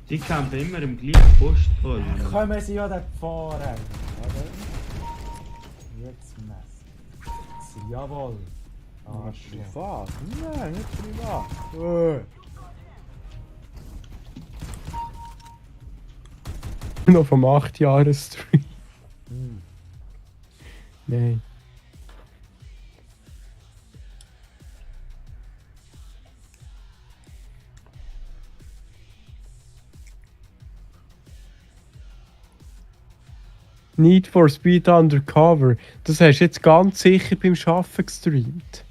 Sie campen immer im gleichen Postpol. Kommen sie ja dort fahren. Oder? Jetzt Messer. Jawohl. Privat? Nein, nicht privat. Noch vom 8-Jahres-Stream. Hm. Nein. Need for Speed Undercover. Das hast du jetzt ganz sicher beim Arbeiten gestreamt.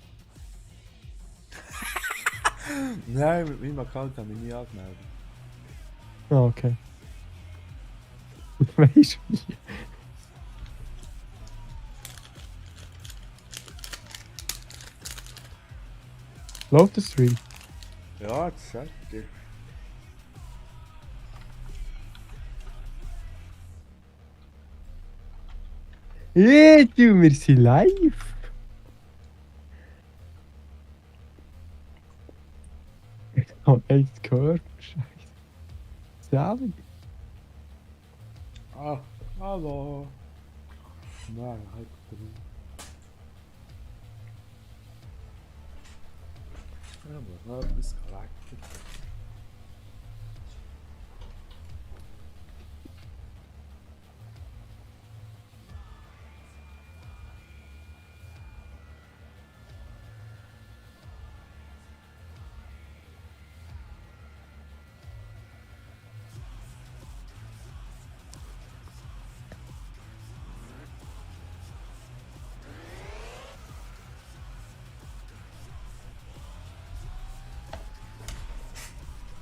Nein, mit meinem Account habe ich nie angemeldet. Ah, okay. Weißt du wie? Läuft der Stream? Ja, das sagt ihr. Du, wir sind live. Ich hab echt gehört. Scheiße. Selig. Ah, hallo. Nein, halt drin. Ja, aber noch etwas gelegt.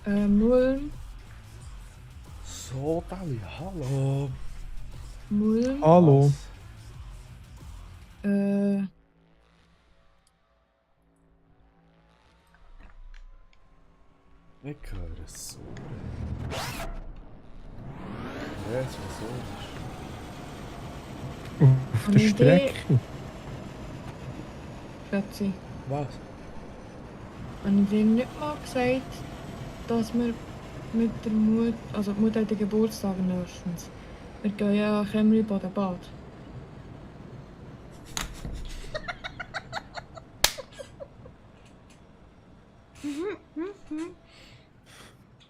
Mulm. So, Dali, hallo. Mulm. Hallo. Ich höre es so. Ja, es war so. Auf der Eine Idee. Strecke. Schatzi, Was? habe ich dir nicht mal gesagt, dass wir mit der Mutter, also die Mutter hat den Geburtstag nächstens. Wir gehen ja an Chemri-Bad.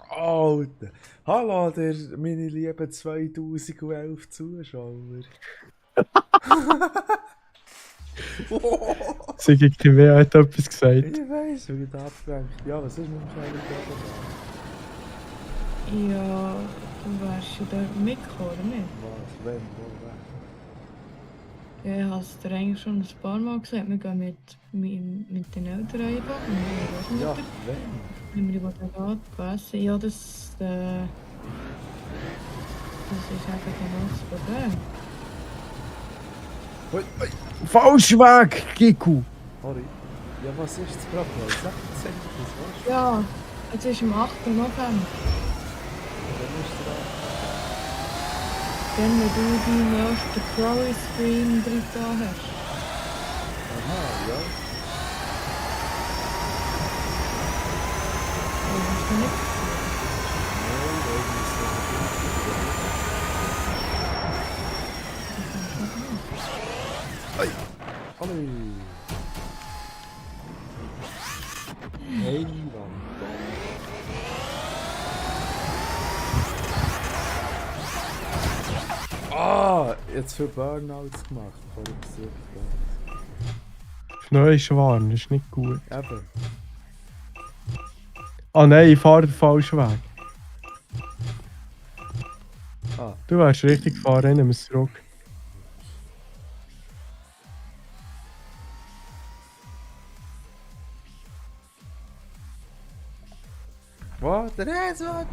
Alter. Hallo, meine lieben 2011 Zuschauer. Sigi TV hat etwas gesagt. Ich weiss, wie ich da abgelenkt. Ja, was ist mit dem Schreiber? Ja, du wärst ja dort mitgekommen, oder nicht? Was? Wenn? Wo? Ja, ich habe es dir eigentlich schon ein paar Mal gesagt. Wir gehen mit den Eltern einfach, mit meiner Ja, Großmutter. wenn? Wenn wir über den Rat essen, ja, das ist einfach genau das Problem. Ui, ui. Falsch Weg, Giku. Sorry. Ja, was ist das Problem? Sag das was? Ja, es ist am 8. November. Dann ist der Dann, wenn du deinen nächsten Crowley-Stream drin da hast. Aha, ja. Ja, hast du nicht Nein, irgendwie ist das Ei. Hallo. Hey, Mann. Ah, jetzt für Burnouts gemacht. Voll gesucht. Schnee ist warm, das ist nicht gut. Eben. Ah nein, ich fahre den falschen Weg. Ah, Du wärst richtig gefahren, nehmen wir es zurück. was? Der Reisweg?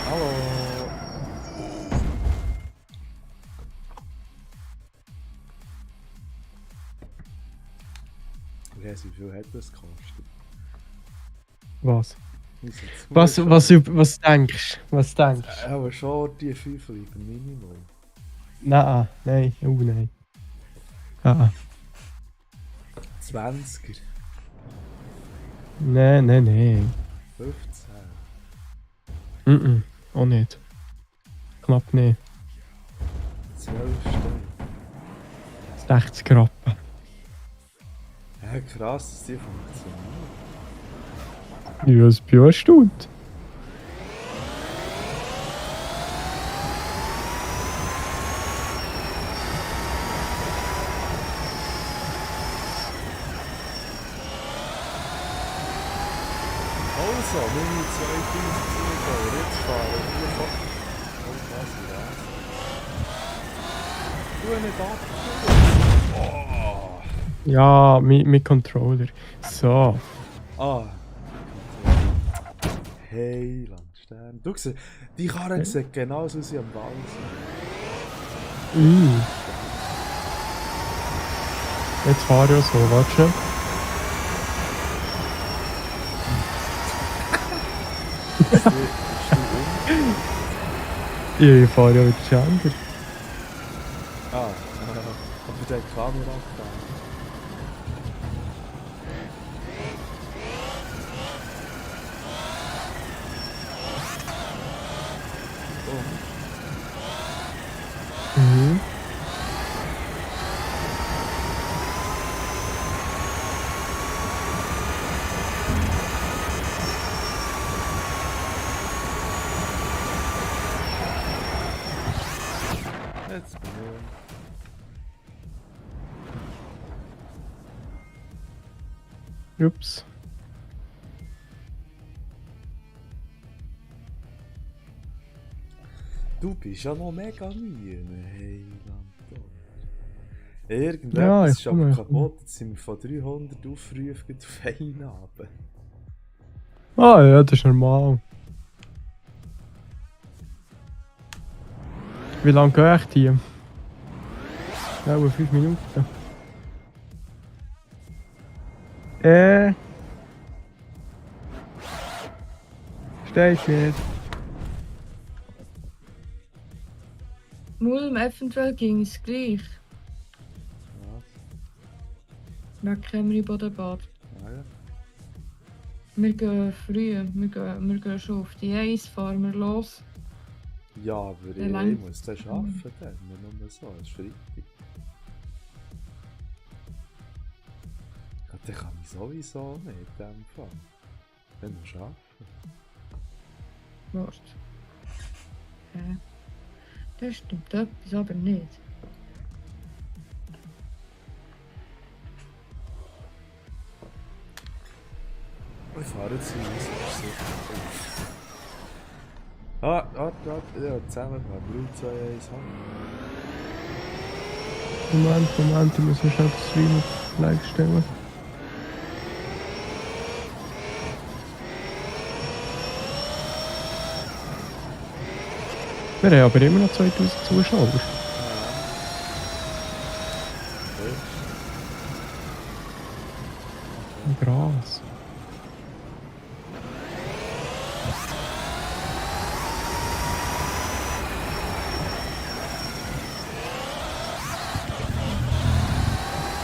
Hallo. Weiss, wie viel hat das gekostet? Was? Unser Was denkst du? Was denkst du? Aber schon die 5 Lieber Minimum. Nein, nein, oh nein. Ah, 20er, nein, nein, nein. 15. Auch nicht. Knapp nicht. 12 Stück. 60 Rappen. Ja, krass, dass die funktionieren. Ja, es bin auch erstaunt. Also, meine 2000 Zuschauer, jetzt fahren wir von... Oh, was ist das? Tu nicht ab! Oh! Ja, mit Controller. So. Ah! Hey, Landstern. Du siehst, die Karre sieht genauso aus wie am Wald. Jetzt fahre ich auch so, warte schnell. Ich fahre ja mit Gender. Ah, aber der Kamera gefahren. Mhm. Jetzt bin Ups. Du bist ja noch mega müde, hey Landtor. Ja, Irgendetwas ich ist aber komme. kaputt, jetzt sind wir von 300 Aufrufen auf einen runter. Ah ja, das ist normal. Wie lange gehe ich hier? Ja, über 5 Minuten. Steht nicht. Mulm, eventuell ging es gleich. Was? Wegen Kämmerbodenbad. Ah ja. Wir gehen früh, wir gehen schon auf die 1, fahren wir los. Ja, aber Ja, ich lang- muss das arbeiten dann, nicht nur so, es ist Freitag. Ja, dann kann ich sowieso nicht in dem Fall. Wenn wir arbeiten. Warte. Hä? Das stimmt etwas, aber nicht. Ich fahre jetzt hin, das ist sicher. Warte, ja, zusammen fahren. 3, 2, 1, Moment, ich muss noch schnell den Stream auf Like stellen. Wir haben aber immer noch 2000 Zuschauer. Krass.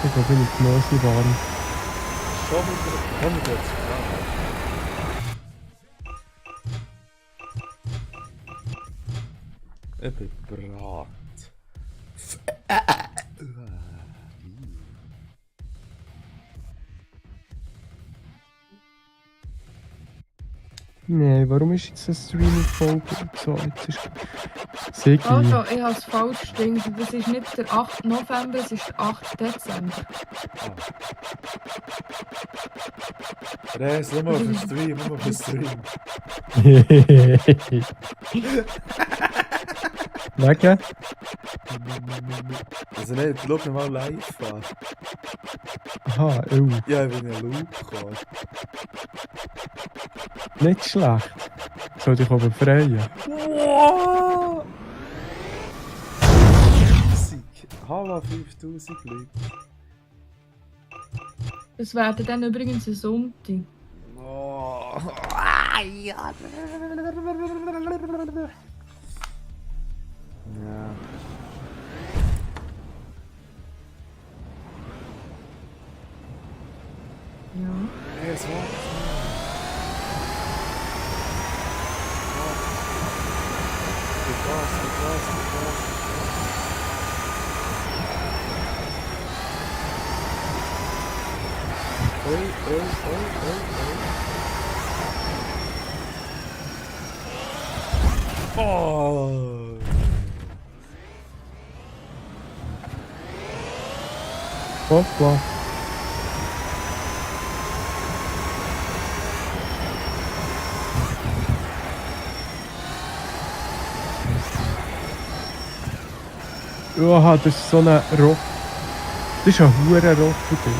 Ich glaube, ich bin genauso warm. Schon wieder 100 Grad. Ich bin bereit. Nein, warum ist jetzt das Streaming-Folge so? Jetzt ist Sigi. Also, ich habe es falsch gestimmt. Das ist nicht der 8. November, es ist der 8. Dezember. Res, nur auf den Stream, nur auf den Stream. Wegen? Also nicht, schau mir mal live an. Aha, oh. Ja, ich bin ja Luke gekommen. Nicht schlecht. Soll dich aber freuen. Wow! Hallo 5000 Leute. Das wäre dann übrigens ein Sonntag. Oh. Ja. Ja. Nee, es war. Oh! Hoppla. Oha, das ist so ein Rock. Das ist ein hure Rockending.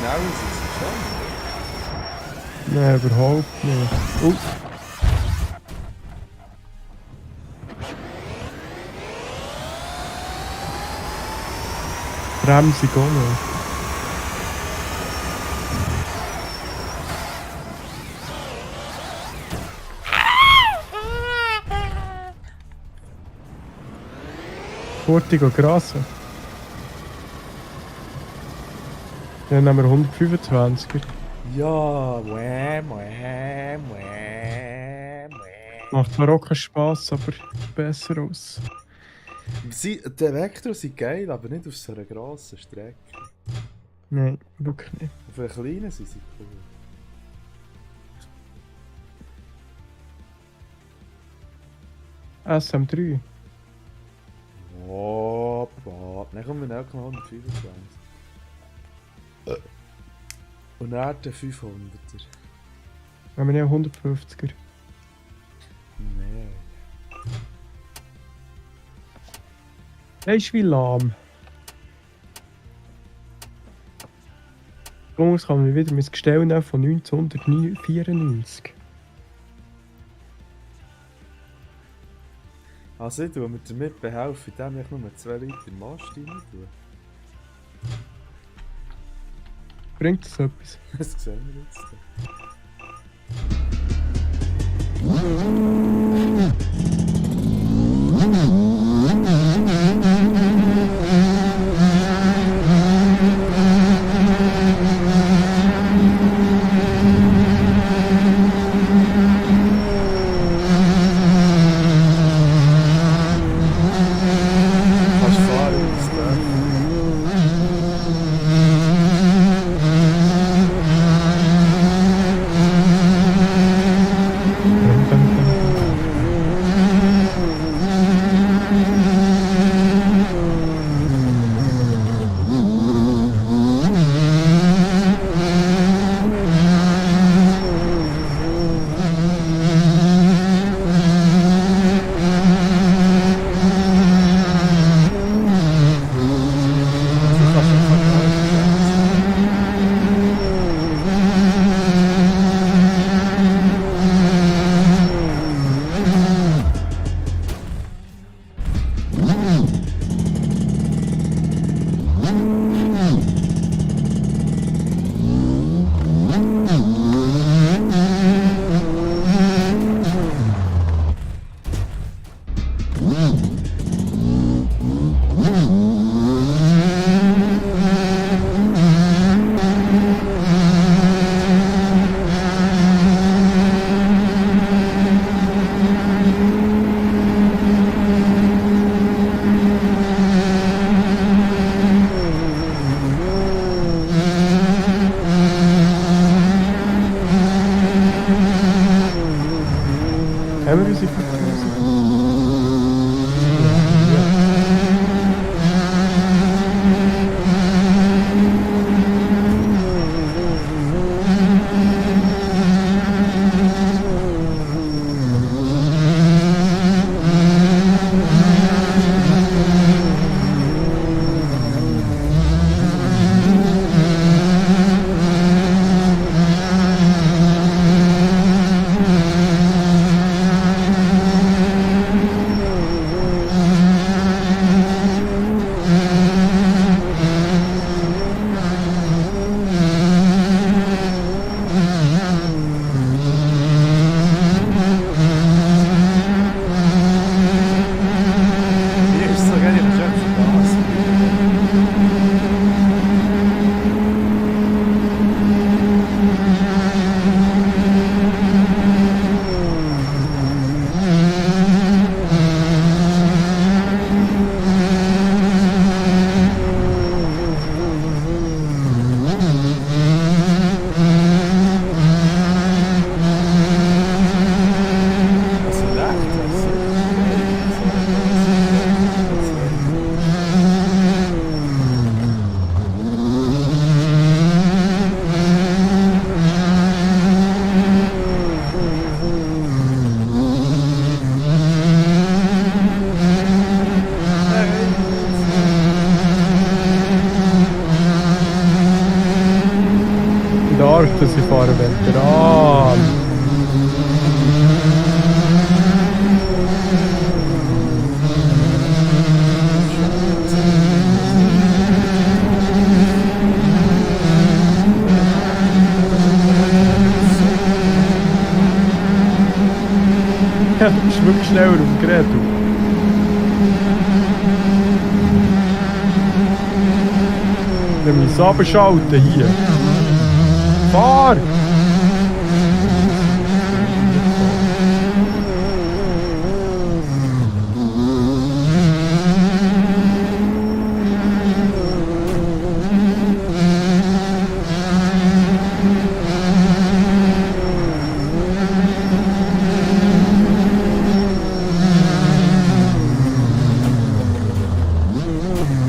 Schnell ist es schon. Nein, überhaupt nicht. Oh. Bremsung auch noch. Kurti grasen. Dann nehmen wir 125er. Ja, Macht zwar auch keinen Spass, aber besser aus. Die Vector sind geil, aber nicht auf so einer grossen Strecke. Nein, wirklich nicht. Auf einer kleinen sind sie cool. SM3. Opa. Dann kommen wir noch 125. Und dann der 500er. Wenn wir nicht 150er. Nee. Weisst du, wie lahm? Übrigens kann man wieder mein Gestell nehmen von 1994. Also ich tue mir damit behelfen, indem ich nur 2 Liter Mast rein tue. Bringt das etwas? Das sehen wir jetzt. Kannst fahren, das darf. stark, dass ich fahre Veteran. Ja, du bist wirklich schneller auf dem Gerät. Dann muss ich runterschalten hier. Fahr!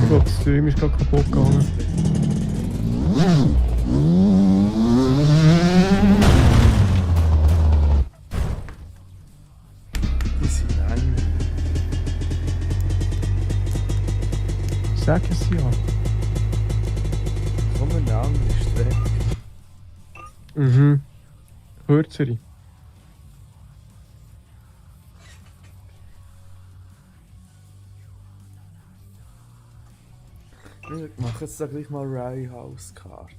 Ich glaube, das Stream ist gerade kaputt gegangen. Die sind eng. Sag es ja. Komm eine andere Strecke. Mhm. Kürzere. Ich mache jetzt da gleich mal Rye House Karte.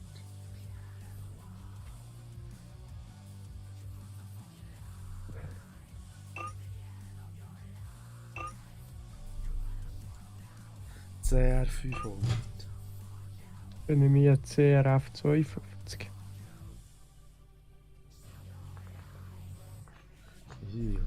CR500. Dann nehme ich einen CRF 52. Hier.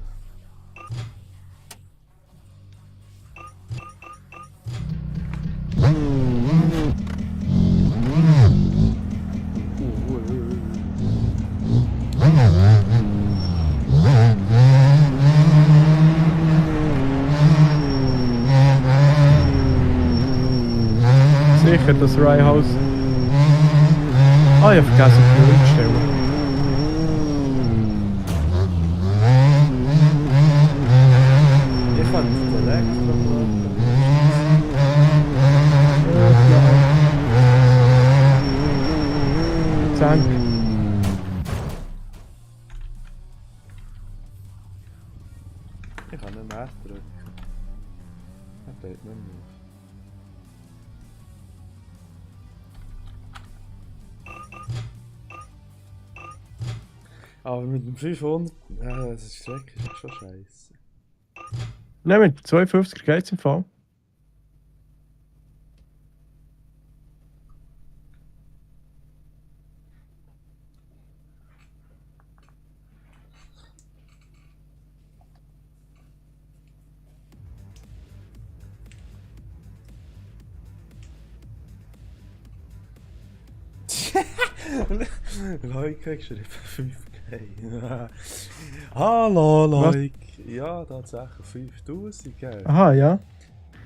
Sicher, das Rye House. Ah, ich habe vergessen, die Null zu stellen. Ich kann den Elektromotor. Zank. Ich kann nicht mehr drücken. Er geht nicht mehr. Aber mit dem 500, das ist Strecke ist schon scheiße. Nein, mit 52 geht es im Fall. Leute geschrieben, 5K. Hallo Leute. Ja, tatsächlich 5000, gell? Aha, ja.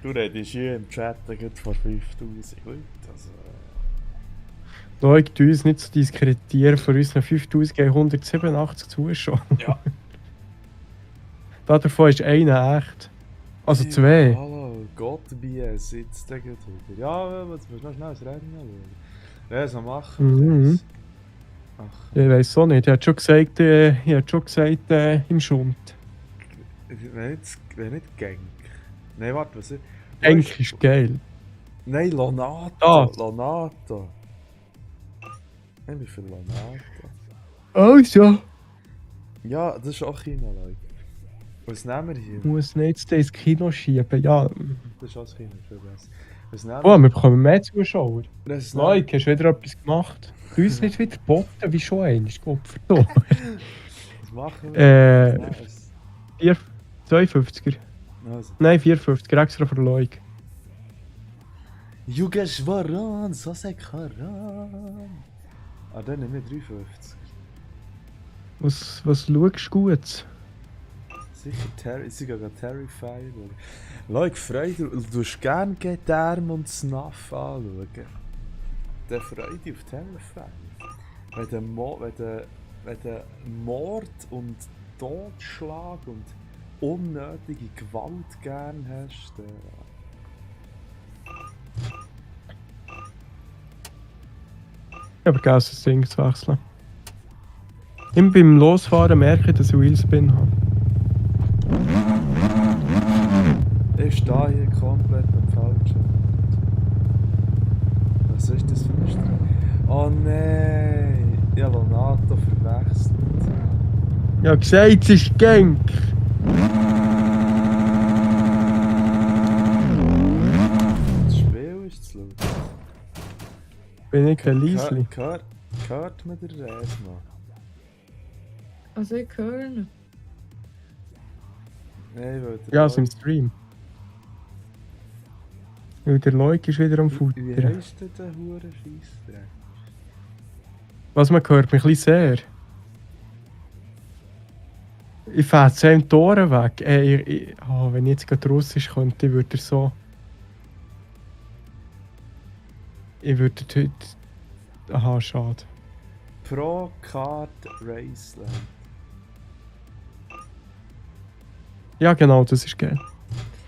Du redest hier im Chat gerade von 5000 Leuten. Also, Leute, uns nicht zu diskreditieren, von unseren 5187 Zuschauern. ja. Davon ist einer echt. Also zwei. Hallo, Gott BS sitzt da gerade wieder. Ja, was willst du noch schnell das Rennen schauen? Ja, so machen wir das. Ach, Ich weiß auch nicht. Ich habe schon gesagt, im Schund. wenn nicht Genk. Nein, warte, was ist? Genk ist geil. Nein, Lonato. Das. Lonato. Ich bin für Lonato. Also. Ja, das ist auch China, Leute. Was nehmen wir hier? Ich muss nicht ins Kino schieben. Ja. Das ist auch China, schon besser. Was nehmen Oh, wir bekommen mehr Zuschauer. Das ist Leute, hast du wieder etwas gemacht? Du uns nicht wieder botten, wie schon einmal. Gott verdammt. Was machen wir? Was nehmen 52er. wir? Also. Nein, 54er, extra für Leute. Yugeshwaran, Sosekaran. Ah, dann nehmen wir 53. Was schaust du gut? Sicher sogar Terrifier. Leute, freu du tust gerne Geterm und Snuff anschauen. Der Freude auf Terrifier. Wenn der Mord und Totschlag und unnötige Gewalt gern hast, dann... Ich habe vergessen, das Ding zu wechseln. Immer beim Losfahren merke ich, dass ich Wheelspin habe. Ich stehe hier komplett am falschen. Was ist das für ein Strecke? Oh nein! Ich habe Lonato verwechselt. Ja, gesagt, es ist Genk. Das Spiel ist zu laut. Bin ich kein Liesli. Hört man den Räs noch? Also ich höre ihn. Nein, weil der Ja, es im Stream. Weil der Leuk ist wieder am Wie Futtern. heisst denn der hure Scheissdreck? Was man hört mich ein bisschen sehr. Ich fahre zu einem Toren weg. Wenn ich jetzt gerade Russisch könnte, würde er so. Ich würde heute. Aha, schade. Pro Kart Raceland. Ja, genau, das ist geil.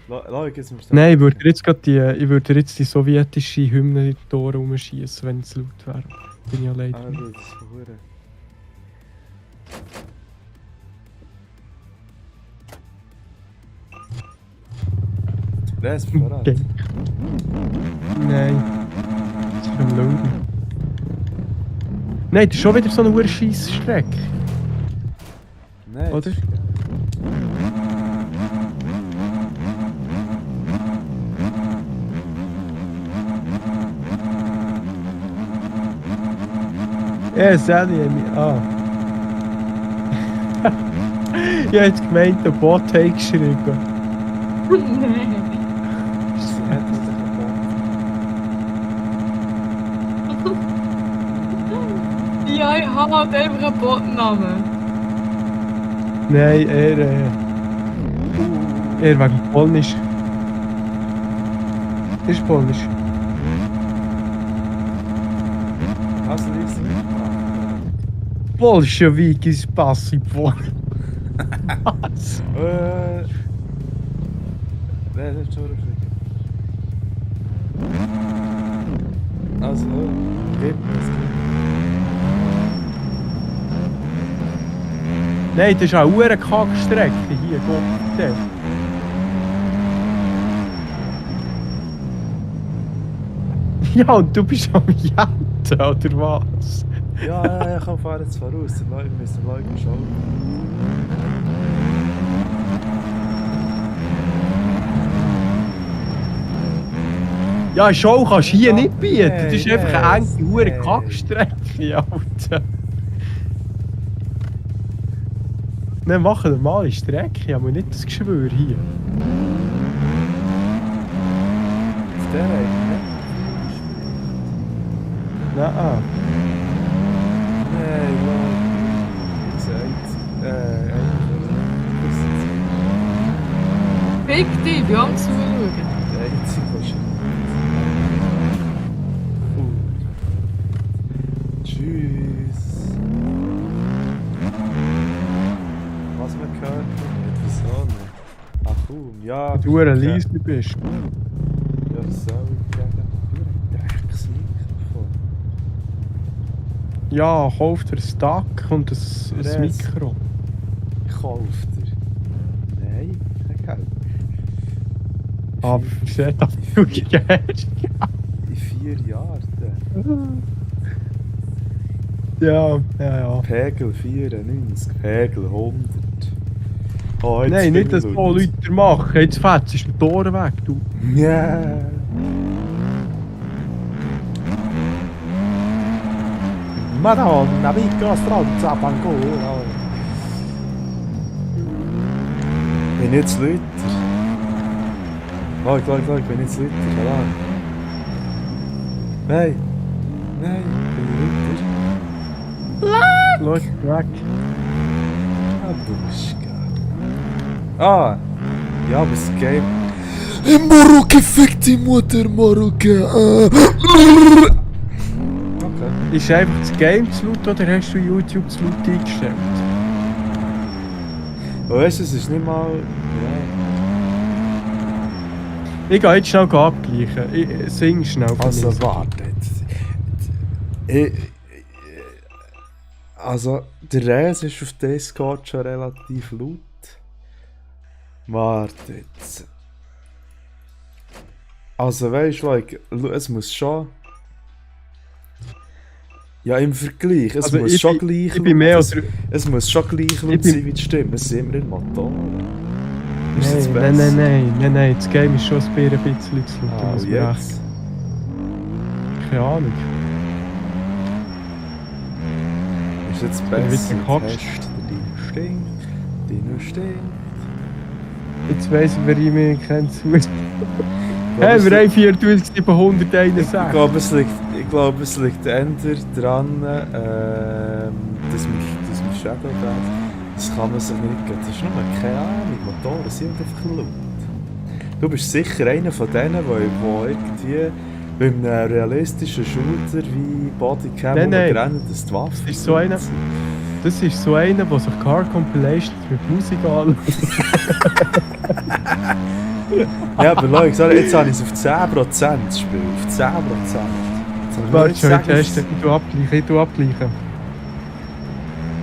Schau, jetzt musst Nein, ich würde jetzt gerade die sowjetische Hymne in die Tore rumschießen, wenn es laut wäre. Bin ich allein. Ah, das ist hure. Räs, parat. Genk. Nein. Das ist am Lauten. Nein, das ist schon wieder so eine hohe Scheissstrecke. Nein, Oder? das ist geil. Ja, Sally, ah. Ich habe jetzt gemeint, der Bot hat geschrieben. Nein. Sie hat das doch gebaut. Ja, ich habe halt einfach einen Botnamen. Nein, er wegen Polnisch. Das ist Polnisch. Hast du das nicht gemacht? Bolschewiki Spasibo. Was? Nein, das ist schon richtig. Also, gib mir das. Nein, das ist auch eine Kackstrecke hier, Gott. Ja, und du bist am Jetten, oder was? Ja, komm, fahr jetzt voraus. Die Leute müssen Leute schauen. Ja, Show kannst du hier nicht bieten. Das ist Nein, einfach eine enge, hohe nein. Kackstrecke, Alter. Nein, mach eine normale Strecke, aber nicht das Geschwür hier. Auf der Reihe, Nein, Nein, Mann. Wie gesagt, Fick dich, ich bin am Zuschauen. der einzige, was schon. Tschüss. Was man gehört nicht, wieso nicht? Ach komm, ja. du ein Liesli bist. Ja, was soll ich gegen Drecksmikrofon? Ja, kauf dir ein Stack und ein Res. Mikro. Kauft er? Nein, kein Geld. Aber wie sieht das viel Geld? In 4 Jahren. Ja. Pegel 94, Pegel 100. Oh, jetzt Nein, bin nicht, dass ich so laut. Leute machen. Jetzt fetzt ist der Tor weg, du. Ja. Madonna, piccola stronza, Pangola. Bin jetzt Lüter. Schau, ich bin jetzt Lüter, verdammt. Nein, bin ich Lüter. Los, weg. Abuschka. Ah, ja, aber das Game. Marokko, fick die Mutter, Marokko. Okay. Ist einfach das Game zu laut oder hast du YouTube zu laut eingestellt? Oh, weißt du, es ist nicht mal. Ich gehe jetzt schnell abgleichen. Ich sing schnell. Ja. Also, warte. Also, der Res ist auf Discord schon relativ laut. Warte jetzt. Also weißt du, like, es muss schon... Ja, im Vergleich, es Also muss ich schon bin- gleich ich bin mehr es, oder- es muss schon gleich laut bin- sein wie die Stimme, es sind immer in Motoren. Ist das Nein, besser? nein, das Game ist schon ein bisschen zu laut, Ah, muss und man jetzt? echt... Keine Ahnung. Ist jetzt bin besser? wieder gehackt. Test deinen Instinkt. Jetzt weiss ich, wer ich mich kennt. Ich Hey, wir haben Ich 4761. glaube, es liegt eher daran, dass mein Shadow da. Das kann man sich nicht geben. Das ist nur keine Ahnung. Motoren sind halt einfach laut. Du bist sicher einer von denen, der irgendwie bei einem realistischen Shooter wie Bodycam Nein, nein. rennt, dass die Waffen Das ist so einer- sind. Das ist so einer, der sich Car Compilations mit Musik anschaut. Ja, aber Leute, jetzt habe ich es auf 10% gespielt. Auf 10%. Jetzt habe ich Warte nicht schon, ich sagen, teste. Ich tu abgleichen.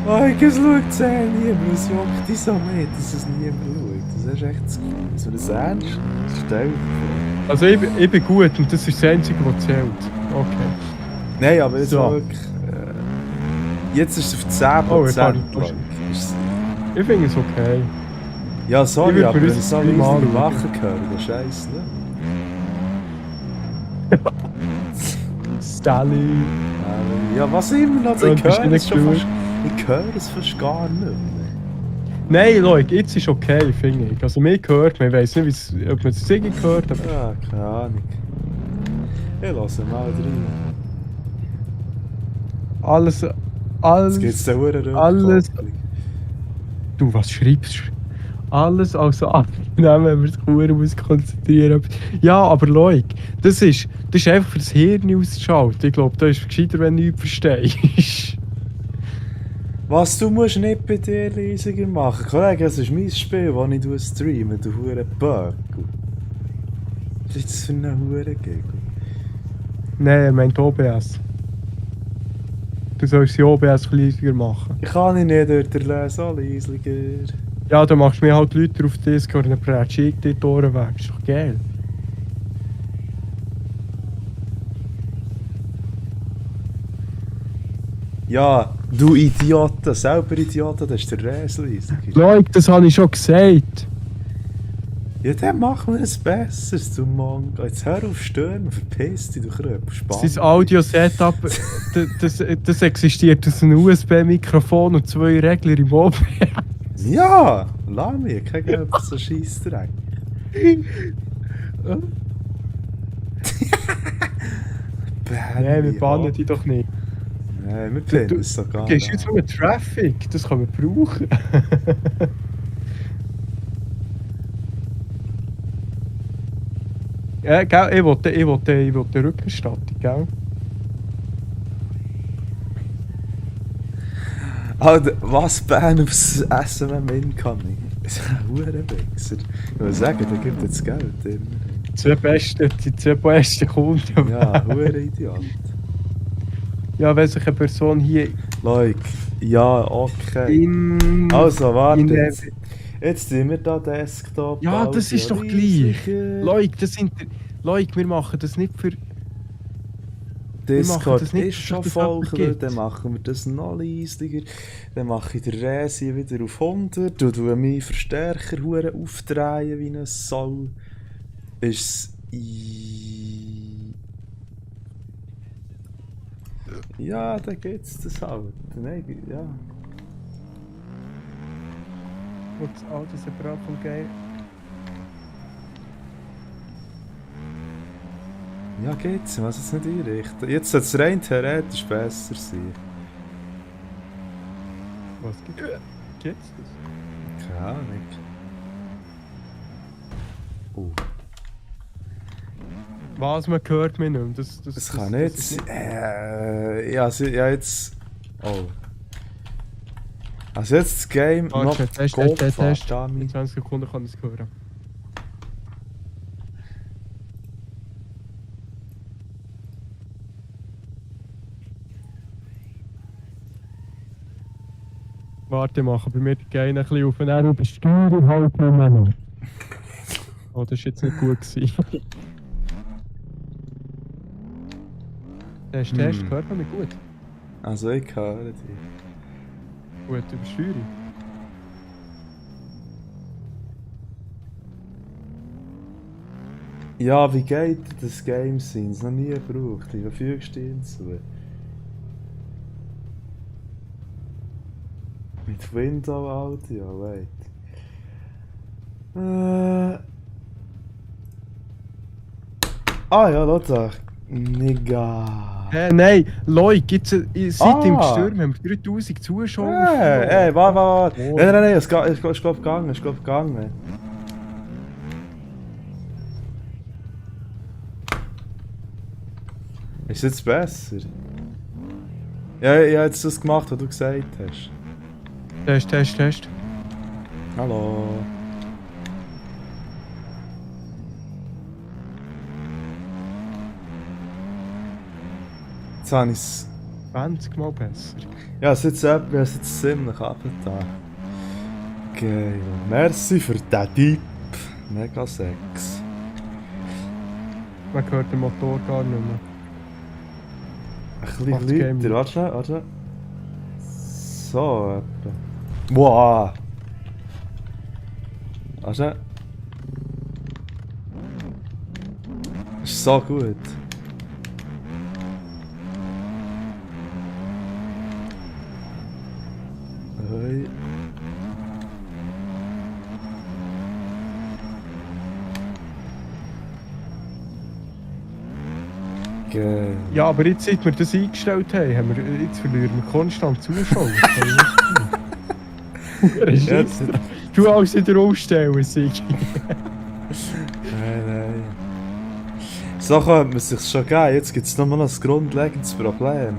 Leute, es schaut es niemand. Es juckt dich so mit, dass es niemand schaut. Das ist echt zu gut. So das ernst? Stell dir vor. Also ich bin gut und das ist das Einzige, was zählt. Okay. Nein, aber jetzt So. wirklich... jetzt ist es auf 10%. Oh, ich kann Leute. Ist- Ich finde es okay. Ja, sorry, Ich würd aber mir wenn das ich so Stream leise anschauen. machen höre, dann scheiße, ne? Stally. Ja, was immer noch. Ja, Ich bist höre du es nicht schon geschaut? fast... Ich höre es fast gar nicht mehr. Nein, Leute, jetzt ist okay, finde ich. Also mir gehört, man weiss nicht, ob man das Singen gehört, aber Ja, keine Ahnung. Ich lasse mal rein. alles... Jetzt geht's der Uhr alles- Du, was schreibst du? Alles also abnehmen, wenn wir uns Kuchen muss konzentrieren. Ja, aber Leute, das ist einfach für das Hirn auszuschalten. Ich glaube, das ist gescheiter, wenn du nichts verstehst. Was, du musst nicht bei dir leisiger machen. Kollege, das ist mein Spiel, das ich streame, du hure Böckel. Was ist das für eine hure Gegend? Nein, ich meine OBS. Du sollst die OBS leisiger machen. Ich kann ihn nicht durch den Lesen leisiger. Ja, dann machst du mir halt Leute auf Discord und dann prätsche ich die Ohren weg. Ist doch geil. Ja, du Idioten, selber Idioten, das ist der Res leisiger. Leute, das habe ich schon gesagt. Ja, dann machen wir es besseres, du Mongo. Jetzt hör auf stürmen, verpiss dich, du Kröpel. Sein Audio-Setup, das existiert aus einem USB-Mikrofon und 2 Regler im OBS. Ja, lass mich, kein Geld für so Scheissdreck. Nein, wir bannen die doch nicht. Nein, wir finden es sogar. Du gehst jetzt mit Traffic, das kann man brauchen. Ja, gell, ich will die Rückerstattung, gell? Alter, was Bern aufs SMM Incoming? Das ist ein Hurenwichser. Ich will sagen, der gibt jetzt Geld immer. Die zwei besten Kunden. Ja, Hurenidiot. Ja, wenn sich eine Person hier Like, ja, okay. in... Also, warte in der- jetzt. Jetzt sind wir da Desktop. Ja, das ist doch gleich. Leute, das sind... Leute, wir machen das nicht für... Discord das nicht, ist dass schon das voll, jemand gibt. dann machen wir das noch leisiger. Dann mache ich den Resi wieder auf 100. Du tue meinen Verstärker hure aufdrehen wie ein Sau. Ist ja, dann geht's das halt. Nein, ja. Und das Auto separat vom Game. Ja, geht's. Ich muss es nicht einrichten. Jetzt sollte es rein theoretisch besser sein. Was gibt's das? Keine Ahnung. Oh. Was man hört mir nicht mehr. Das kann nicht sein. Ja, jetzt. Oh. Also jetzt das Game noch Test. Dummy. In 20 Sekunden kann ich es hören. Warte, machen bei mir die Geine ein bisschen auf und dann übersteuern halt nicht mehr noch. Oh, das war jetzt nicht gut gewesen. Test, hört man mich gut? Also ich höre dich. Gut, Übersteuerung. Ja, wie geht das Game Scenes? Noch nie gebraucht. Wie fügst du hinzu? Mit Window Audio, wait. Ah ja, schau da. Nigga. Nein, Leute, gibt's, seit dem Ah. Sturm haben wir 3000 Zuschauer. Hey, warte. Oh. Nein, es ist glaub gegangen. Ist jetzt besser? Ja, ich habe jetzt das gemacht, was du gesagt hast. Test. Hallo. Jetzt habe ich es. 20 Mal besser. Ja, es ist jetzt ziemlich abgetan. Geil. Merci für den Tipp. Mega Sex. Man hört den Motor gar nicht mehr. Ein Macht's bisschen Game. weiter, warte. So, etwa. Wow! Warte. Ist so gut. Hey. Geil. Ja, aber jetzt, seit wir das eingestellt haben, jetzt verlieren wir konstant Zuschauer. Jetzt. Du alles wieder umstellen, Sigi. Nein. So könnte man sich schon geben. Jetzt gibt es noch mal ein grundlegendes Problem.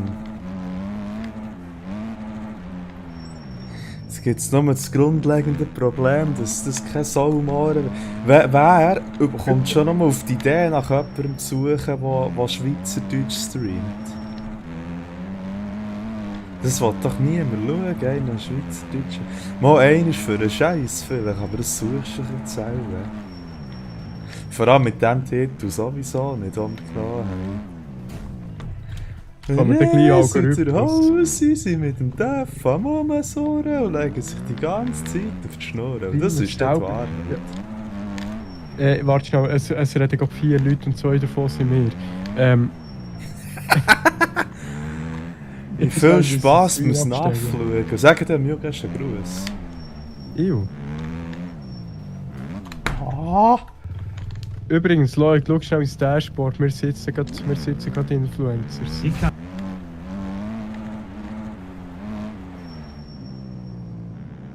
Jetzt gibt es nur das grundlegende Problem, dass das kein Saumaren... Wer kommt schon noch mal auf die Idee, nach jemandem zu suchen, der Schweizerdeutsch streamt? Das will doch niemand schauen, einer Schweizerdeutsch. Mal einer ist für einen Scheiß vielleicht, aber das suchst du jetzt selber. Vor allem mit dem Titel sowieso nicht, den wir genommen haben. Kann man den gleichen Algorithmus- zu Hause, sie mit dem Def am Umsurren und legen sich die ganze Zeit auf die Schnur. Und das ist nicht wahr. Warte schnell, es reden gerade 4 Leute und 2 davon sind wir. Viel Spass beim Nachschauen. Sagen dem Jungen einen Gruß. Ew. Ah! Übrigens, Leute, schau schnell ins Dashboard, wir sitzen gerade Influencers. Ich kann.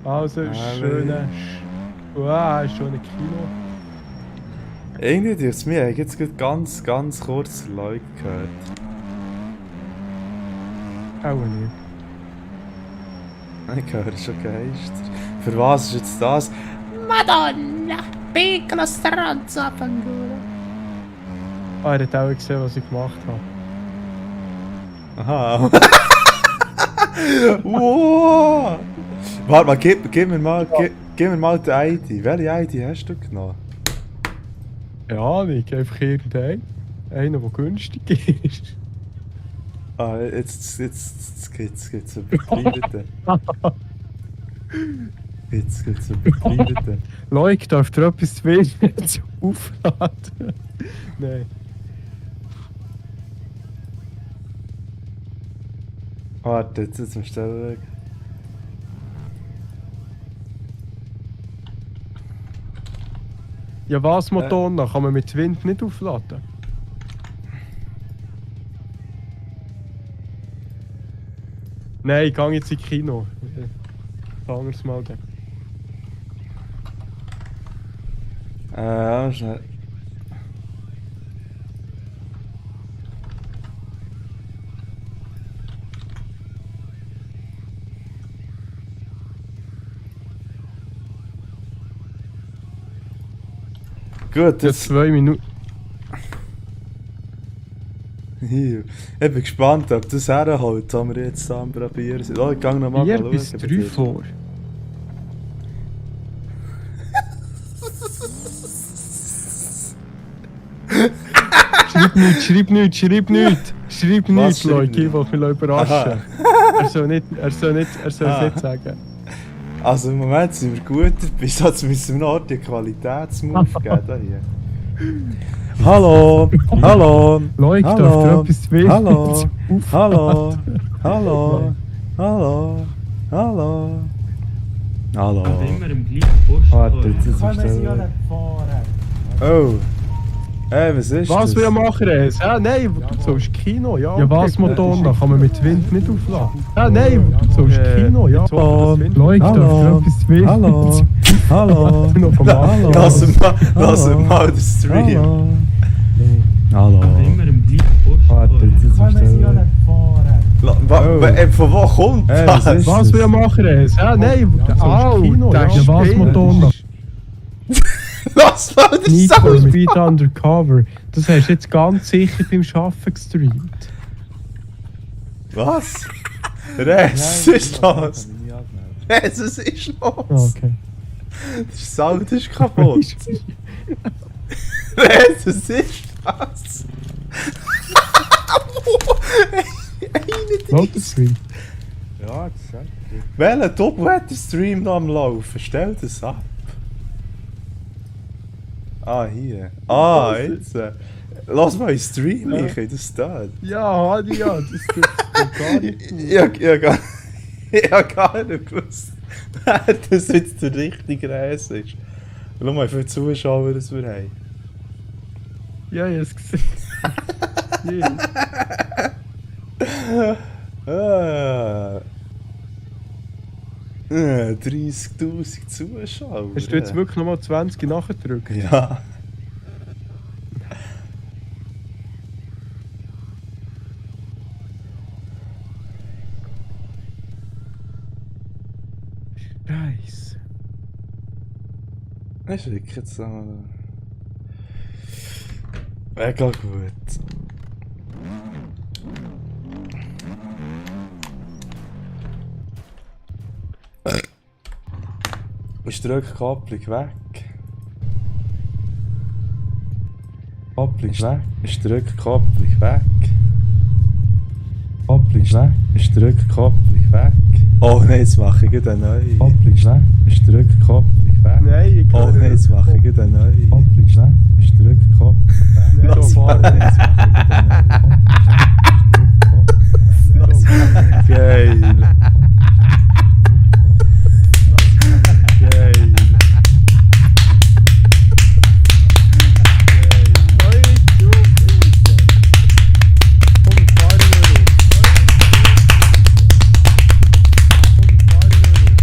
Also, schöne Kino. Irgendwie durch es mir, ich habe jetzt gerade ganz kurz Leute gehört. Auch nicht. Ich höre schon Geister. Für was ist jetzt das? Madonna, piccolo stronzo a fanculo. Ah, er hat auch gesehen, was ich gemacht habe. Aha. Wow! Warte mal, gib mir mal die ID. Welche ID hast du genommen? Ja, nicht einfach irgendeinen. Einer, der günstig ist. Ah, jetzt geht's übertrieben. Jetzt geht's übertrieben. Leute, darf dir etwas zu wenig zu aufladen? Nein. Warte, jetzt musst du schauen. Ja, was, Madonna? Kann man mit Wind nicht aufladen? Nein, ich gehe jetzt ins Kino. Fangen wir es mal dann. Schnell. Gut, Ja, jetzt... 2 Minuten. Hier. Ich bin gespannt, ob das herholt, was wir jetzt am Probieren sind. Oh, ich gehe noch mal 4 schauen, bis bei 3 dir. vor. Schreib nichts, Was schreib Leute, ich will mich überraschen. Aha. Er soll es nicht sagen. Also im Moment sind wir gut dabei, sonst müssen wir noch die Qualitätsmove geben. Da hier. Hallo! Hallo! Leute, Hallo. darf dir etwas zu wissen? Hallo! Hallo! Hallo! Hallo! Hallo! Hallo! Also immer im gleichen Warte, Postcode. jetzt ist Kommen Sie ja es dort vorne. Oh! Hey, was ist Was das? wir machen, Res? Ja, nein, du sollst Kino, ja. Ja, was, Madonna? Kann man mit Wind nicht aufladen? Ja, nein, du sollst Kino, ja. Hallo. Leute, darf dir Hallo. etwas zu wissen? Hallo! Hallo! Noch vom Hallo. Lass mal den Stream! Also Hallo! immer im gleichen Warte, Postcode. jetzt ist Kommen Sie ja dort vorne. Von wo kommt Hey, das? was wir machen, Res? Ja, nein, du sollst Kino, ja. Ja, was, Madonna? Lass mal den Need for Sound! Speed Undercover. Das hast du jetzt ganz sicher beim Arbeiten gestreamt. Was? Was ist los? Was ist los? Ah, okay. Das Sound ist kaputt. Was ist das? Lotus-Stream. Ja, das sagt Welcher Doppel hat der Stream noch am Laufen? Stell das ab. Ah, hier. Ah, jetzt. Lass mal in Stream, ich das da. Ja, Hadi, ja, das tut gar nicht gut. Ich hab gar nicht gewusst, dass jetzt der richtige Reis ist. Schau mal, wie viele Zuschauer das wir haben. Ja, ich hab's gesehen. Ah. 30.000 Zuschauer. Hast du jetzt wirklich nochmal 20 nachgedrückt? Ja. Nice. Das ist wirklich jetzt so. Mega gut. Ich drücke Kopplung weg. Kopplung weg. Ich drücke Kopplung weg. Kopplung weg. Ich drücke Kopplung weg. Oh nein, jetzt mache ich eine neue. Kopplung weg. Ich drücke Kopplung weg. Nein, ich Oh nein, jetzt mache ich eine neue. Kopplung weg. Ich drücke Kopplung weg. Nein, Lass so mal. fahren. Jetzt mache ich eine neue. Geil. Geil.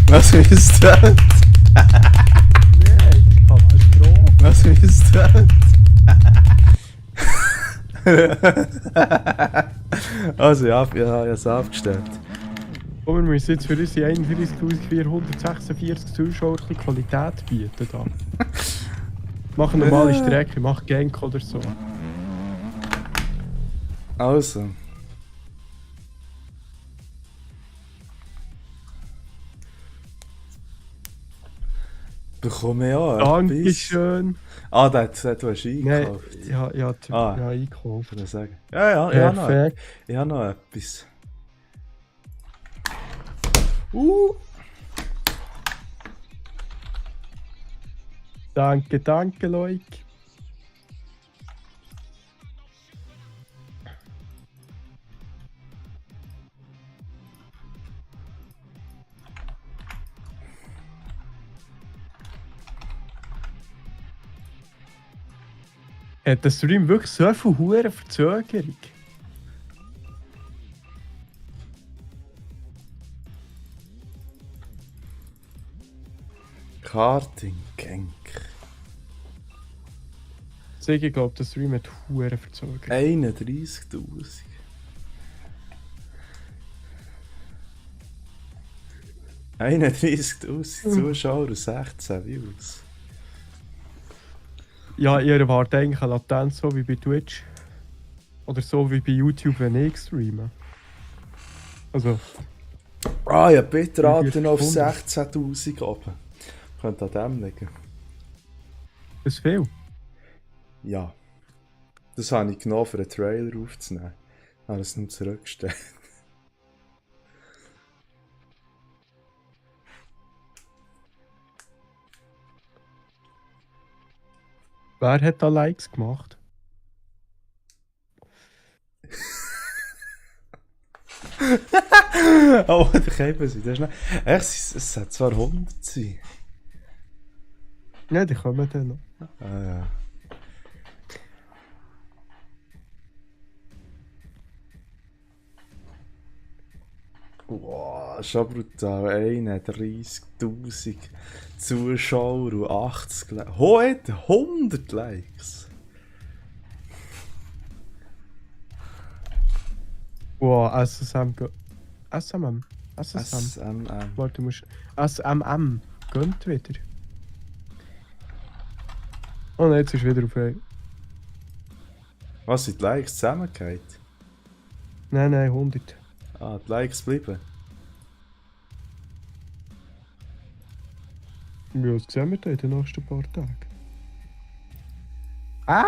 Was ist das? Nein, Katastrophe. Was ist das? Also ja, ich habe es aufgestellt. Und wir müssen jetzt für unsere 41.446 Zuschauer ein bisschen Qualität bieten. Da. Machen normale Strecke, mach Gank oder so. Also. Bekomme ich auch etwas? Dankeschön. Ah, das hast du Nein, eingekauft. ja, eingekauft. Kann ich sagen. Ja, ich habe noch, Perfekt. ich habe noch etwas. Danke, Leute. Hat der Stream wirklich so viel hohe Verzögerung? Karting Genk. Ich glaube, der Stream hat hohe Verzögerung. 31.000. 31.000 Zuschauer und 16 Views. Ja, ihr erwartet eigentlich eine Latenz so wie bei Twitch. Oder so wie bei YouTube, wenn ich streame. Also, Ah, ja, Bitraten auf Stunden. 16'000 oben. Könnte an dem liegen. das ist viel. Ja. Das habe ich genommen, für einen Trailer aufzunehmen. Habe es nicht zurückgestellt. Wer hat da Likes gemacht? Oh, da kämen sie. Das ist nicht... Echt, es hat zwar 100 sein. Ja, die kommen dann noch. Ah ja. Wow, schon brutal. 31'000 Zuschauer und 80 Likes. Heute 100 Likes. Wow, SSM. SMM. SSM. SMM. Warte, du musst. SMM. Gönnt wieder. Oh nein, jetzt ist wieder auf. Was sind die Likes zusammengehört? Nein, 100. Ah, die Likes bleiben. Wie was sehen wir da in den nächsten paar Tagen? Ah!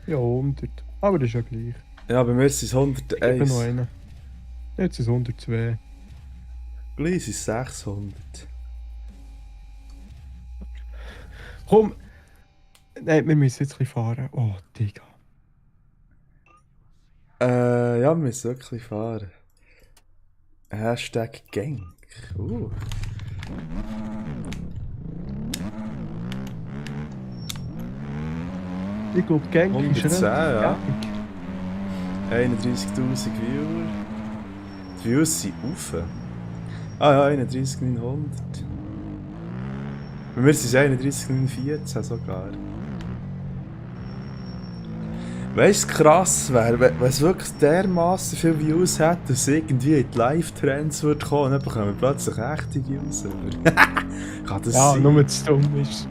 Ja, 100. Aber das ist ja gleich. Ja, bei mir sind es Ich gebe noch 101. einen. Jetzt ist es 102. Gleich sind es 600. Komm! Nein, wir müssen jetzt ein bisschen fahren. Oh, Digga. Ja, wir müssen wirklich fahren. Hashtag Gang. Ich glaube, Gang 110, ist ja. 31'000 Viewer. Die Views sind rauf. Ah ja, 31'900. Bei mir sind es 31'914 sogar. Weißt du, krass wäre, wenn es wirklich dermaßen viele Views hat, dass es irgendwie in die Live-Trends würde kommen, dann bekommen wir plötzlich echte Views. Kann das Ja, sein? nur zu dumm ist.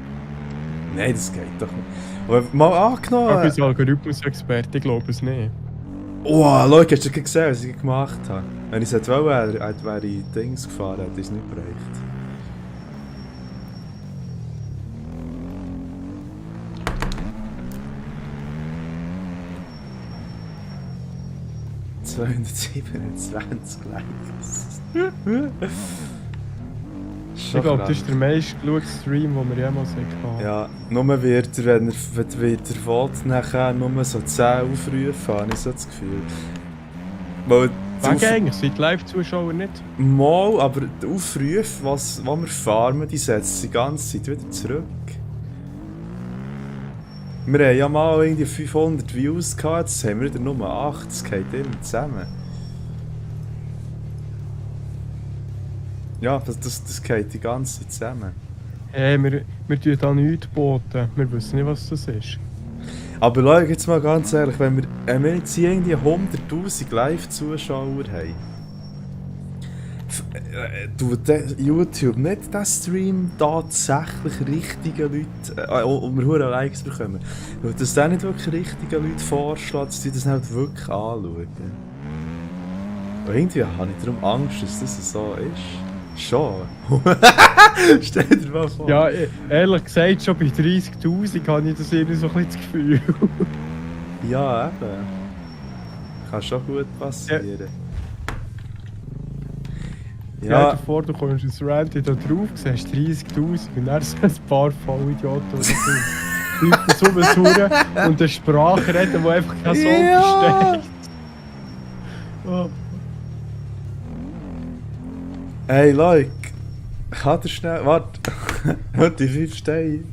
Nein, das geht doch nicht. Aber mal Aber angenommen... als Algorithmus-Experte glaube ich es nicht. Oh, schau, hast du gesehen, was ich gemacht habe? Wenn ich es wollte, wäre ich Dings gefahren, hätte ich es nicht bereicht. ...227 Likes. Ich glaube, das ist der meistgeschaute Stream, den wir jemals hatten. Ja, nur wird er, wenn er will, nachher nur so 10 Aufrufe, habe ich so das Gefühl. Weil die Wegen eigentlich, sind die Live-Zuschauer nicht? Mal, aber die Aufrufe, was wir farmen, die setzen die ganze Zeit wieder zurück. Wir haben ja mal irgendwie 500 Views gehabt, jetzt haben wir wieder nur 8, das geht immer zusammen. Ja, das geht die ganze Zeit zusammen. Hey, wir tun da nichts boten. Wir wissen nicht, was das ist. Aber Leute, jetzt mal ganz ehrlich, wenn wir jetzt hier irgendwie 100'000 Live-Zuschauer haben, tut YouTube nicht den Stream tatsächlich richtigen Leuten, und wir hure Likes bekommen, tut das dann nicht wirklich richtigen Leuten vorschlagen, dass sie das nicht wirklich anschauen? Und irgendwie habe ich darum Angst, dass das so ist. Schon. Stell dir mal vor. Ja, ehrlich gesagt, schon bei 30'000 habe ich das irgendwie so ein bisschen das Gefühl. Ja, eben. Kann schon gut passieren. Ja. Ja, Davor, du kommst ins Rant da drauf, siehst 30'000 und dann sind ein paar Vollidioten, die so Leute so besuchen und eine Sprache reden, die einfach kein Soul Ja. versteht. Oh. hey Leute, kann dir schnell. Warte, die 5 Steine.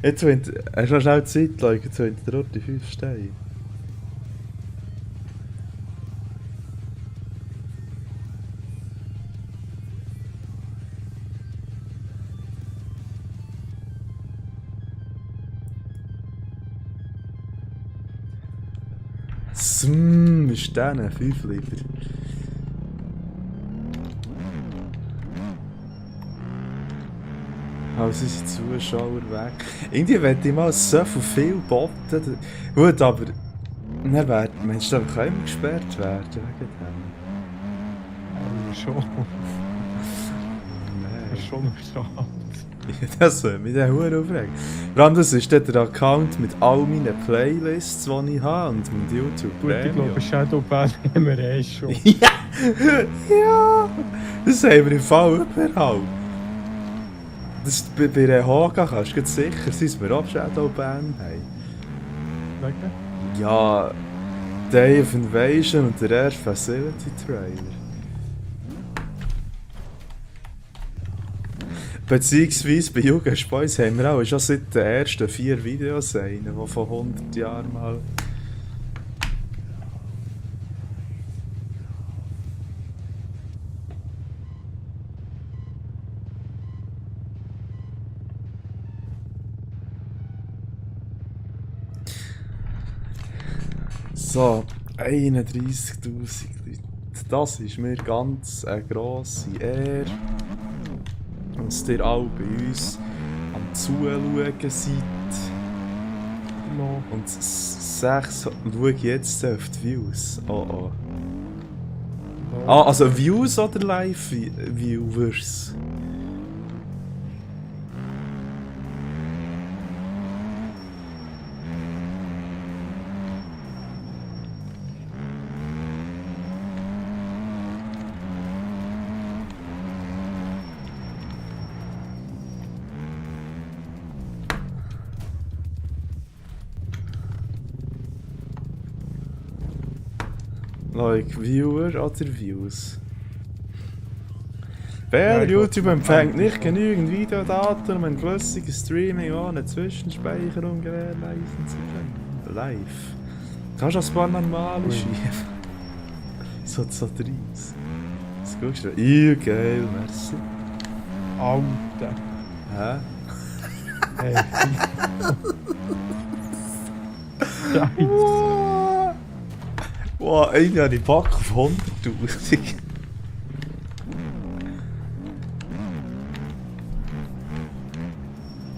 Jetzt hast du noch schnell Zeit, Leute, jetzt wollt ihr die 5 Steine. Ist der 5 Liter. Also sind die Zuschauer weg. Irgendwie werde ich mal so viel botten. Gut, aber Dann meinst du, da kann immer gesperrt werden wegen Schon. dem? Das ist Nein. schon schade. Das soll mich dann verdammt aufregen. Vor allem, das ist dann der Account mit all meinen Playlists, die ich habe und mit YouTube Gut, ich Premium. glaube, Shadowban haben wir eh schon. Ja! Ja! Das haben wir im Fall überall. Das, bei der Haga kannst du ganz sicher sein, dass wir auch Shadowban haben. Wegen? Ja, Day of Invasion und der erste Facility Trailer. Beziehungsweise bei Jugendboys haben wir auch schon seit den ersten 4 Videos einen, die von 100 Jahren mal. So, 31.000 Leute. Das ist mir ganz eine grosse Ehre. Und dass ihr alle bei uns am Zuschauen seid. No. Und 6. Schau jetzt auf die Views. Oh oh. Ah, also Views oder Live-Viewers? Like Viewer oder Views? Wer Ja, ich YouTube glaub, empfängt nicht genügend Videodaten, um ein flüssiges Streaming ohne Zwischenspeicherung gewährleisten zu können. Live. Kannst du das paar normale schieben? So 30. Das guckst du. Geil, merci. Alter. Hä? Hey. Scheiße. Wow, irgendwie habe ich Bock auf 100'000.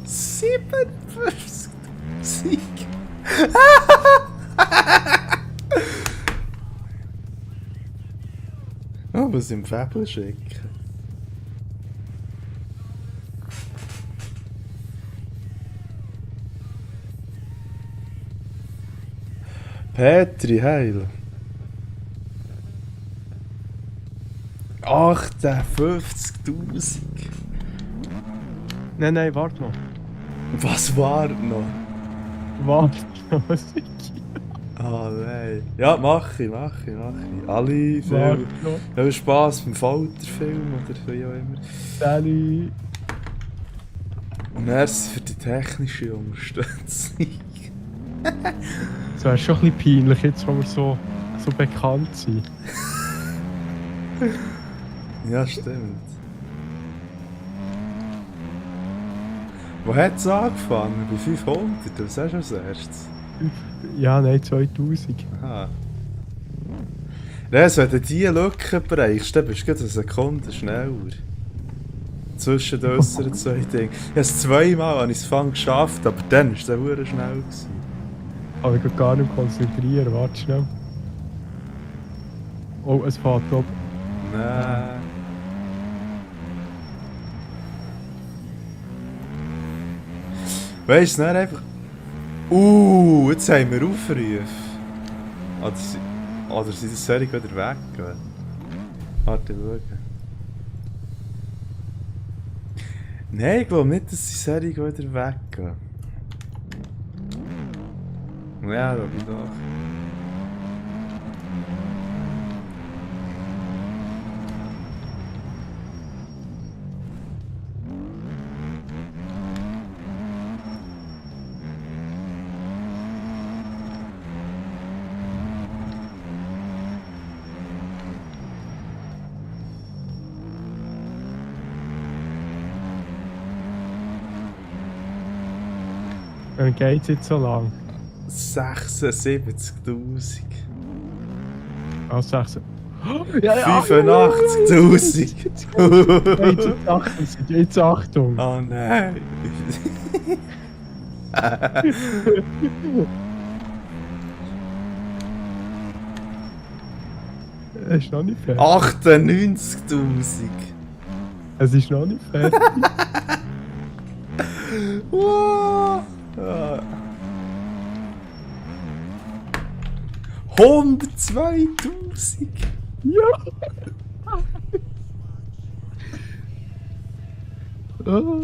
Sieg. Oh, muss ich im Fabel schicken. Petri, heil. 58.000. Nein, warte noch. Was war noch? Warte noch. Ah nein. Ja, mach ich. Alle Warte Filme. noch. Ja, Spass beim Folterfilm oder wie auch immer. Sally. Merci für die technische Unterstützung. Es wäre schon ein bisschen peinlich, jetzt wo wir so bekannt sind. Ja, stimmt. Wo hat es angefangen? Bei 500? Was hast du als erstes? Ja, nein, 2000. Aha. Res, wenn du diese Lücke bereichst, dann bist du gerade eine Sekunde schneller. Zwischen den äußeren 2 Dingen. Ich habe es 2-mal geschafft, aber dann war es dann verdammt schnell gewesen. Aber ich kann gar nicht konzentrieren, warte schnell. Oh, es fährt ab. Nein. Weißt du, dann einfach. Jetzt haben wir Aufrufe. Oder sind die Serie wieder weg? Warte, schauen. Nein, ich glaube nicht, dass die Serie wieder weggehen. Ja, glaube ich doch. Dann geht es jetzt so lang. 76.000. Ah, 6. 85.000. Jetzt Achtung. Oh nein. Es ist noch nicht fertig. 98'000! Es ist noch nicht fertig. Wow! Ja. 102'000! Ja! Oh.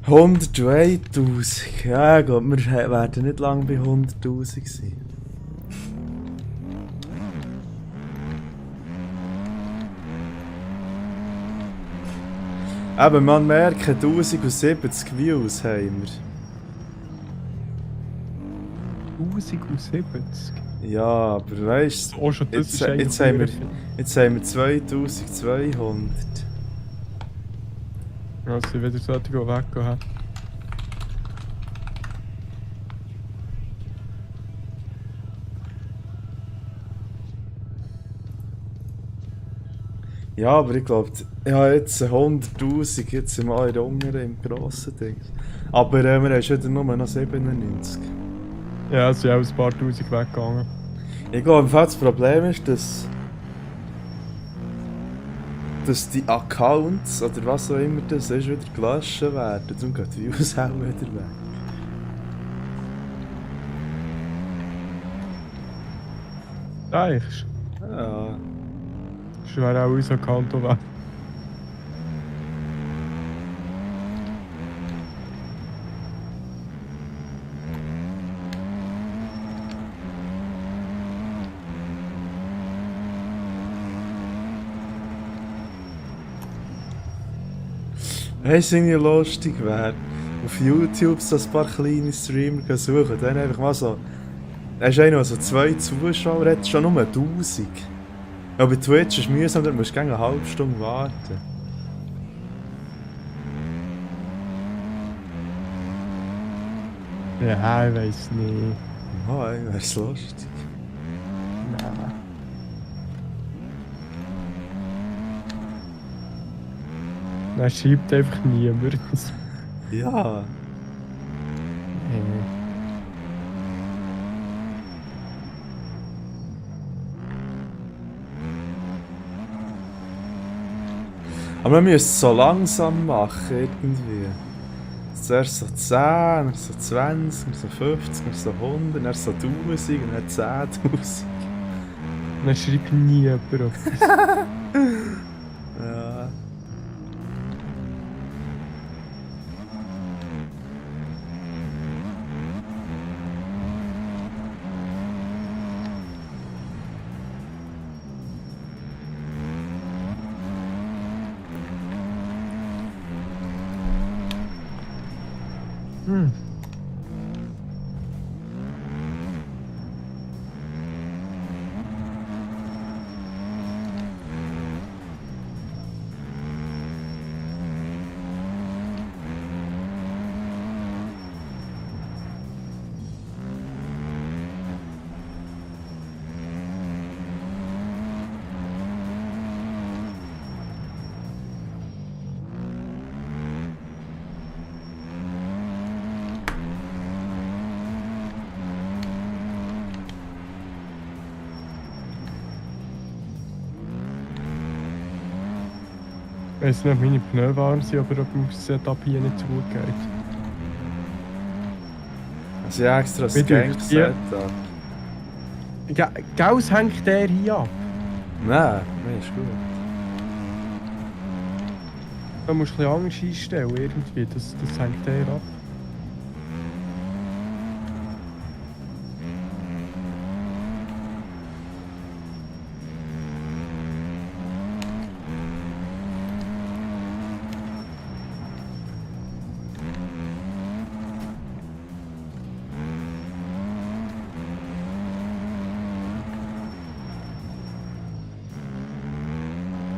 $102'000. Ja, ich glaube, wir werden nicht lange bei 100'000 sein. Eben, man merkt, 1070 Views haben wir. 1070. Ja, aber weißt du, Auch schon das jetzt, ist eigentlich jetzt, haben wir, viel. jetzt haben wir 2200. Also wieder sollte ich weggehen. Ja, aber ich glaube, ja, jetzt 100'000, jetzt sind wir alle im grossen Ding. Aber wir haben schon wieder nur noch 97. Ja, es sind auch ein paar Tausend weggegangen. Ich glaube, das Problem ist, dass die Accounts oder was auch immer das ist, wieder gelöscht werden. Darum geht die Views auch wieder weg. Denkst Ja. du? Das wäre auch unser Konto weg. Weißt du, irgendwie lustig wäre, auf YouTube so ein paar kleine Streamer suchen, dann einfach mal so. Hast du einen, der so 2 Zuschauer hat, schon nur 1000. Ja, bei Twitch ist es mühsam, da musst du gerne eine halbe Stunde warten. Ja, ich weiß nicht. Ja, wäre es lustig. Nein. Dann schreibt einfach niemand. Ja. Aber wir müssen es so langsam machen, irgendwie. Zuerst so 10, dann so 20, dann so 50, dann so 100, dann so 1000, dann 10'000. Dann schreibt niemand etwas. Ja. Hm. Ich weiss nicht, ob meine Pneu warm sind, aber ob das Setup hier nicht so gut geht. Also ja, extra das Wie Gang dünkt dir? Setup. Gauss hängt der hier ab. Nein, nee, ist gut. Da musst du ein bisschen anders einstellen, irgendwie. Das hängt der ab.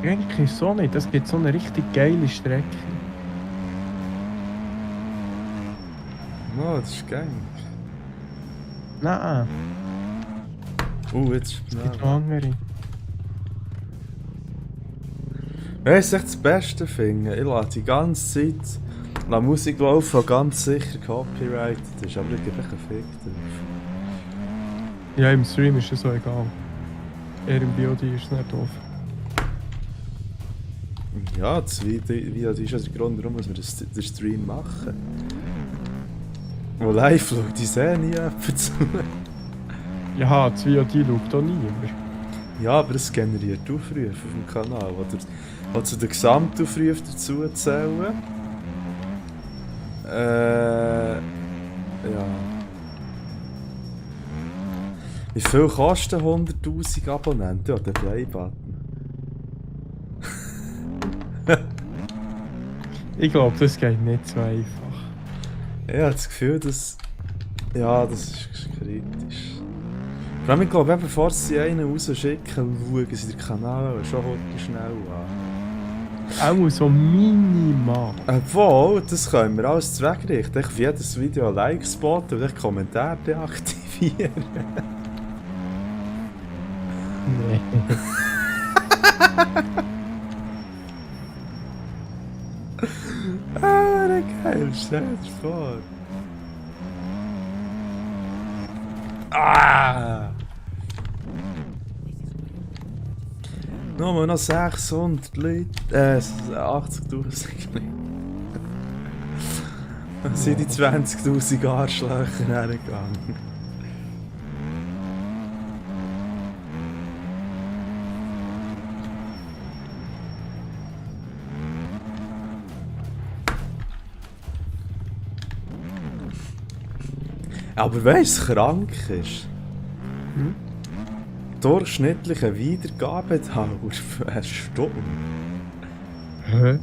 Eigentlich so nicht. Es gibt so eine richtig geile Strecke. Oh, das ist geil. Nein, Jetzt ist es gibt noch andere. Weißt du, was ich das Beste finde? Ich lasse die ganze Zeit Musik laufen, die ganz sicher copyrighted ist, aber ich gebe einen Fick drauf. Ja, im Stream ist es so egal. Eher im VOD ist es nicht doof. Ja, das Video ist ja der Grund, warum wir den Stream machen. Wo live schaut, die sehen nie jemand zu. Ja, das VOD schaut auch niemand. Ja, aber es generiert Aufrufe auf dem Kanal, die zu den Gesamtaufrufen dazu zählen. Ja. Wie viel kosten 100'000 Abonnenten? Ja, der Play-Button. Ich glaube, das geht nicht so einfach. Ich habe das Gefühl, dass... Ja, das ist kritisch. Vor allem, ich glaube, eben, bevor sie einen rausschicken, schauen sie den Kanal schon heute schnell an. Auch so minimal. Obwohl, das können wir alles zweckrichten. Ich für jedes Video ein Like spotten und ich Kommentare deaktivieren. Nee. Geil, stell dir vor. Nur noch 600 Leute. 80'000 Leute. Dann sind die 20'000 Arschlöcher hergegangen. Aber weißt du, was krank ist? Durchschnittliche Wiedergabedauer für eine Stunde. Hä?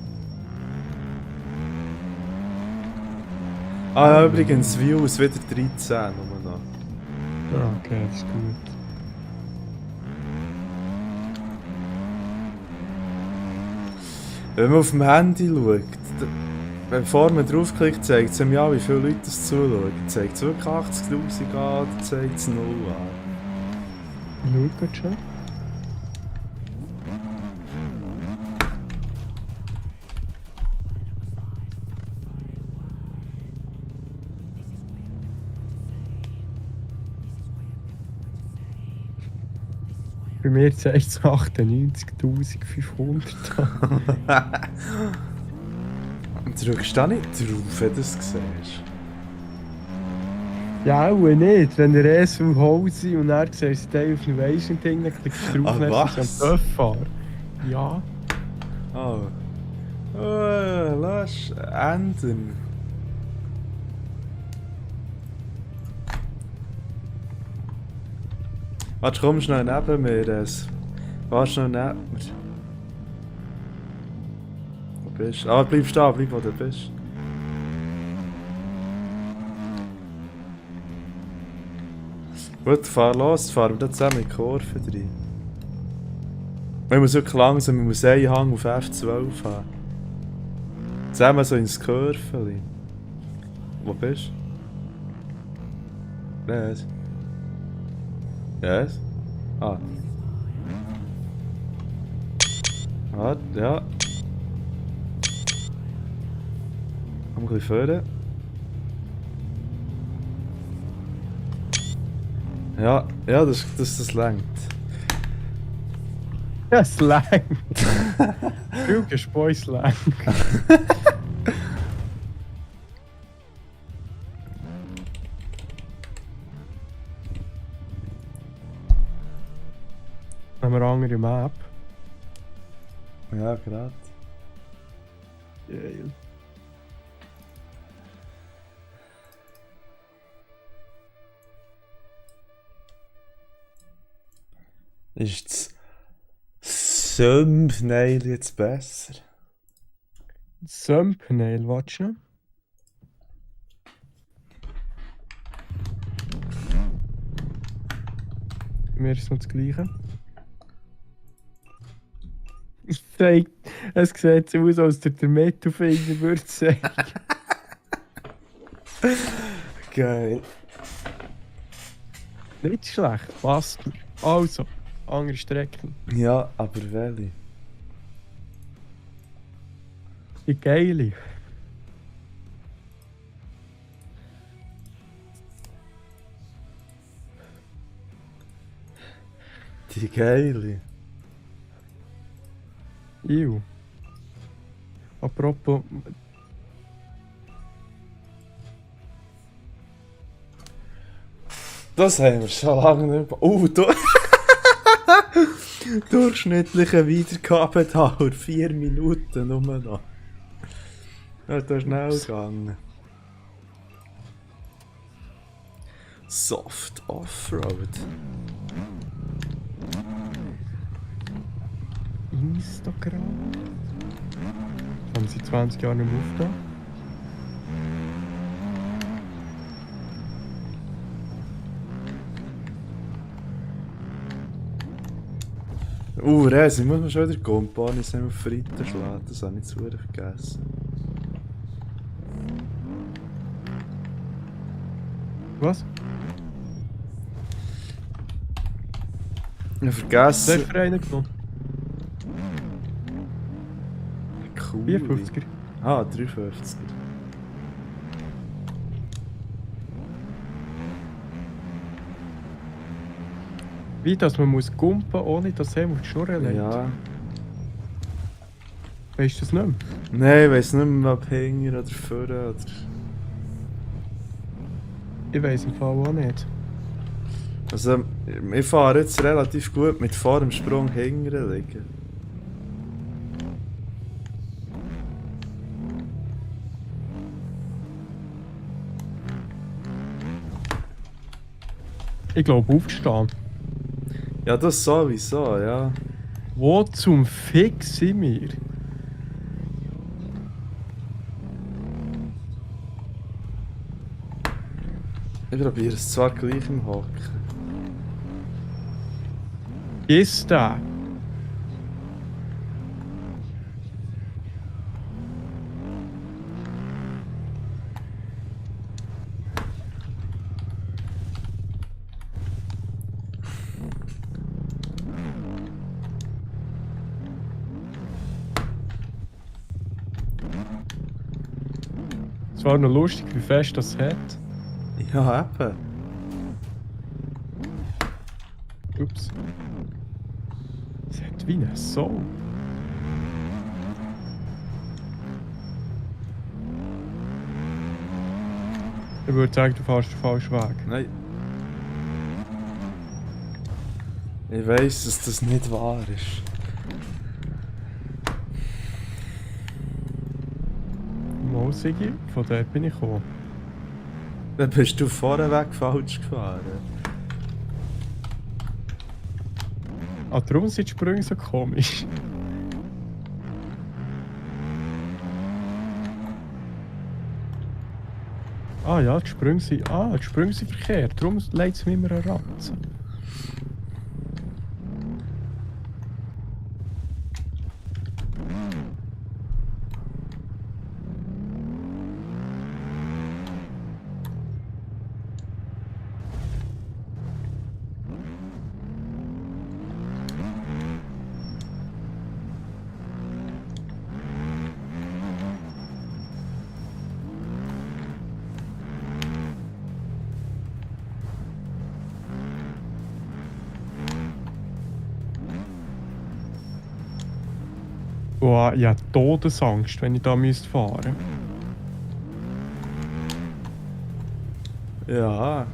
Übrigens, Views wieder 13 nur noch. Ja, okay, das ist gut. Wenn man auf dem Handy schaut, bevor man draufklickt, zeigt es ihm ja, wie viele Leute das zuschauen. Zeigt es wirklich 80'000 an oder zeigt es 0 an? Schaut schon. Bei mir zeigt es 98'500 an. Und du schaust da nicht drauf, wenn du es siehst. Ja, auch nicht. Wenn der ESU Hose und er siehst Day of Innovation Ding, dann klickst du drauf Ah, und was? dann ist am fahren. Ja. Oh. Lass ändern. Warte, komm schnell neben mir. Warte schnell neben mir. Wo bist du? Ah, bleib stehen, bleib wo du bist. Gut, fahr los, fahren wir da zusammen in die Kurve rein. Man muss wirklich langsam, man muss einen Hang auf F12 haben. Zusammen so ins Kurveli. Wo bist du? Yes. Yes? Ah. Warte, ja. Komm ein bisschen vorne. Ja, das längt. Es langt. Viel Gespäus langt. Haben wir eine andere Map? Ja, gerade. Geil. Ist das Thumbnail jetzt besser? Thumbnail, warte schon. Bei mir ist es noch das Gleiche. Es sieht so aus, als der Mittelfinger würde sagen. Geil. Nicht schlecht, passt mir. Also, andere Strecken. Ja, aber welche? Die geile. Die geile. Iu. Apropos, Das haben wir schon lange nicht mehr. Durchschnittliche Wiedergabedauer 4 Minuten nur noch. Das ist schnell gegangen. Soft Offroad. Instagram. Haben sie 20 Jahre nicht mehr aufgetan? Resi, muss man schon wieder Kompanis auf Fritten schlagen. Das habe ich zu vergessen. Was? Ich habe Was vergessen. hast du für einen genommen? Cool. 54er. Ah, 350er. Wie, dass man muss gumpen, ohne dass er auf die Schnur legt? Ja. Weißt du das nicht mehr? Nein, ich weiss nicht mehr, ob hinten oder vorne oder... Ich weiss im Fall auch nicht. Also, ich fahre jetzt relativ gut mit vor dem Sprung hinten liegen. Ich glaube aufgestanden. Ja, das sowieso, ja. Wo zum Fick sind wir? Ich probiere es zwar gleich im Hocken. Ist da? Es war noch lustig, wie fest das hat. Ja, eben. Ups. Es hat wie eine Sau. Ich würde sagen, du fährst den falschen Weg. Nein. Ich weiss, dass das nicht wahr ist. Mal, Sigi, von dort bin ich gekommen. Dann bist du vorneweg falsch gefahren. Ah, darum sind die Sprünge so komisch. Ah ja, die Sprünge sind verkehrt. Darum legt es mir immer einen Ranzen. Boah, ich habe Todesangst, wenn ich da müsste fahren. Ja.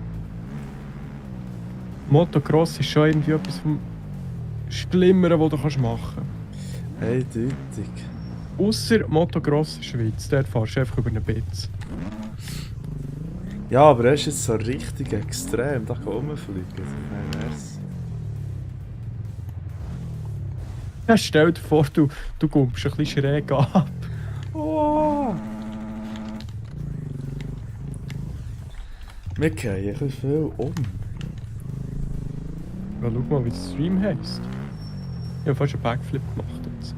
Motocross ist schon irgendwie etwas vom Schlimmeren, was du machen kannst. Eindeutig. Ausser Motocross in der Schweiz, dort fahrst du einfach über einen Bitz. Ja, aber er ist jetzt so richtig extrem. Da kann rumfliegen. Nein, merci. Ja, stell dir vor, du kommst ein bisschen schräg ab. Oh. Wir gehen ein bisschen viel um. Ja, schau mal, wie der Stream heisst. Ich habe fast einen Backflip gemacht jetzt.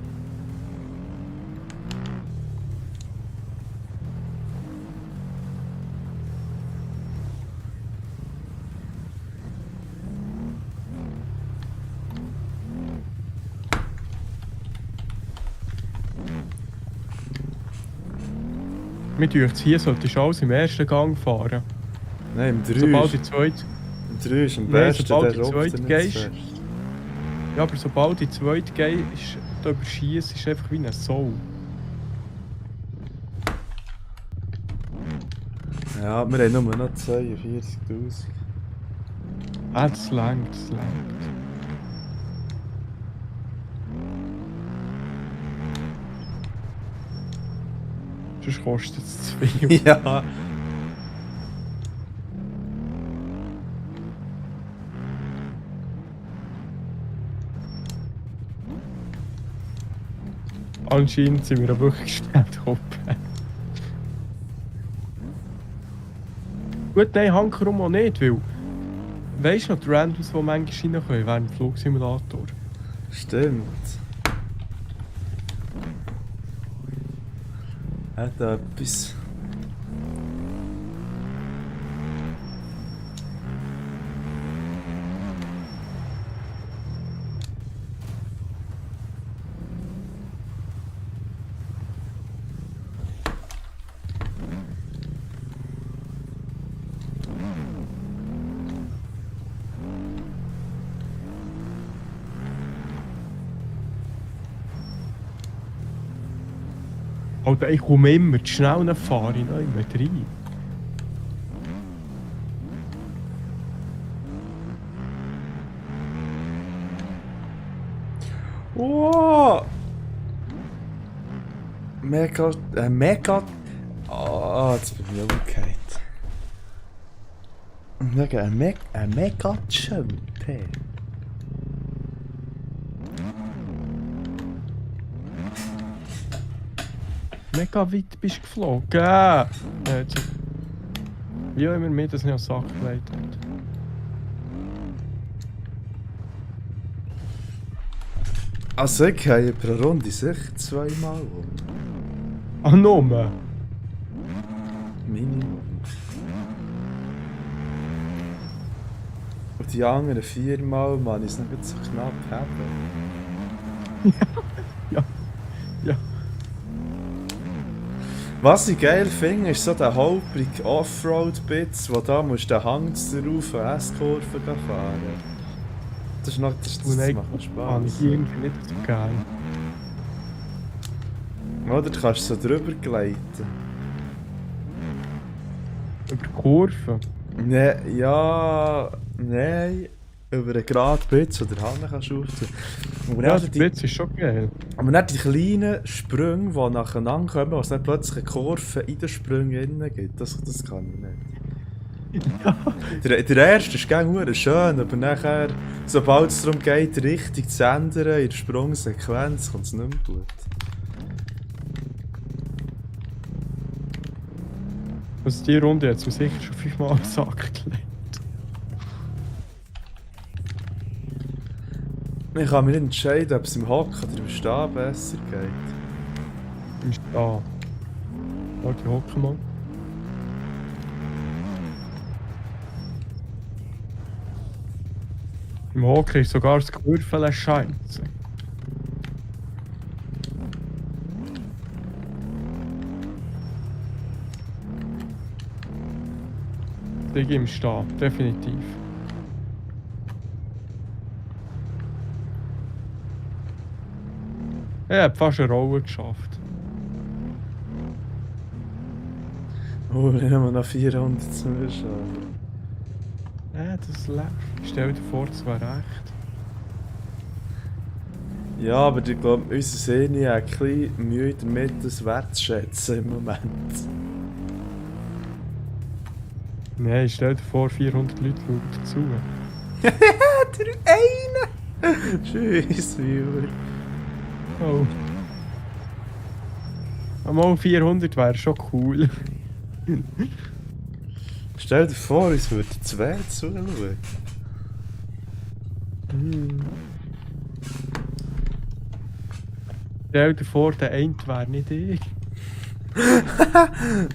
Mir denkt, hier solltest du alles im ersten Gang fahren. Nein, im 3 Sobald ist, die zweite... im 3 ist am Nein, besten, sobald der die rupft zweite nicht gehst- fest. Ja, aber sobald die zweite geht, ist der Überschießen ist einfach wie ein Soul. Ja, wir haben nur noch 42'000. Ah, das langt, das langt. Sonst kostet es zu viel. Ja. Anscheinend sind wir wirklich schnell oben. Gut, nein, Hankerum auch nicht, weil... Weisst du noch die Randoms, die manchmal rein können, während dem Flugsimulator? Stimmt. Hat da etwas. Alter, ich komme immer zu schnell und fahre ich noch immer rein. Wow! Mega. Ah, jetzt bin ich umgekehrt. Ein Mega Jump. Hey. Mega weit bist du geflogen. Ja, wie auch immer mir das nicht als Sache gelegt hat. Also ich gehe pro Runde sicher zweimal um. Ah, Nummer! Minimum. Und die anderen 4-mal, man, ist noch nicht so knapp haben. Ja. Was ich geil finde, ist so der holprige Offroad-Bits, wo da musst du den Hang rauf und S-Kurve fahren. Das ist noch, das Und macht eigentlich noch habe ich Spaß. irgendwie nicht so geil. Oder du kannst so drüber gleiten. Über Kurven. Ne, ja, nein. Über einen geraden Bits oder Hang kannst du aufziehen. Aber Ja, dann der die, Blitz ist schon geil. aber dann die kleinen Sprünge, die nacheinander kommen, wo es dann plötzlich eine Kurve in den Sprüngen drin gibt, das kann ich nicht. Der erste ist gerne schön, aber nachher, sobald es darum geht, die Richtung zu ändern in der Sprungsequenz, kommt es nicht mehr gut. Also die Runde hat es mir sicher schon 5-mal am Sack gelegt. Ich kann mich nicht entscheiden, ob es im Hocken oder im Stehen besser geht. Im Stehen. Warte, hocken mal. Im Hocken ist sogar das Kurven scheiße. Ich im Stehen, definitiv. Ich habe fast eine Rolle geschafft. Oh, wir haben noch 400 zu schauen. Ja, das läuft. Stell dir vor, das wäre recht. Ja, aber ich glaube, unsere Szene hat ein bisschen Mühe damit, das wertzuschätzen im Moment. Nein, stell dir vor, 400 Leute schauen dazu. Der eine! Tschüss, Viewer. Oh. Einmal 400 wäre schon cool. Stell dir vor, uns würden zwei zuschauen. Stell dir vor, der eine wäre nicht ich.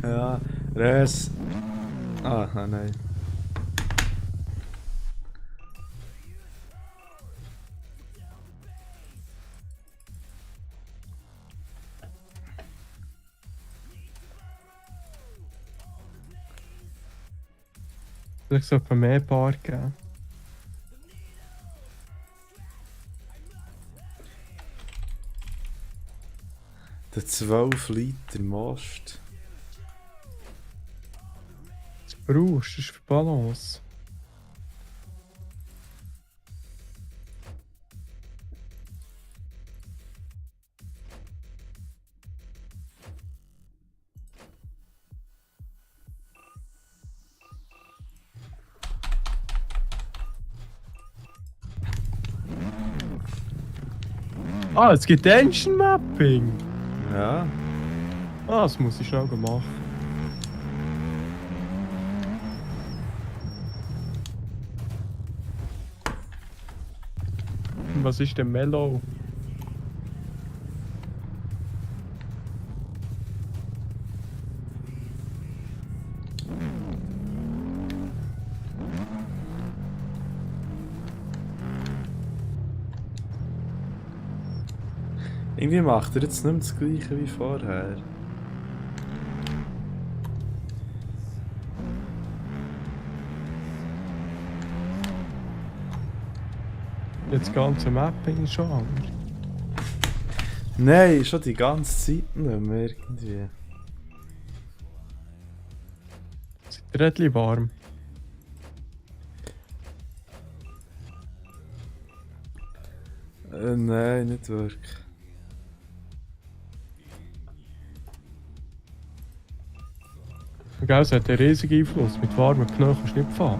Ja, Res. Ah, nein. Vielleicht sollte man mehr Bar geben. Der 12 Liter Most. Was brauchst du? Das ist für Balance. Ah, es gibt Engine Mapping! Ja. Ah, das muss ich schnell machen. Was ist denn Mellow? Irgendwie macht er jetzt nicht mehr das Gleiche wie vorher. Jetzt das ganze Mapping ist schon anders. Nein, schon die ganze Zeit nicht mehr irgendwie. Es ist relativ warm. Nein, nicht wirklich. Gell, es hat einen riesigen Einfluss. Mit warmen Pneus kannst du nicht fahren.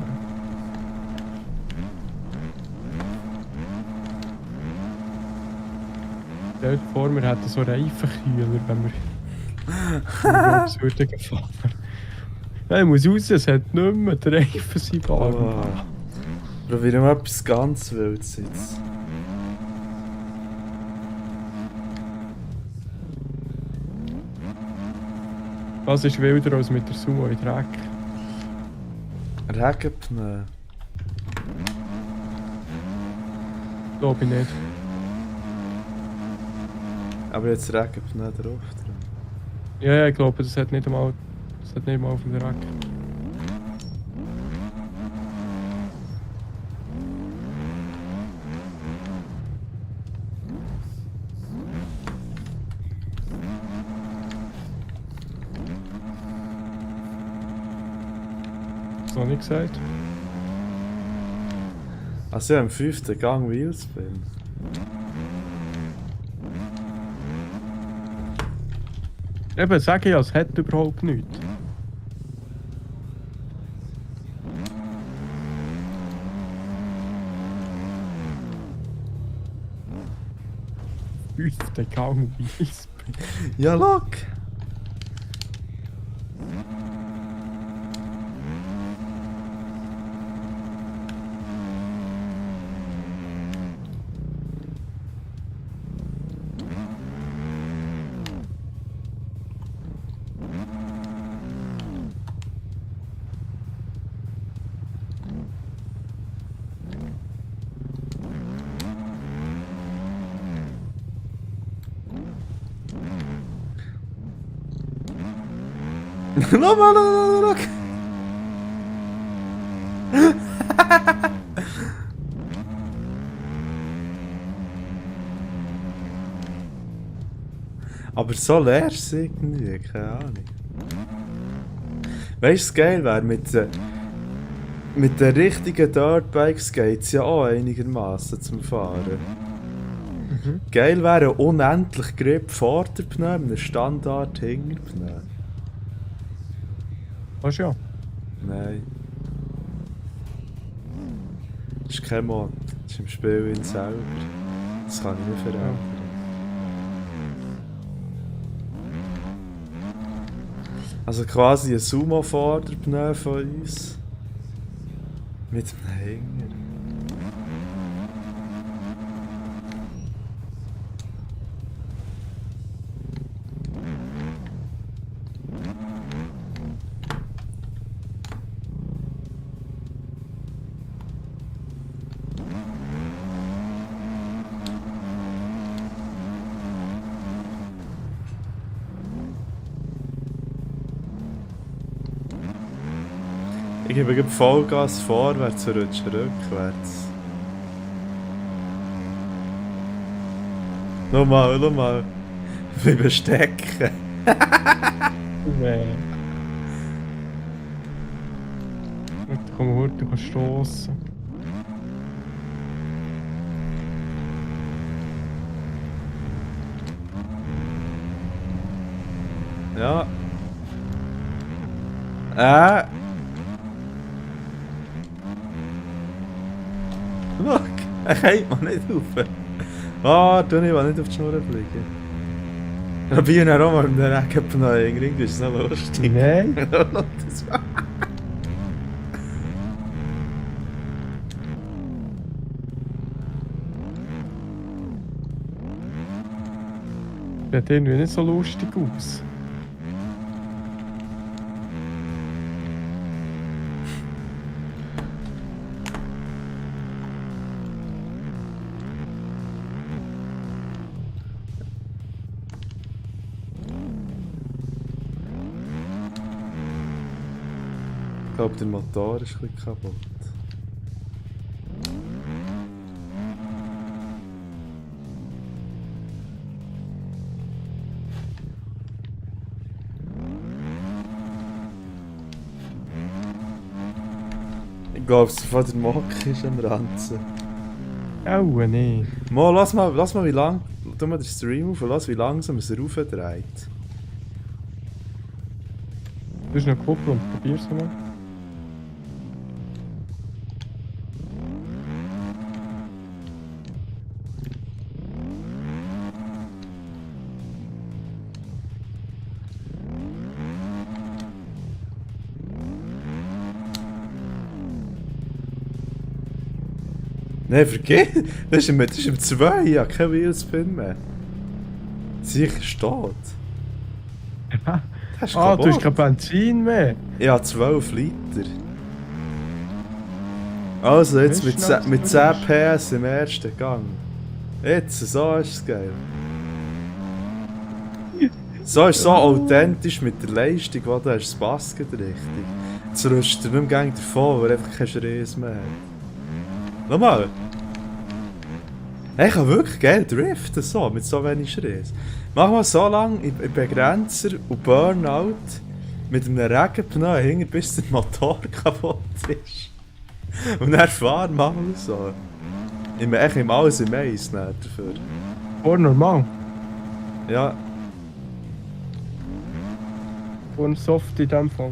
Stell dir vor, wir hätten so Reifenkühler, wenn wir aufs würden fahren. Nein, ich muss raus, es hat nicht mehr, die Reifen sind warm. Oh. Probieren wir etwas ganz Wildes jetzt. Was ist wilder als mit der Sumo in Dreck? Regenpneu. Glaube ich nicht. Aber jetzt Regenpneu drauf drin. Ja, ich glaube, das hat nicht einmal auf dem Dreck. Noch nicht gesagt. Also ja, im 5. Gang Wheelspin. Eben, sage ich ja, es hat überhaupt nichts. Fünfter Gang Wheelspin. Ja, look! Look! Aber so leer ist es irgendwie, keine Ahnung. Weißt du, geil wäre mit den richtigen Dirtbikes geht es ja auch einigermaßen zum Fahren. Geil wäre ein unendlich Grip Vorderpneu mit einem Standard Hinterpneu. Weißt du ja? Nein. Das ist kein Mod, das ist im Spiel in selber. Das kann ich nicht verändern. Also quasi ein Sumo-Vorderpneu von uns. Mit einem Hänger. Ich gebe gerade Vollgas vorwärts und rutsche rückwärts. Schau mal. Wie bestecken. Nee. Warte, komm, heute stossen. Ja. Schau, er kommt mal nicht rauf. Ah, tu nicht, nicht auf die Schnur fliegen. Da bin ich auch mal in der Regenpneu irgendwie, ist noch lustig. Nein. Das war... Sieht irgendwie nicht so lustig aus. Ich glaube, der Motor ist ein bisschen kaputt. Ich glaube, sofort der Mock ist am Ranzen. Auch nicht. Mo, lass mal wie lang... Tu mal den Stream auf und lass wie langsam es raufdreht. Du hast noch Kupplung, probier's mal. Nein, vergiss! Das ist im 2, ich habe keinen Wheelspin mehr. Sicher steht. Das ist Ah, du hast kaputt. kein Benzin mehr. Ich habe 12 Liter. Also, jetzt mit, Das ist schnell, mit 10 PS im ersten Gang. Jetzt, so ist es geil. So ist so authentisch mit der Leistung, die du hast, das passt gerade richtig. Jetzt rutscht du nicht mehr davon, weil einfach keinen Schreis mehr hat. Schau mal! Ich kann wirklich geil driften, so, mit so wenig Schreis. Mach mal so lange in Begrenzer und Burnout mit einem Regenpneu hinter, bis der Motor kaputt ist. Und dann fahren wir mal so. Ich mache alles im Eis dafür. Vor normal. Ja, Vor soft in dem Fall.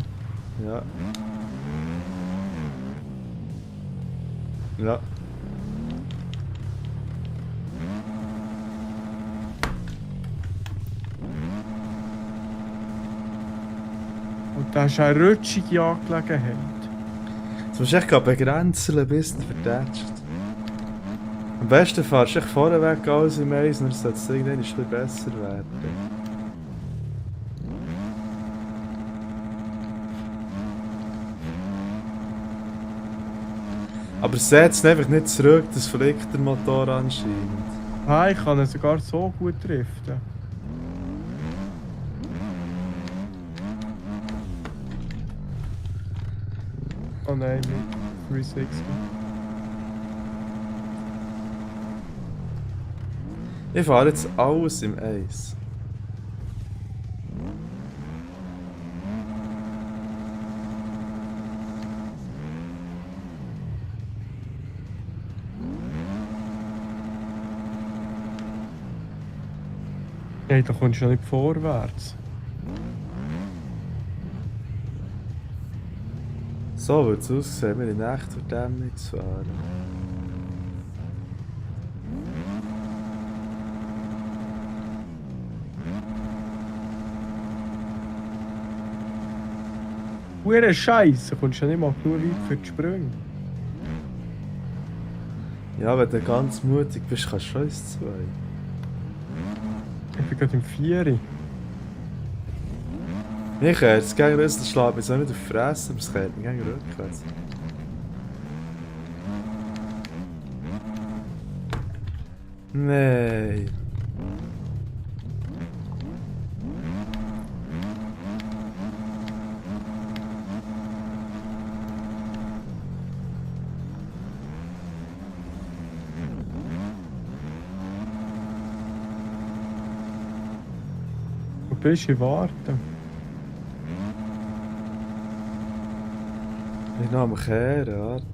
ja. Ja. Und das ist eine rutschige Angelegenheit. Jetzt musst du echt begrenzen, bis du vertätscht. Am besten fahrst du echt vorweg alles im Eis, dann sollte es irgendwann ein bisschen besser werden. Aber setzt einfach nicht zurück, das fliegt der Motor anscheinend. Ah, ich kann ihn sogar so gut driften. Oh nein, mit 360. Ich fahre jetzt alles im Eis. Hey, da kommst du ja nicht vorwärts. So würde es aussehen, wir in echt durch die Dämmung zu fahren. Hure Scheiße, kommst du ja nicht mal genug weit für die Sprünge. Ja, wenn du ganz mutig bist, kannst du schon ins 2. Ich bin gerade im 4. Michael, das Gegenrüssel schlägt mich so nicht auf die Fresse, aber es geht mir gegen rückwärts. Nein. bist, ich warte. Ich noch am Kehren, warte.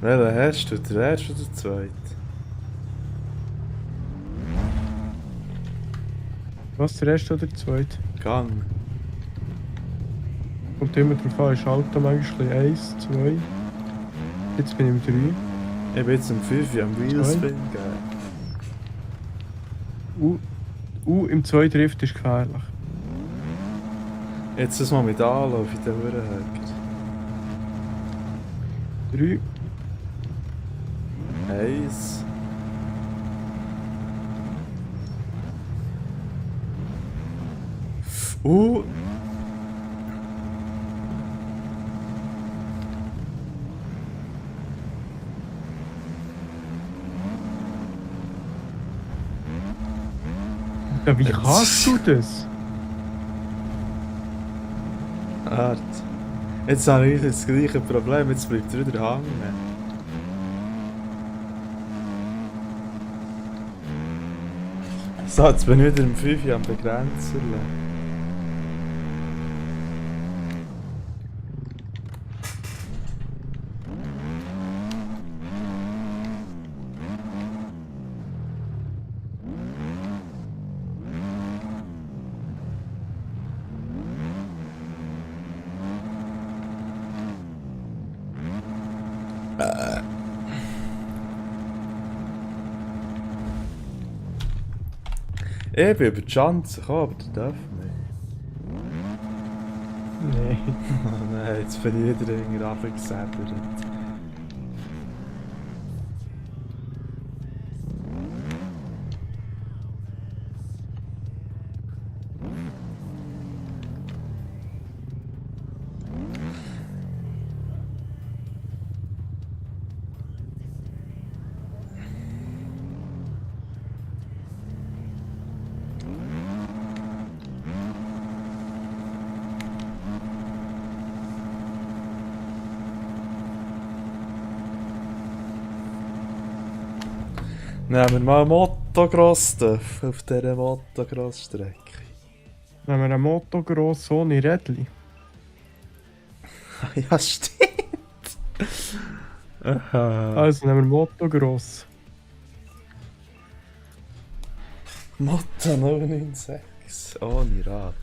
Welchen hast du? Der erste oder der zweite? Was, der erste oder der zweite? Gang. Kommt immer drauf an, ist Auto manchmal 1, 2. Jetzt bin ich im Ich bin jetzt um 5 Uhr am Wheelspin gegeben. 3. Im 2 Drift ist gefährlich. Jetzt das mal mit Anlauf in den Hurenhänger. 3. 1. Ja, wie kannst du das? Hart. Jetzt habe ich das gleiche Problem, jetzt bleibt er wieder hängen. So, jetzt bin ich wieder im 5 am Begrenzer. Ich bin über die Chance gekommen, aber der darf nicht. Nein. Oh nein, jetzt bin ich wieder irgendwie runtergesäbert. Nehmen wir mal Motocross auf dieser Motocross-Strecke. Nehmen wir einen Motocross ohne Rädchen. Ja, stimmt. Aha. Also nehmen wir Motocross. Moto 996. Ohne Rad.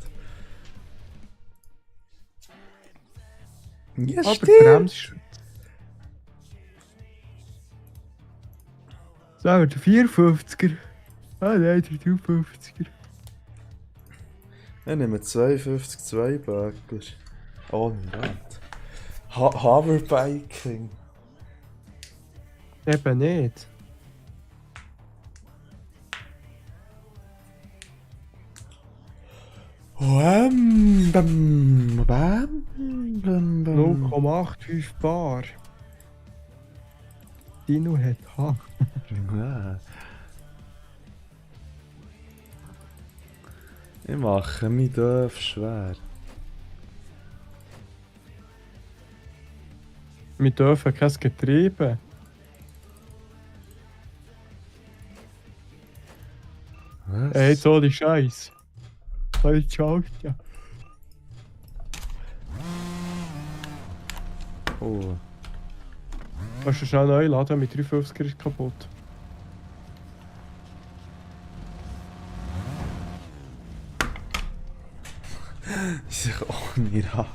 Ja, Aber stimmt. Bremsschutz. Sagen wir der 54er. Ah nein, der 53er. Ich nehme 52 2-Böckler. Ohne Rad. Hoverbiking. Eben nicht. Bam, bam, bam, bam, bam. 0,85 Bar. Dino hat Haar. Ja. Ich mache mich doof schwer. Wir dürfen kein Getriebe. Was? Ey, so die Scheiß. Halt schaut ja. Oh. Kannst du schnell neu laden, mit 350er ist kaputt. Ich ohne Rad.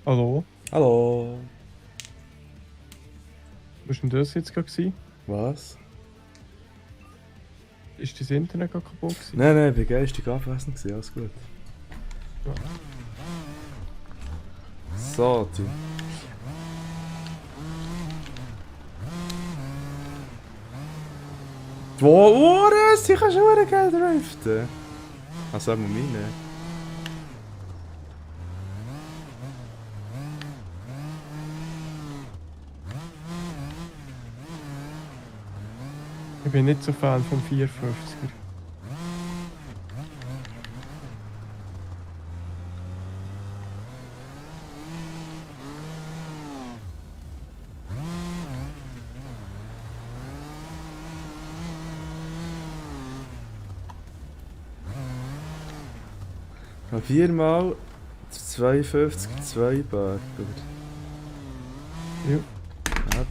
Hallo? Hallo. Was war denn das jetzt gerade gewesen? Was? Ist das Internet gerade kaputt gewesen? Nein, ich war geistig abwesend gewesen, alles gut. Ja. So, du. Wo Uhren? Sie kannst Uhren Geld driften. Also einmal meine. Ich bin nicht so Fan vom 450er. Noch 4 Mal 52 2 Bar. Ja. Warte.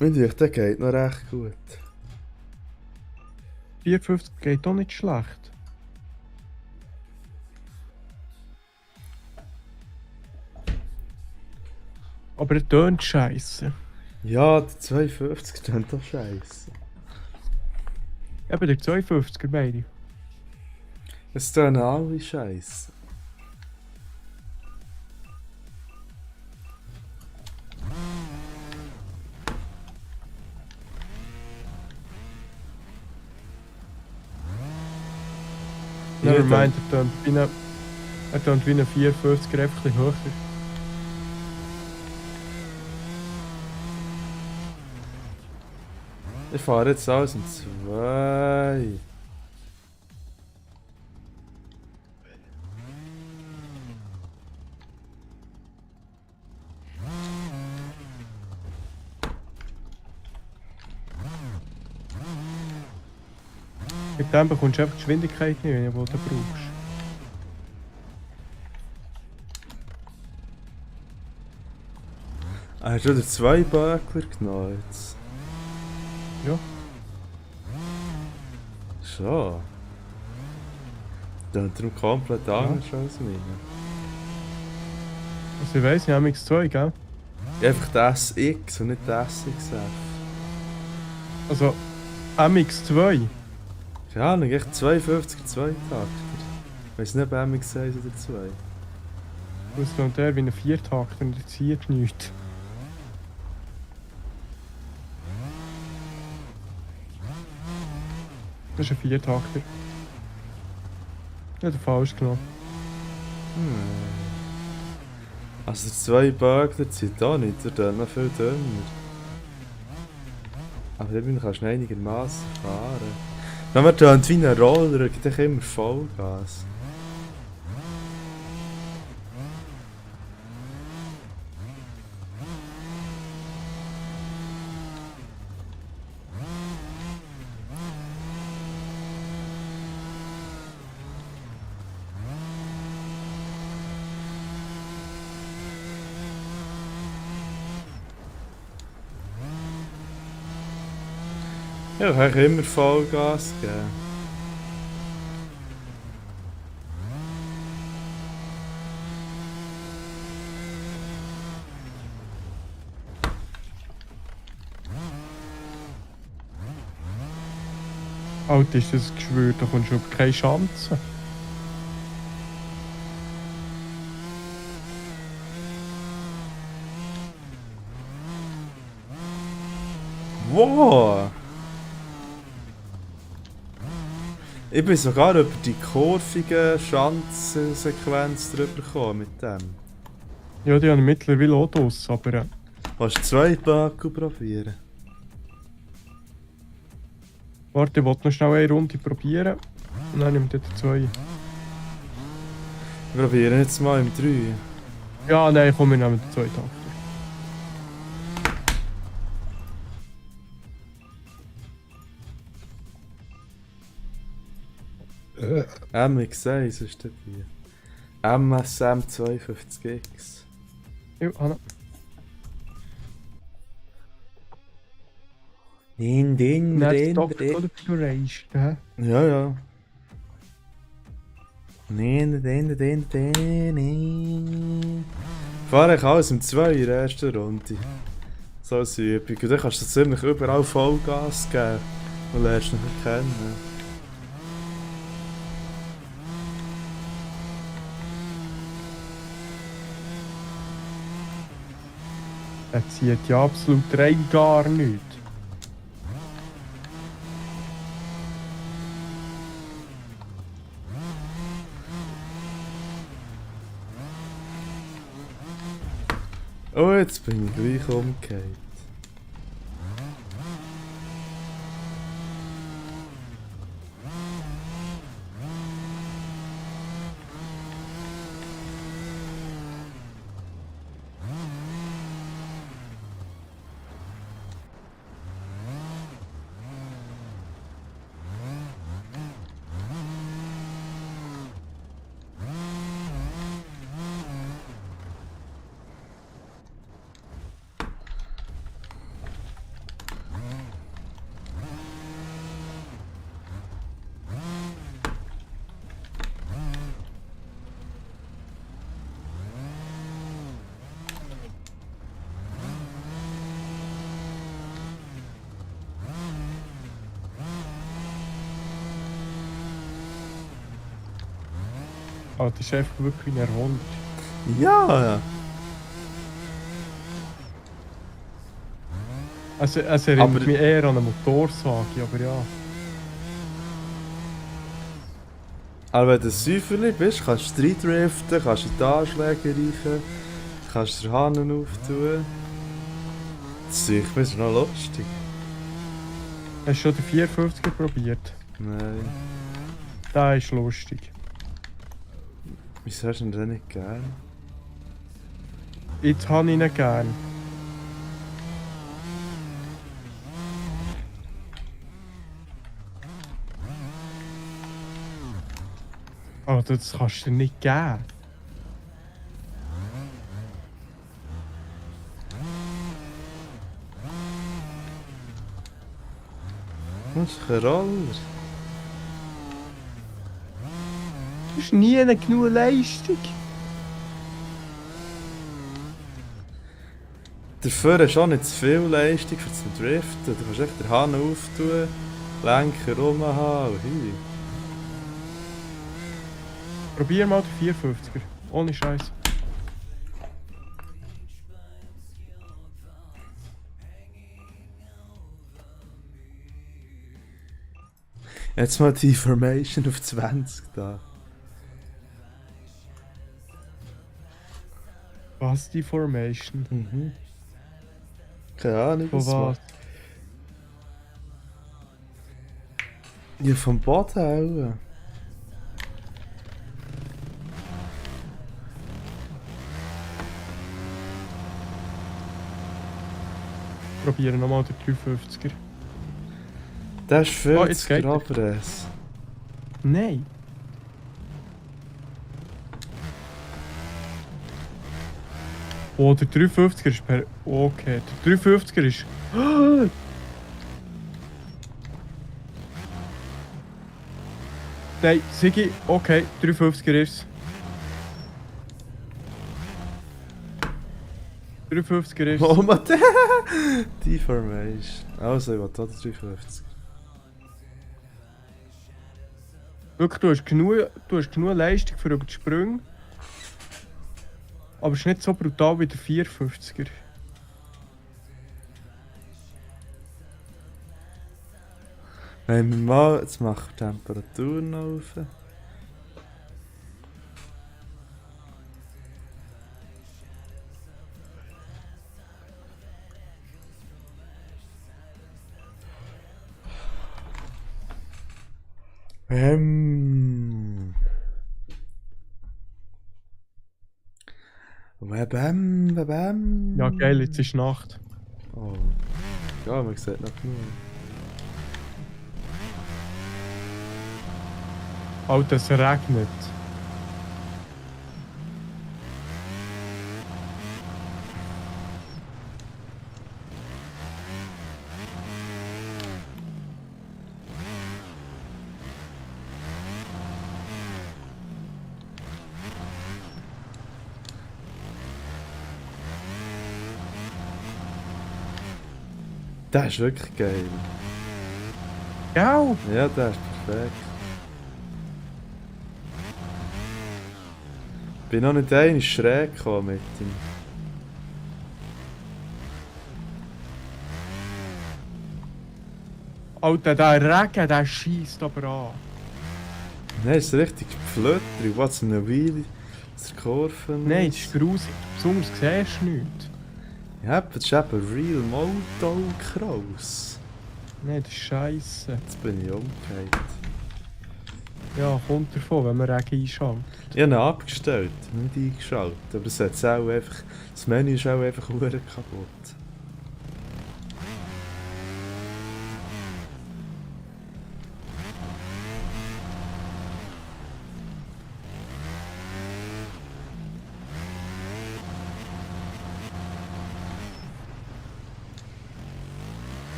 Und ich, der geht noch recht gut. 450 geht auch nicht schlecht. Aber er tönt scheiße. Ja, der 52 klingt doch scheiße. Eben der 250er meine ich. Es tun alle scheiße. Nevermind, er tönt wie ein 450er, einfach ein bisschen höher. Ich fahre jetzt alles in 2. Mit dem bekommst du einfach die Geschwindigkeit nicht, wenn du brauchst. Hast du den 2 Böckler genommen jetzt? Ja. Schon. Dann darum komplett anders als meine. Also ich weiss, ich habe X2, gell? Einfach das SX und nicht das SXF. Also MX2. Keine Ahnung, echt 52er Zweitakter. Ich weiss nicht, ob MX1 oder 2. Das tönt eher wie ein Viertakter und der zieht nichts. Das ist ein Viertakter. Ja, der falsch genommen. Also der 2 Böckler zieht auch nicht, der tönt noch viel dünner. Aber damit kannst du einigermaßen fahren. Wenn man tönt wie ein Roller, gibt es immer Vollgas. Ja, ich habe immer Vollgas gegeben. Alter, ist das Geschwür, da kommst du über keine Chance. Wow! Ich bin sogar über die kurvige Schanzensequenz drüber gekommen mit dem. Ja, die habe ich mittlerweile auch draus, aber Willst du 2 Böckel probieren? warte, ich wollte noch schnell eine Runde probieren. Und dann nehme ich den 2. Wir probieren jetzt mal im 3. Ja, nein, komm, wir nehmen den 2 Takter. MX1 ist das hier. MSM 52X. Ja, Hanna. Din, Nein, Stock Configuration, hä? Ja, ja. Fahre ich alles im 2 in der ersten Runde. So als Übung. Und dann kannst du ziemlich überall Vollgas geben. Und lernst dich kennen. Er zieht ja absolut rein gar nichts. Oh, jetzt bin ich gleich umgekehrt. Aber das ist einfach wirklich ein Hund. Ja! Also, es erinnert Aber- mich eher an eine Motorsage, aber ja. Aber wenn du ein Säuferli bist, kannst du reindriften, kannst in die Anschläge reichen, kannst den Hahn auftun. Das ist noch lustig. Hast du schon den 54er probiert? Nein. Der ist lustig. Wieso hast du den nicht gern? Jetzt habe ich ihn gern. Oh, das kannst du dir nicht geben. Das ist ein Roller. Das ist nie genug Leistung. Dafür hast du auch nicht zu viel Leistung für zum Driften. Du kannst echt den Hahn auftun, Lenker rumhaben und hin. Probier mal den 54er. Ohne Scheiß. Jetzt mal die Formation auf 20 da. Was die Formation? Mhm. Keine Ahnung, Von was was? macht. Ja, vom Boden auch. Probiere nochmal den 350er. Das ist Oh, 40 jetzt geht er. Grabress. Nein. Oh, der 350er ist per... Okay, der 350er ist... Nein, Sigi, okay, 350er ist 350er ist Oh, Mann, die Formation. Also, ich will da den 350. Wirklich, du hast genug Leistung für über die Sprünge. Aber es ist nicht so brutal wie der 450er. Wenn wir mal, jetzt machen wir die Temperatur noch auf. Webam. Ja, geil, jetzt ist Nacht. Oh. Ja, man sieht noch genug. Alter, es regnet. Der ist wirklich geil. Gell? Ja, der ist perfekt. Bin noch nicht einmal schräg gekommen mit ihm. Alter, der Regen, der scheisst aber an. Nein, es ist richtig geflöttert. Was eine Weile aus der Kurve. Nein, das ist grusig. Besonders siehst du nichts. Ja, das ist eben real Moto-Kraus. Nein, das ist scheisse. Jetzt bin ich umgekehrt. Ja, kommt davon, wenn man Regen einschaltet. Ich habe ihn abgestellt, nicht eingeschaltet. Aber es hat auch einfach, das Menü ist auch einfach verdammt kaputt.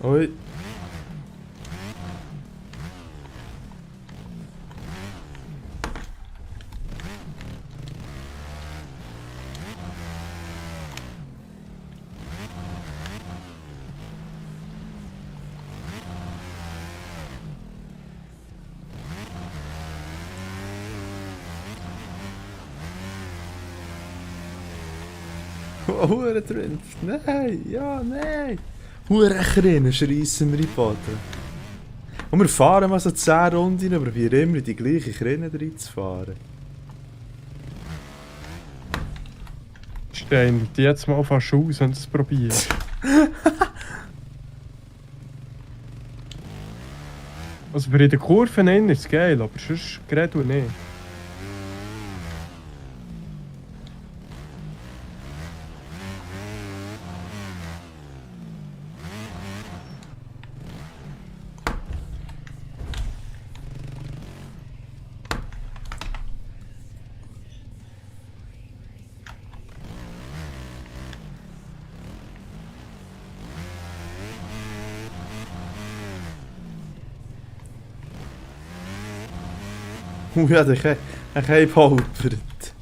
Ui. Oh, Hure drin. Nein, ja, nein. Hure Rennen schreissen wir in den Boden. Und wir fahren mal so 10 Runden, aber wir immer die gleiche Rennen reinzufahren. Stein, die jetzt mal fast aus, wenn sie es probieren. Also für in den Kurven innen ist es geil, aber sonst gerät du nicht. Ja, ich habe geholpert.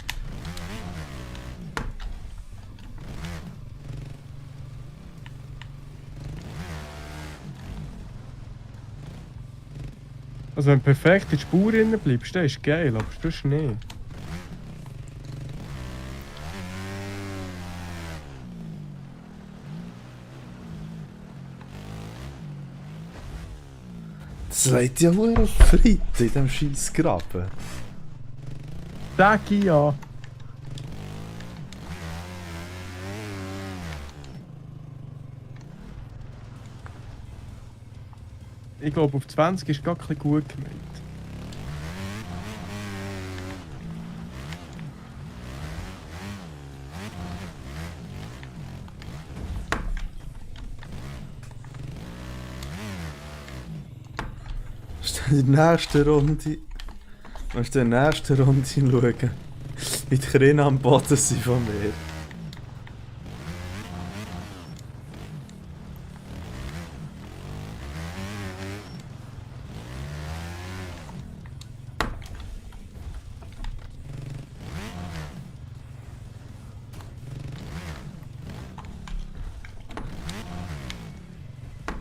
Also wenn du perfekt in die Spur drin bleibst, dann ist es geil, aber sonst nicht. Das lädt ja nur auf Fritte in diesem scheiß Graben. Sag ich ja. Ich glaube, auf 20 ist gar ein bisschen gut gemeint. In der nächsten Runde. Musst du in der nächsten Runde schauen, wie die Kräne am Boden sind von mir.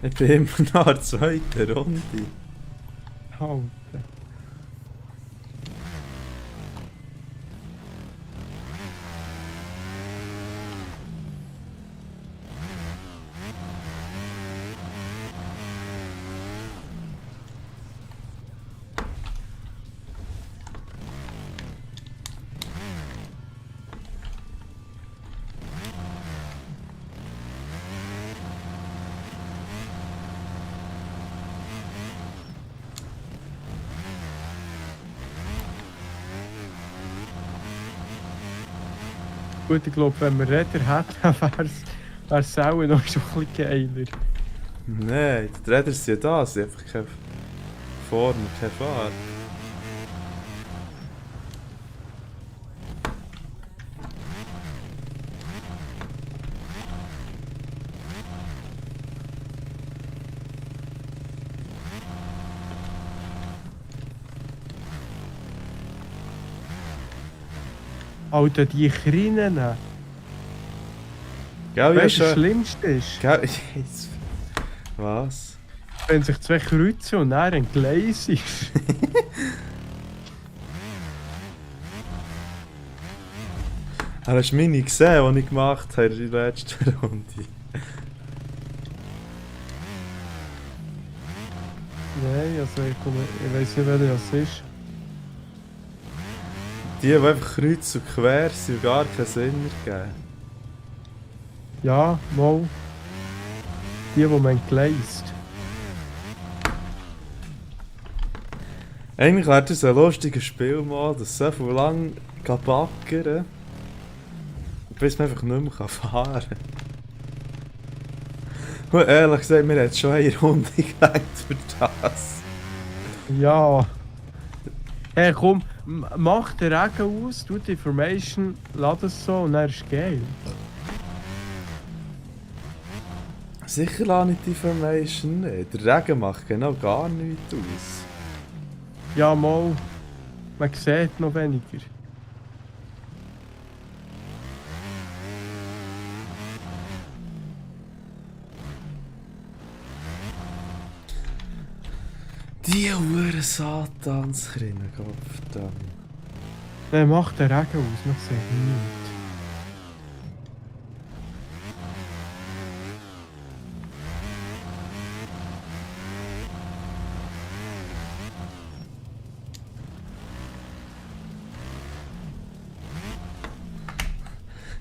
Ich bin immer noch in der zweiten Runde. Alter. Gut, ich glaube, wenn wir Räder hätten, wäre es auch noch so ein bisschen geiler. Nein, die Räder sind ja da, sie haben einfach keine Form, keine Farbe. Alter, die Krinnen. Gell, ja Weißt du, das schon. Schlimmste ist, Gell, was? wenn sich zwei kreuzen und dann ein Gleis ist. Hast du meine gesehen, die ich gemacht habe in der letzten Runde? Nein, also ich weiß nicht, wer das ist. Die einfach kreuz und quer sind und gar keinen Sinn ergeben. Ja, mal. Die man entgleist. Eigentlich wäre das ein lustiger Spielmodus, so viel lang baggern, bis man einfach nicht mehr fahren kann. Und ehrlich gesagt, mir hat schon eine Runde gelangt für das. Ja. Hey, komm, mach den Regen aus, tu die Information, lad es so und dann ist es geil. Sicher lasse ich die Formation nicht. Der Regen macht genau gar nichts aus. Ja, mal. Man sieht noch weniger. Die Huren Satanskrinnen, Gottverdammt. Nein, mach den Regen aus, man sieht nichts.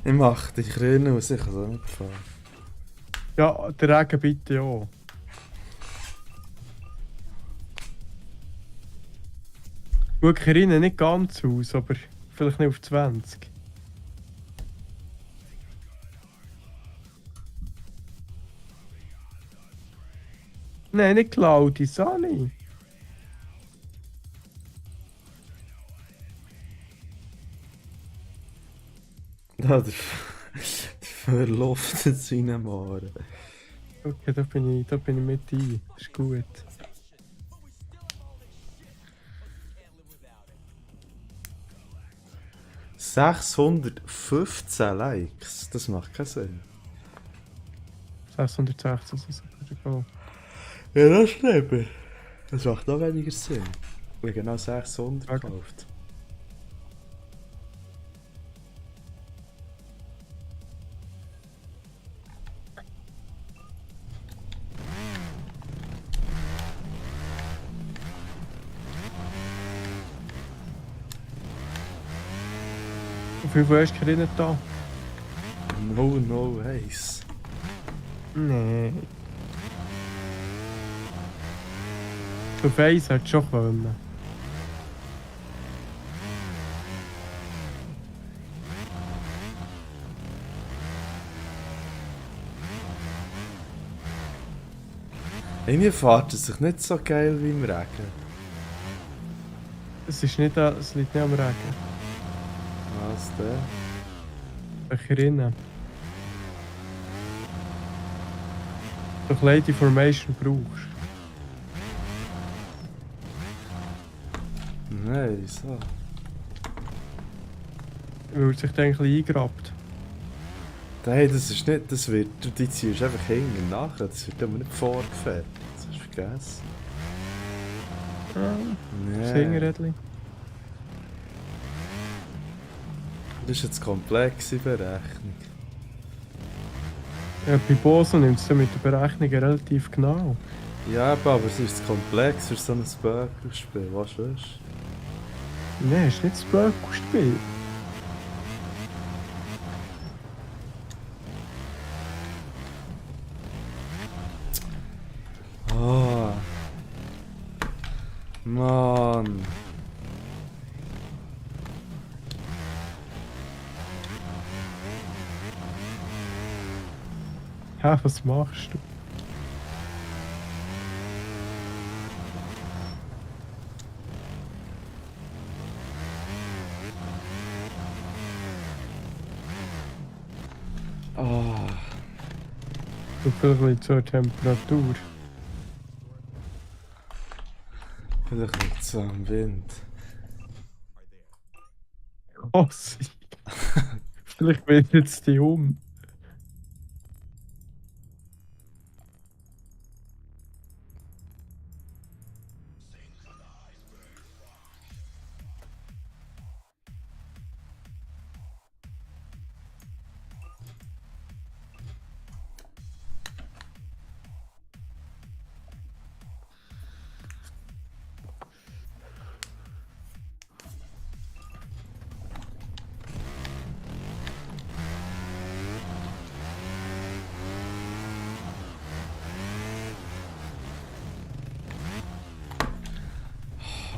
Ich mache die Krinnen aus, ich kann so nicht fahren. Ja, der Regen bitte auch. Gut, ich erinnere nicht ganz aus, aber vielleicht nicht auf 20. Nein, nicht Claudi, Sani. Ja, der verloftet seine Mare. Okay, da bin ich mit ein. Das ist gut. $615 Likes, das macht keinen Sinn. 616, das ist ein Goal. Ja, das stimmt. Das macht noch weniger Sinn. Ich habe genau 600 Okay. gekauft. Wie viel hast du erinnert da? No, Ace. Nein. Auf 1 hättest du schon können. Irgendwie fährt es sich nicht so geil wie im Regen. Es liegt nicht am Regen. Was denn? Ich erinnere. Doch Lady Formation brauchst. Nein, wieso? Weil sich dann ein bisschen eingrabt. Nein, das ist nicht, das wird, die ziehst einfach hinten nachher, das wird immer nicht vorgefertigt, das hast du vergessen. Das Nee, Hingerrädchen. das ist jetzt komplexe Berechnung. Ja, bei Boso nimmt es mit der Berechnung relativ genau. Ja, aber es ist zu komplex für so ein Spökelspiel, weißt du? Nein, ist nicht das Blöckelspiel. Ah. Mann. Ja, was machst du? Ah. Du vielleicht ein bisschen zur Temperatur. Vielleicht liegt es am Wind. Oh, sie. Vielleicht wendet es dich um.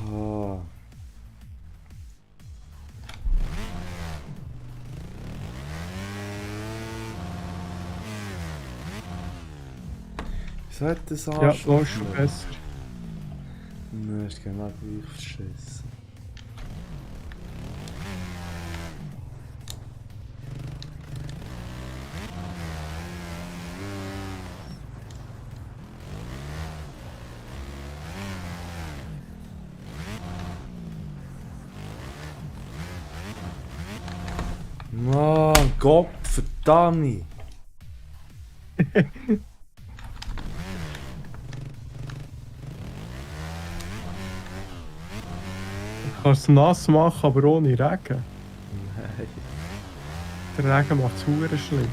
Ah. Wieso hat das Ja, Arschloch so ist schon nicht? besser. Nein, ist genau gleich verschissen. Mann, Gott, verdammt! Du kannst es nass machen, aber ohne Regen. Nein. Der Regen macht es verdammt schlimm.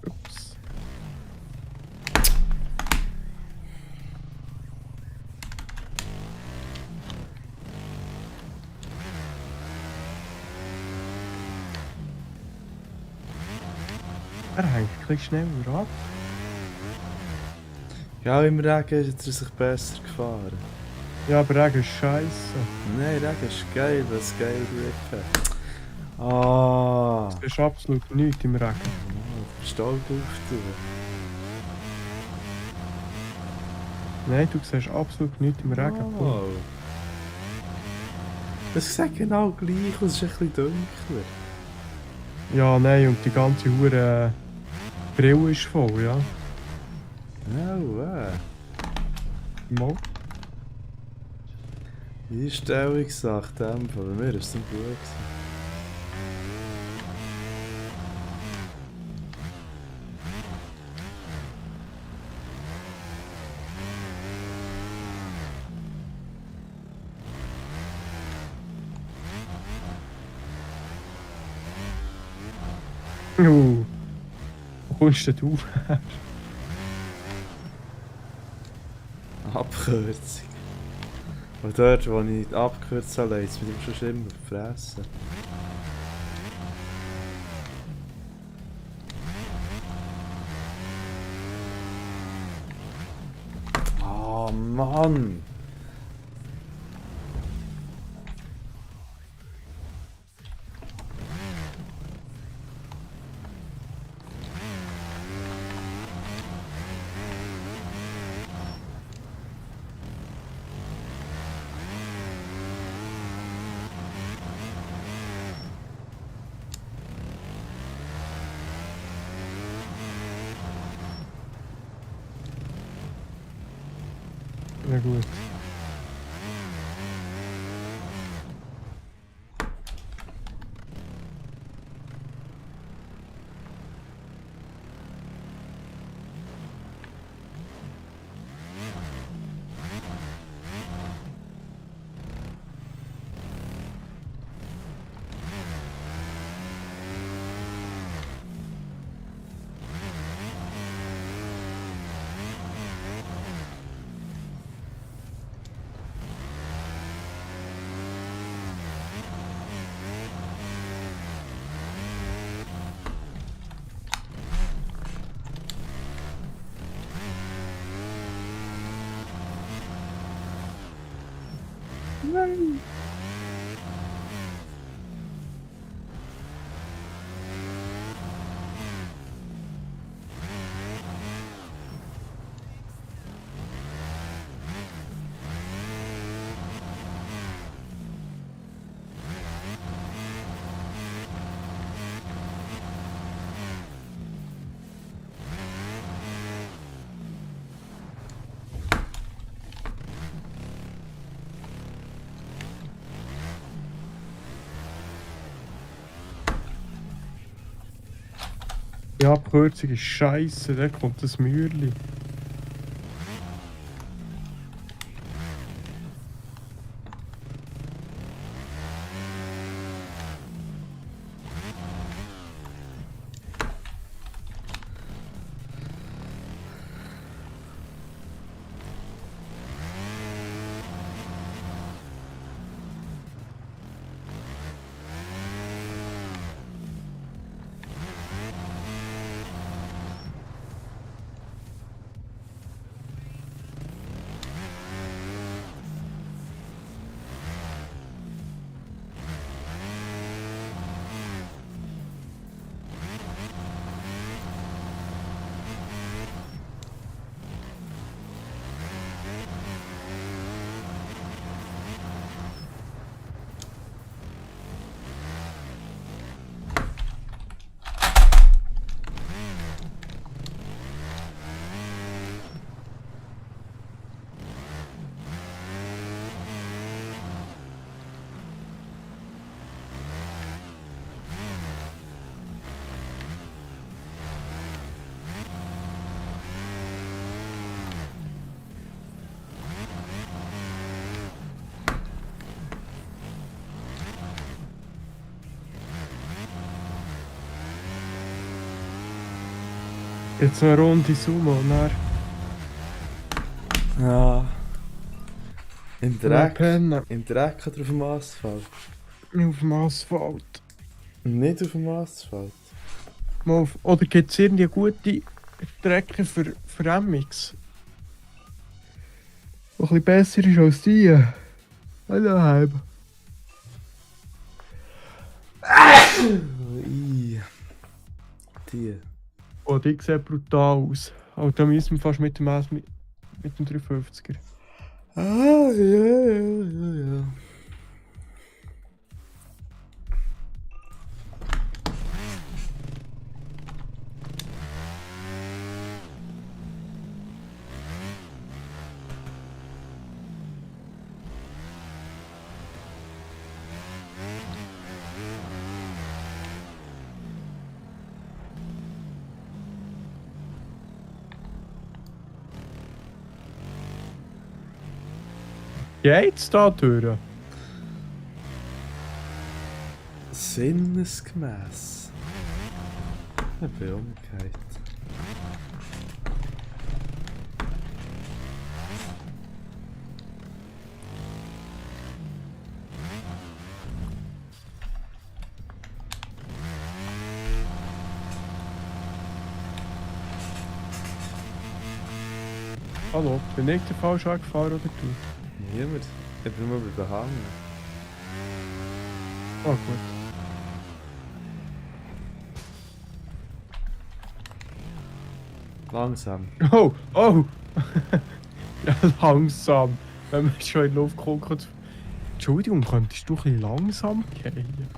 Ups. Er hängt ein bisschen schneller ab. Ja, im Regen hat er sich besser gefahren. Ja, aber Regen ist scheiße. Nein, Regen ist geil, was geil Grip hat. Ah, Es ist absolut nichts im Regen. Staub auftun. Nein, du siehst absolut nichts im Regen. Oh. Das sieht genau gleich aus, es ist ein bisschen dunkler. Ja, nein, und die ganze Hure Brille ist voll, ja. Oh, Mal. Einstellungssache, dem Fall. Bei mir ist es nicht gut gewesen. Wo kommst denn du her? Abkürzung. Und dort, wo ich abgekürzt habe, jetzt mit dem schon immer gefressen. Oh Mann! Na gut. Die Abkürzung ist scheiße, da kommt das Mührli. Jetzt noch eine Runde Sumo und dann Ja. Im Dreck. pennen. Im Dreck oder auf dem Asphalt? Auf dem Asphalt. Nicht auf dem Asphalt. Oder gibt es irgendwie gute Strecke für MX? Die ein bisschen besser ist als die. Daheim. Ui. Die. Oh, die sieht brutal aus. Oh, da müssen wir fast mit dem 350er. Ah, ja. Geht's da durch? Sinnesgemäß. Ich bin umgekehrt. Hallo, bin ich der falsch angefahren oder du? Niemand. Ich bin nur über den Hang. Ah, gut. Langsam. Oh! Ja, langsam. Wenn man schon in die Luft kommt. Entschuldigung, könntest du ein bisschen langsam gehen?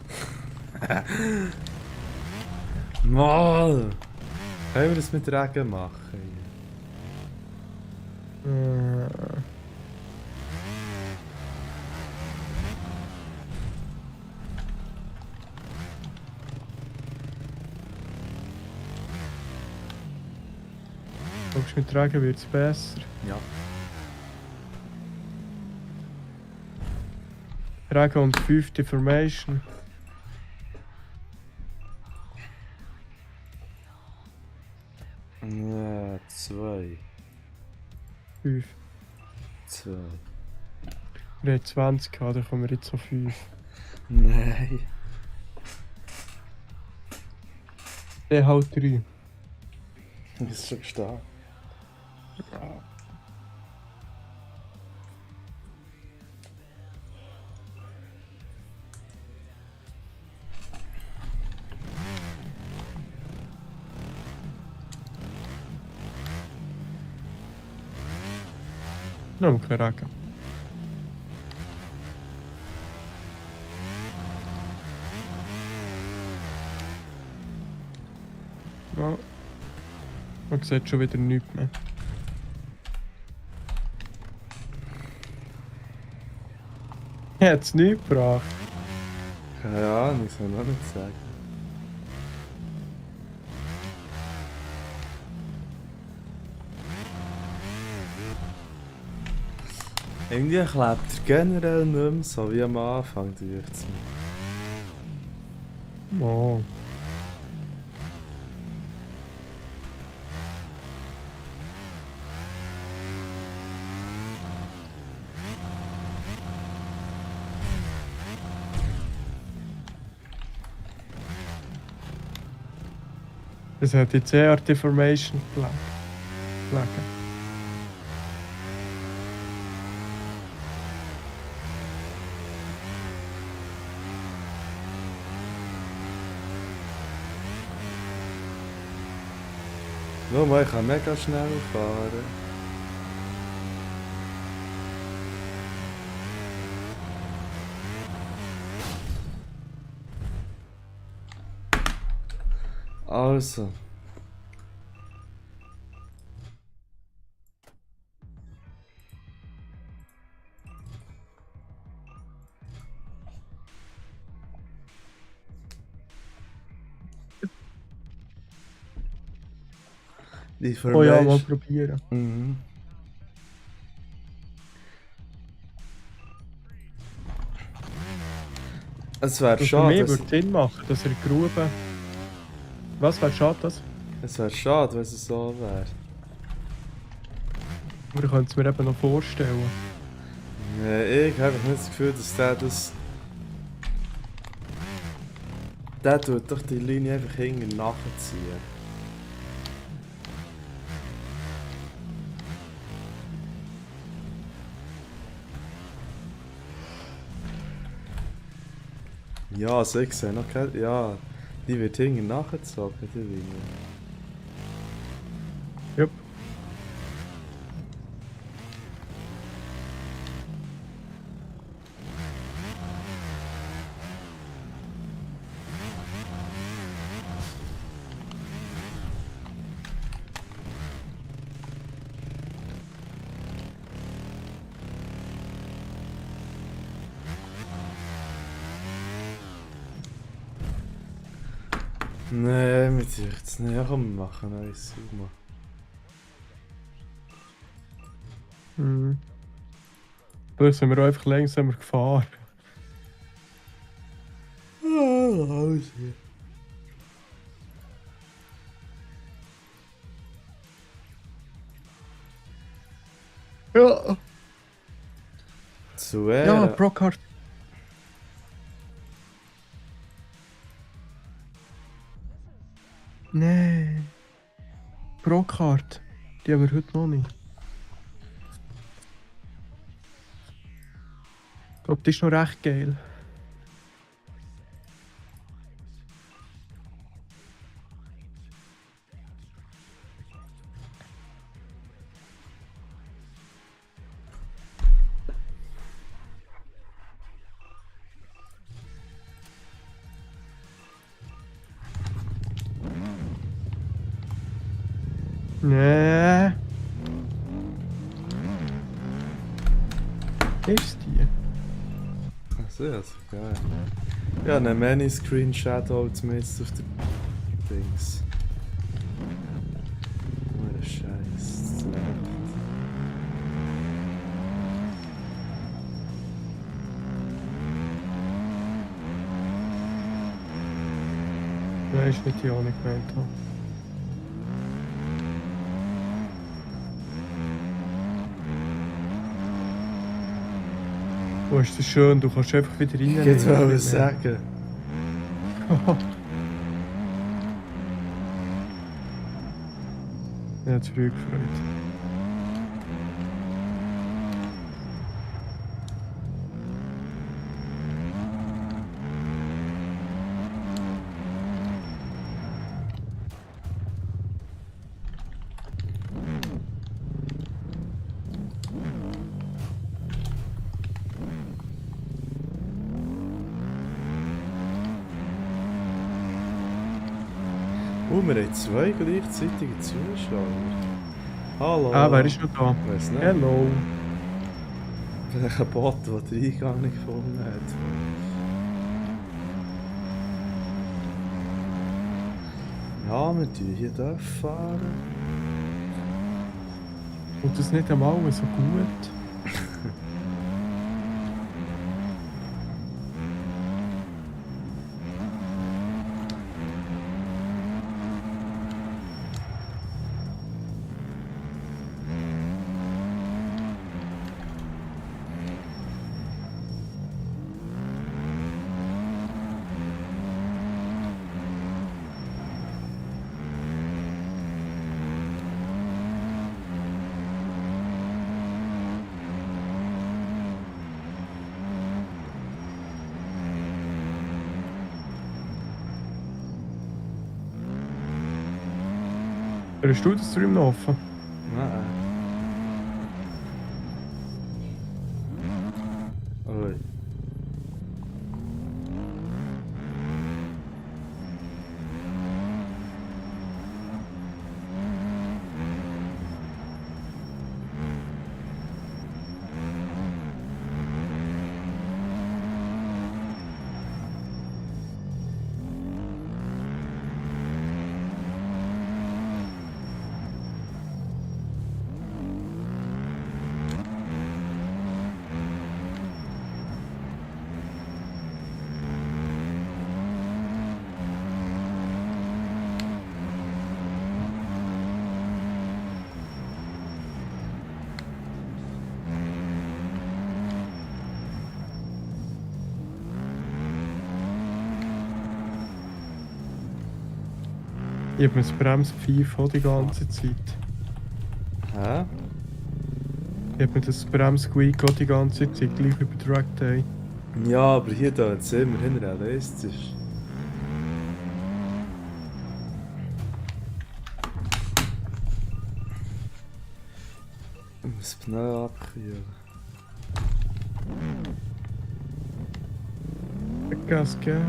Mal! Können wir das mit Regen machen? Glaubst du, mit Regen wird es besser? Ja. Regen und 5. Formation. Ja, 2. 5. 2. Wir haben 20 gehabt, dann kommen wir jetzt auf 5. Nein. Der halt 3. Du bist schon gestanden. Noch kein Regen. Ja. Man sieht schon wieder nichts mehr. Hat es nichts gebracht? Keine Ahnung, ich soll noch nicht sagen. Irgendwie klebt er generell nicht mehr so wie am Anfang, dürft's mir. Oh. Das hat jetzt eher Deformation gelegen. Schau mal, ich kann mega schnell fahren. Also. Die Oh ja, mal Formation. probieren. Mhm. Es wäre Für schade, mich würde Sinn machen, dass er Grube. Was wäre schade, das? es wäre schade, wenn es so wäre. Aber ich könnte es mir eben noch vorstellen. Nee, ich habe nicht das Gefühl, dass der das... Der tut doch die Linie einfach hinten nachziehen. Ja, also ich sehe noch keine... Ja, die wird hinten nachgezogen, die Linie. Jupp. Nee, mit sich jetzt nicht. Ja, komm, wir machen eins. Mhm. Da sind wir einfach langsamer gefahren. Ja. Zu Ja, Ehren. Brockhart. Nee. Brockhart. Die haben wir heute noch nicht. Ich glaube, das ist noch recht geil. Nee. Ist die? Achso, ja, so geil. Ja, einen Many-Screen-Shadow zumindest auf der Dings. Oh, der Scheiß. Nein, ist nicht die, die ich gemeint habe. Oh, ist das schön, du kannst einfach wieder rein. Ich wollte sagen. Ich habe früh gefreut. wir haben 2 gleichzeitige Zuschauer. Hallo. Ah, wer ist noch da? Weiss nicht. Hello. Vielleicht ein Bot, der den Eingang nicht gefunden hat. Ja, wir dürfen hier fahren. Und das nicht einmal so gut. Hast du den Stream noch offen? Nein. Ui. Ich habe mir das Bremspfeif die ganze Zeit. Hä? Ich habe mir das Bremsqueak die ganze Zeit, gleich über Drag Day. Ja, aber hier da jetzt immer hinterher ist. Das Pneu abkühlen. Gas geben.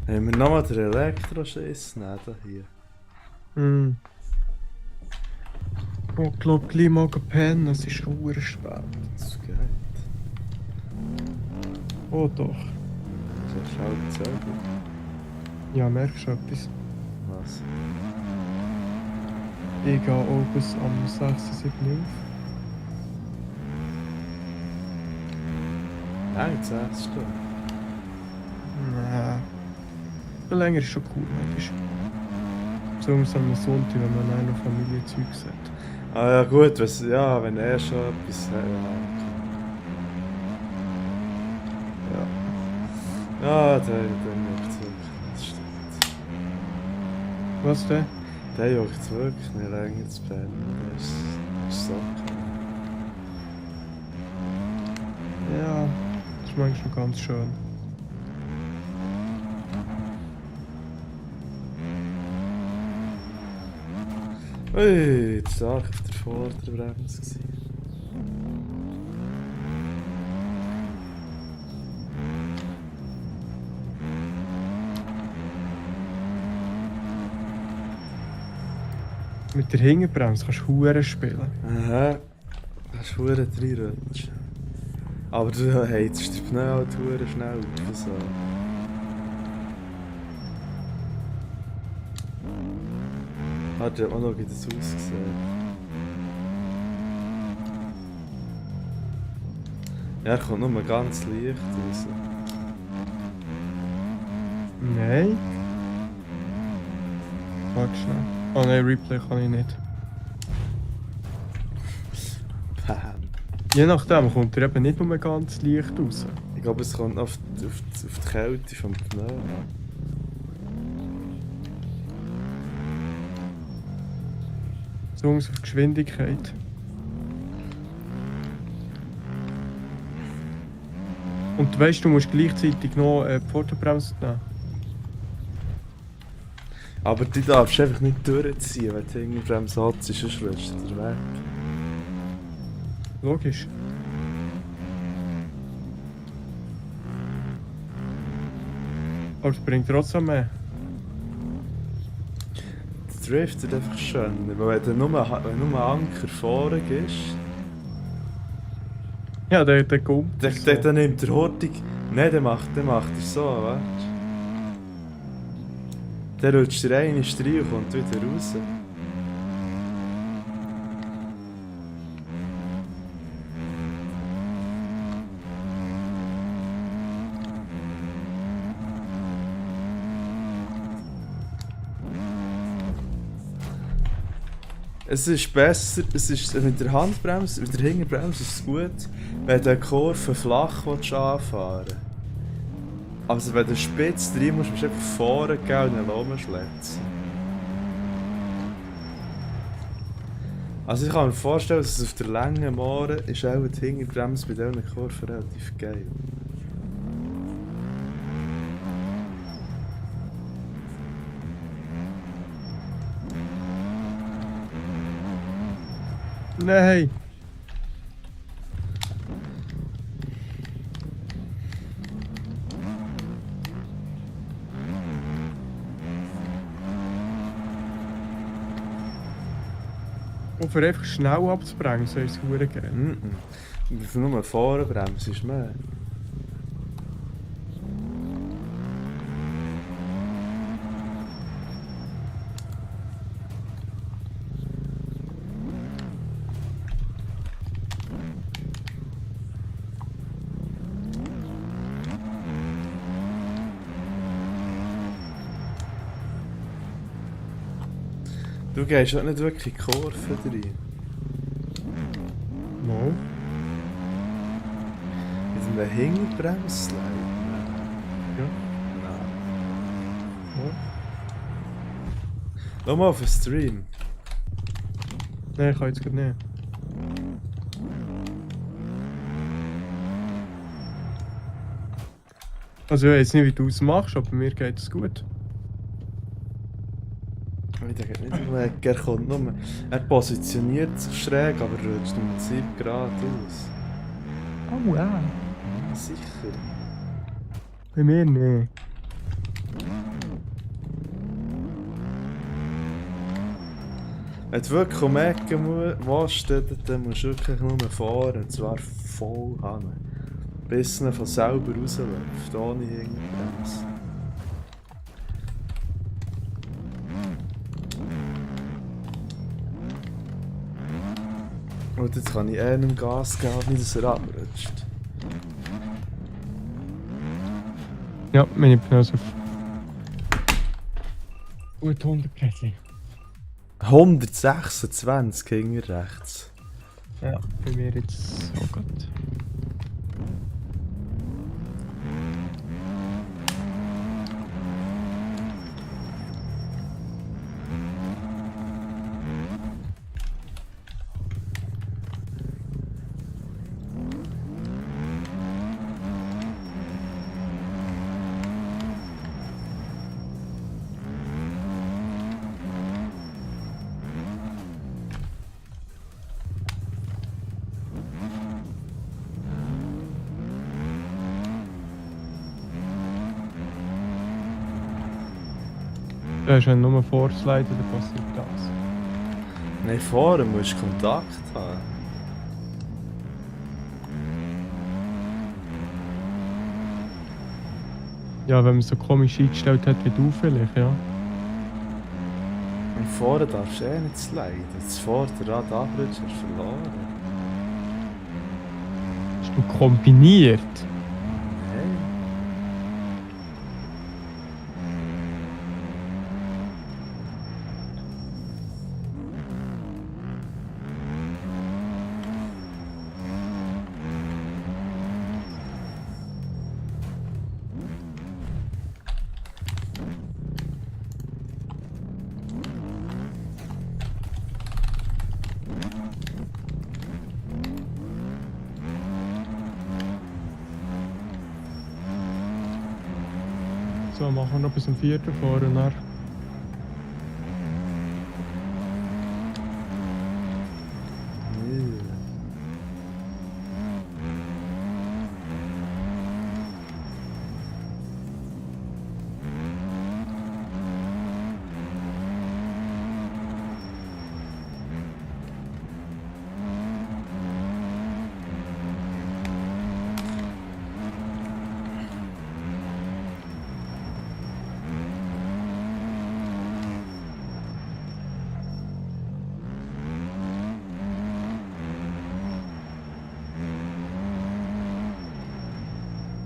Haben wir nochmal den Elektroschiss? Nein, da hier. Hm. Oh, ich glaube, gleich mal pennen, es ist schon verdammt spät. Das geht. Oh doch. So schau selber. Ja, merkst du etwas? Was? Ich gehe auch bis am 6. 7. Nein, 6 Stunden. Nein. Länger ist schon cool, manchmal. Besonders am Sonntag, wenn man auch noch Familienzeug hat. Ah ja gut, was, ja, wenn er schon etwas hat. Ja. Ja, der juckt es wirklich. Das stimmt. Was denn? Der juckt es wirklich nicht länger zu pennen. Das ist so klar. Ja, das ist manchmal ganz schön. Ui, jetzt war ich auf der Vorderbremse gewesen. Mit der Hinterbremse kannst du Huren spielen. Aha. Hast du Huren reinrutschen. Aber du heizst die Pneu halt Huren schnell auf. So. Warte, ich hab auch noch, wie das aussieht. Ja, kommt nur ganz leicht raus. Nein. Warte schnell. Oh nein, Replay kann ich nicht. Bam. Je nachdem kommt er eben nicht nur ganz leicht raus. Ich glaube, es kommt auf die Kälte vom Pneu an. So auf die Geschwindigkeit. Und du weißt, du musst gleichzeitig noch die Vorderbremse nehmen. Aber die darfst du einfach nicht durchziehen, wenn du Hinterbremse hat, sonst rutscht der weg. Logisch. Aber es bringt trotzdem mehr. Der driftet einfach schön, weil wenn du nur Anker vorne ist, Ja, der kommt. dann nimmt der Hortig... Nein, der macht er so, weißt du? Der rutscht rein in den Streich und kommt wieder raus. Es ist besser, es ist mit der Handbremse, mit der Hinterbremse ist es gut, wenn du eine Kurve flach anfahren willst. Also wenn du spitz drin musst, musst du einfach vorne gehen und dann rumschletzen. Also ich kann mir vorstellen, dass es auf der langen Moore ist auch die Hinterbremse bei diesen Kurven relativ geil. Nein! Und für einfach schnell abzubringen, soll ich es verdammt gerne. Für nur vorne bremsen ist mehr. Du gehst auch nicht wirklich in die Kurve rein. No. Mit einem Hinterbremsslide? Ja. Nein. Schau mal auf den Stream. Nein, ich kann jetzt gerade nicht. Also ich weiß nicht, wie du es machst, aber mir geht es gut. Ich denke nicht weg, er kommt nur... Er positioniert sich schräg, aber rutscht im Prinzip geradeaus. Oh ja. Ja, sicher. Bei mir nicht. Wenn du wirklich um Ecken willst, dann musst du wirklich nur fahren, und zwar voll hin. Bis er von selber rausläuft, ohne Hinterbremse. Und jetzt kann ich einem Gas geben, nicht dass er abrutscht. Ja, meine Pneu auf. Gut 100 Plättchen. 126 hinter rechts. Ja, bei mir jetzt so gut. Ja, ist ja nur vorsliden, dann passiert das. Nein, vorne musst du Kontakt haben. Ja, wenn man so komisch eingestellt hat wie du vielleicht, ja. Und vorne darfst du eh nicht sliden. Das Vorderrad abrutscht, hast du verloren. Hast du kombiniert? Nein. So, machen wir noch bis zum 4. vor und dann...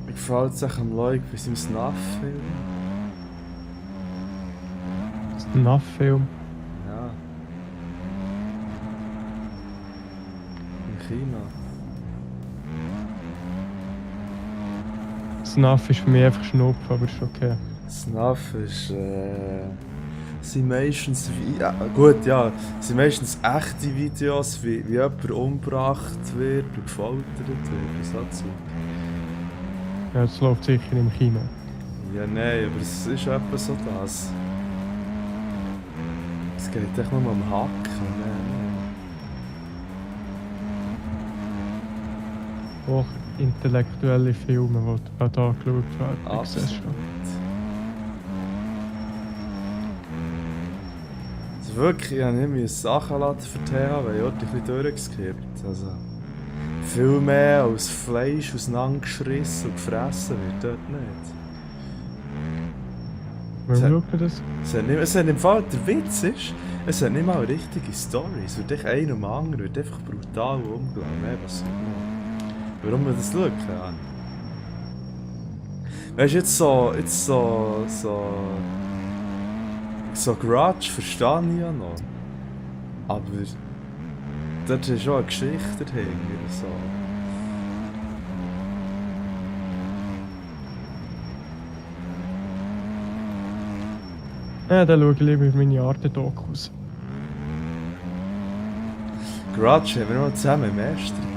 Wie gefällt es euch am Leuk bei seinem Snuff-Film? Das ist ein Naff-Film. Ja. Im Kino. Snuff ist für mich einfach Schnupf, aber ist okay. Snuff ist, sind meistens wie, ja, gut, ja, sind meistens echte Videos, wie jemand umgebracht wird und gefoltert wird, so Zeug. Ja, das läuft sicher im Kino. Ja, nein, aber es ist etwa so das. Es geht echt nur um Hacken, Auch intellektuelle Filme, die gerade angeschaut werden. Ich sehe es schon. Also wirklich, ich habe nicht Sachen lassen für TH, weil ich ein bisschen durchgeskippt. Also, viel mehr als Fleisch auseinandergeschissen und gefressen wird dort nicht. Warum schaut man das? Es hat im Fall, der Witz ist, es hat nicht mal eine richtige Story. Es wird echt einer um den anderen, wird einfach brutal umgelaufen. Nee, was soll man? Warum man das schaut, keine Ahnung. Weißt du, so Grudge verstehe ich ja noch. Aber dort ist schon eine Geschichte dahinter. So. Ja, dann schaue ich lieber meine Arte-Dokus. Grudge haben wir noch zusammen im Meister geschaut.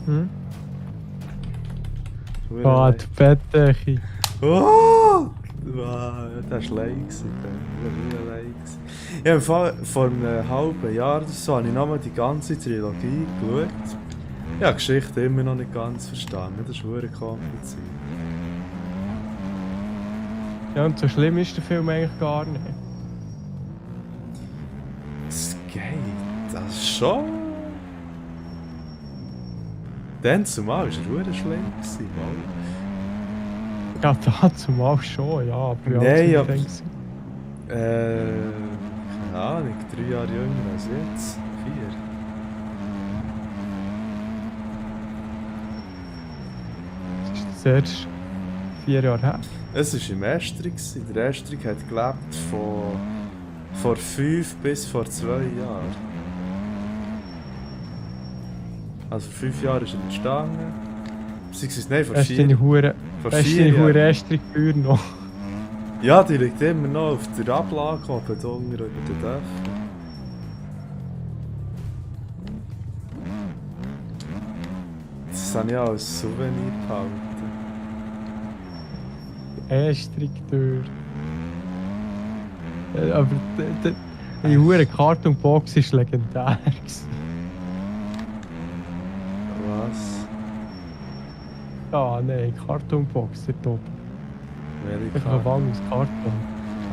Hm? Bad, Bettdecke. Oh! Wow, das war leid. Ich habe vor einem halben Jahr oder so habe ich nochmal die ganze Trilogie geschaut. Ich habe die Geschichte immer noch nicht ganz verstanden. Das ist wirklich kompliziert. Ja, und so schlimm ist der Film eigentlich gar nicht. Es geht. Das ist schon. Dann zumal war er wirklich schlimm. Ja, dazu mal schon, ja, aber ja, Nein, so aber- denkst Keine Ahnung, 3 Jahre jünger als jetzt. 4. das ist erst 4 Jahre her. Es war im Estrig. Der Estrig hat gelebt von vor 5 bis vor 2 Jahren. Also vor 5 Jahren ist er entstanden. Beziehungsweise, nein, vor Hast 4 du deine Hure, vor hast du 4 deine Hure Jahren. Estrig-Gebühr noch? Ja, die liegt immer noch auf der Ablage oben unten über den Dächern. Das habe ich auch als Souvenir behalten. Estrig-Tür. Aber die Hure Kartonbox war legendär. Was? Ja, nein, Kartonbox dort oben. Welche Einfach ein warmes Karton.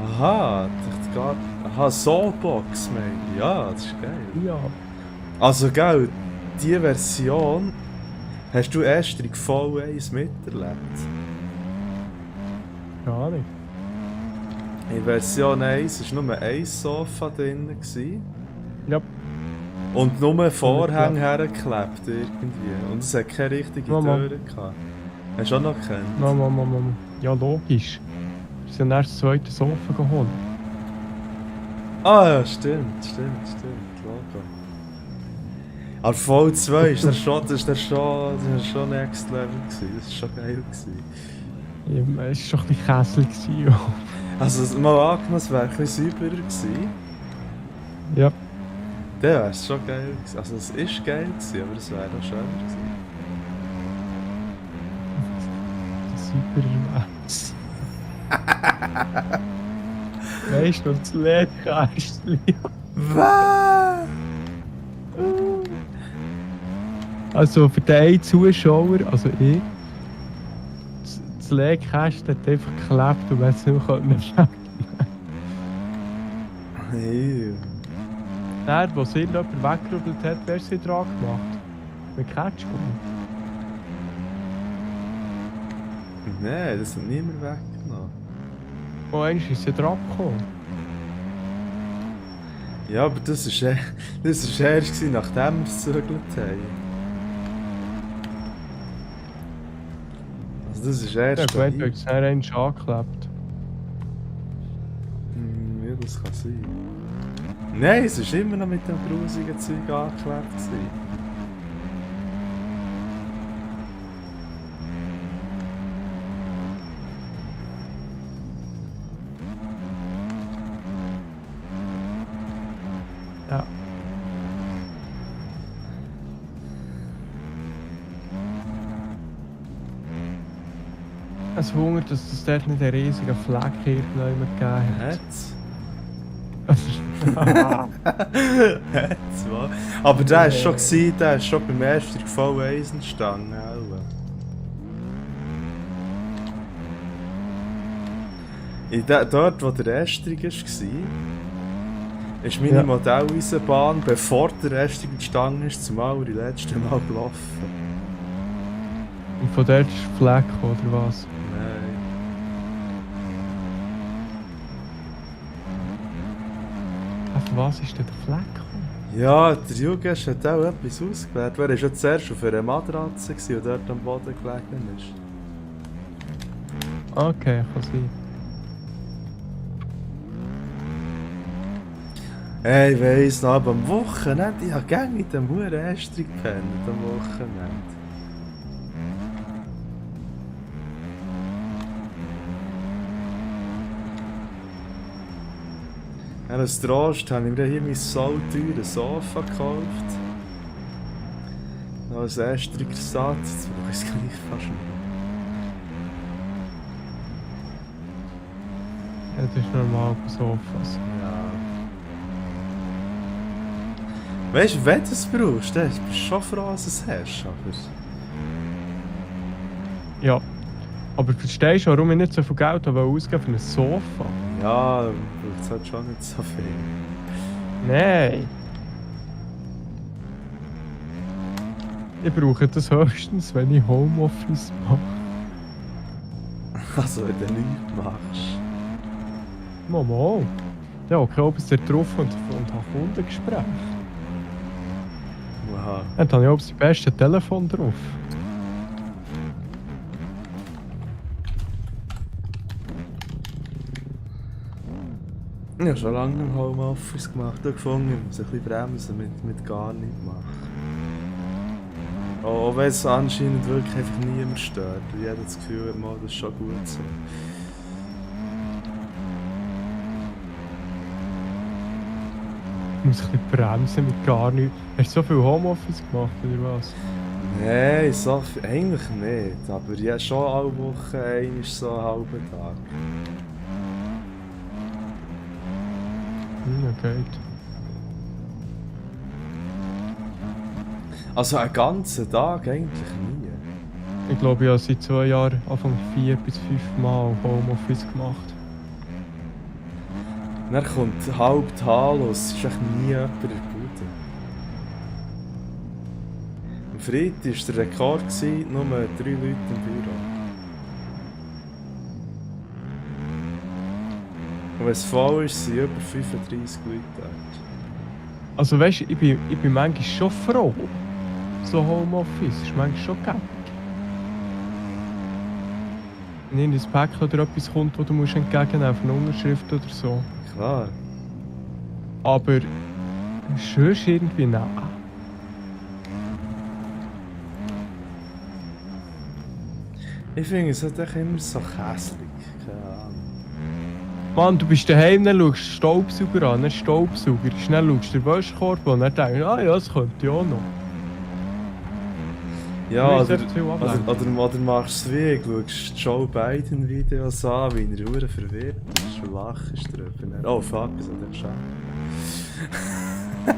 Aha, ich dachte aha, Soulbox, meine ich. Ja, das ist geil. Ja. Also, gell, die Version hast du erst in V1 miterlebt. Gar nicht. In Version 1 war nur ein Sofa drin. Ja. Und nur Vorhänge hergeklebt irgendwie. Und es hat keine richtige Mama. Tür gehabt. Hast du auch noch gekannt? Mama. Ja, logisch. Wir sind erst das zweite Sofa geholt. Ah ja, stimmt. Logo. Aber Voll 2 ist das schon Next Level gewesen. Das war schon geil gewesen. Ja, es war schon ein bisschen Kessel. Ja. Also mal angenommen, es wäre ein bisschen sauberer gewesen. Ja. Dann wäre es schon geil gewesen. Also es ist geil gewesen, aber es wäre auch schöner gewesen. Super Max. Weißt du, noch das Lehrkästchen? Was? Also für den einen Zuschauer, also ich, das Lehrkästchen hat einfach geklebt und man es nicht mehr wegnehmen. Hey. Dann, wo es irgendjemand weggerüttelt hat, wer es dran gemacht? Mit Ketchup? Nein, das hat niemand weggenommen. Oh, eigentlich ist es dran gekommen. Ja, aber das war erst, gewesen, nachdem wir es gezögert haben. Also das ist erst... Ja, gut, du hast es dann einen angeklebt. Ja, das kann sein. Nein, es war immer noch mit dem grusigen Zeug angeklebt gewesen. Ja. Es wundert, dass es dort nicht einen riesigen Fleck irgendwann gegeben hat. Hat's? Hat's, was? Aber der war schon, gewesen, der ist schon beim ersten V1 entstanden. Dort, wo der Estrig war, ist meine Modelleisenbahn, bevor der Estrig entstanden ist, zum allerletzten Mal gelaufen. Und von dort ist Fleck, oder was? Nein. Auf was ist denn der Fleck gekommen? Ja, der Jugend hat auch etwas ausgewählt. Er war ja zuerst auf einer Matratze und dort am Boden gelegen ist. Okay, kann sein. Hey, ich weiss noch, aber am Wochenende, ich habe gerne mit dem Huren Estrig gepennt, am Wochenende. Ja, als Trost habe ich mir hier mein sauteures Sofa gekauft. Noch als Estrigersatz, jetzt brauche ich es gleich fast nicht. Ja, das ist normal bei Sofas. Ja. Weißt du, wenn du es brauchst, dann bist du schon froh, dass du es hast. Aber... Ja. Aber verstehst du, warum ich nicht so viel Geld ausgeben für ein Sofa? Ja, braucht es halt schon nicht so viel. Nein. Ich brauche das höchstens, wenn ich Homeoffice mache. Also, wenn du nichts machst. Mama. Ja, okay, ob es da drauf und habe Kundengespräche. Wow. Dann habe ich auch das beste Telefon drauf. Ich habe schon lange im Homeoffice gemacht und gefunden, ich muss ein bisschen bremsen mit gar nichts machen. Auch wenn es anscheinend wirklich einfach niemand stört. Und jeder das Gefühl hat, das ist schon gut so. Ich muss ein bisschen bremsen mit gar nichts. Hast du so viel Homeoffice gemacht oder was? Nein, so viel, eigentlich nicht. Aber ja, schon alle Woche ein ist so ein halber Tag. Okay. Also einen ganzen Tag eigentlich nie. Ich glaube, ich habe seit 2 Jahren Anfang 4 bis 5 Mal Homeoffice gemacht. Dann kommt halb talos, es ist echt nie jemand in der Bude. Am Freitag war der Rekord, nur 3 Leute im Büro. Und wenn es voll ist, sind über 35 Leute dort. Also weißt du, ich bin manchmal schon froh. So Homeoffice ist manchmal schon geil. Wenn in ein Päckchen oder etwas kommt, das du musst entgegennehmen musst, eine Unterschrift oder so. Klar. Aber sonst irgendwie nein. Ich finde es halt echt immer so käselig. Keine Ahnung. Mann, du bist daheim, dann schaust du Staubsauger an, dann Staubsauger, schnell schaust du den Wäschekorb an, dann denkst du, ah ja, das könnte ich auch noch. Ja, Mir ist echt viel ablenken. oder machst du es wie, schaust Joe Biden Videos an, wie er verdammt verwirrt ist und lachst drüber. Oh fuck, das hat er schon.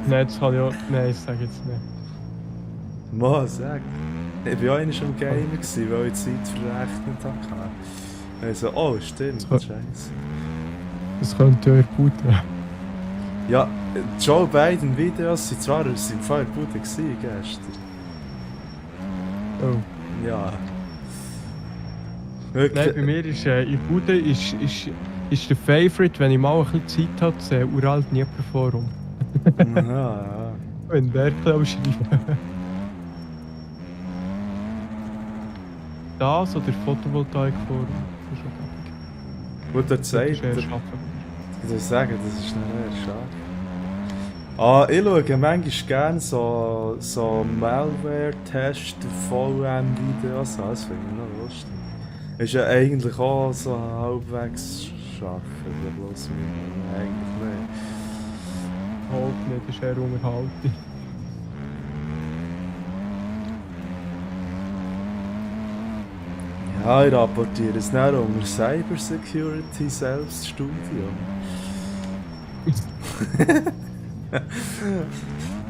Nein, das kann ich auch... Nein, ich sag jetzt nicht. Mann, sag. Ich war auch einmal am Gamer, weil ich die Zeit verrechnet habe. Also, oh stimmt, So. scheiße. Das könnte ja guten. Ja, Joe Biden Videos sind zwar im Fall gut gestern. Oh. Ja. Nein, bei Wirklich. mir ist in Bude ist der Favorite, wenn ich mal ein bisschen Zeit habe, das uralt Nieperforum. Ja. Wenn der kann schreiben. Das oder Photovoltaikforum. Das ist auch Gut, er gäbig. sagt, Das ist eher ich schaffen. würde sagen, das ist nicht mehr schade. Ah, ich schaue manchmal gerne so Malware-Test-VM-Videos an, das finde ich noch lustig. Ist ja eigentlich auch so halbwegs schaffen, aber bloß eigentlich nicht. Halt nicht, das ist eher Unterhaltung. Ja, ich rapportiere es nicht unter Cybersecurity Selbststudium.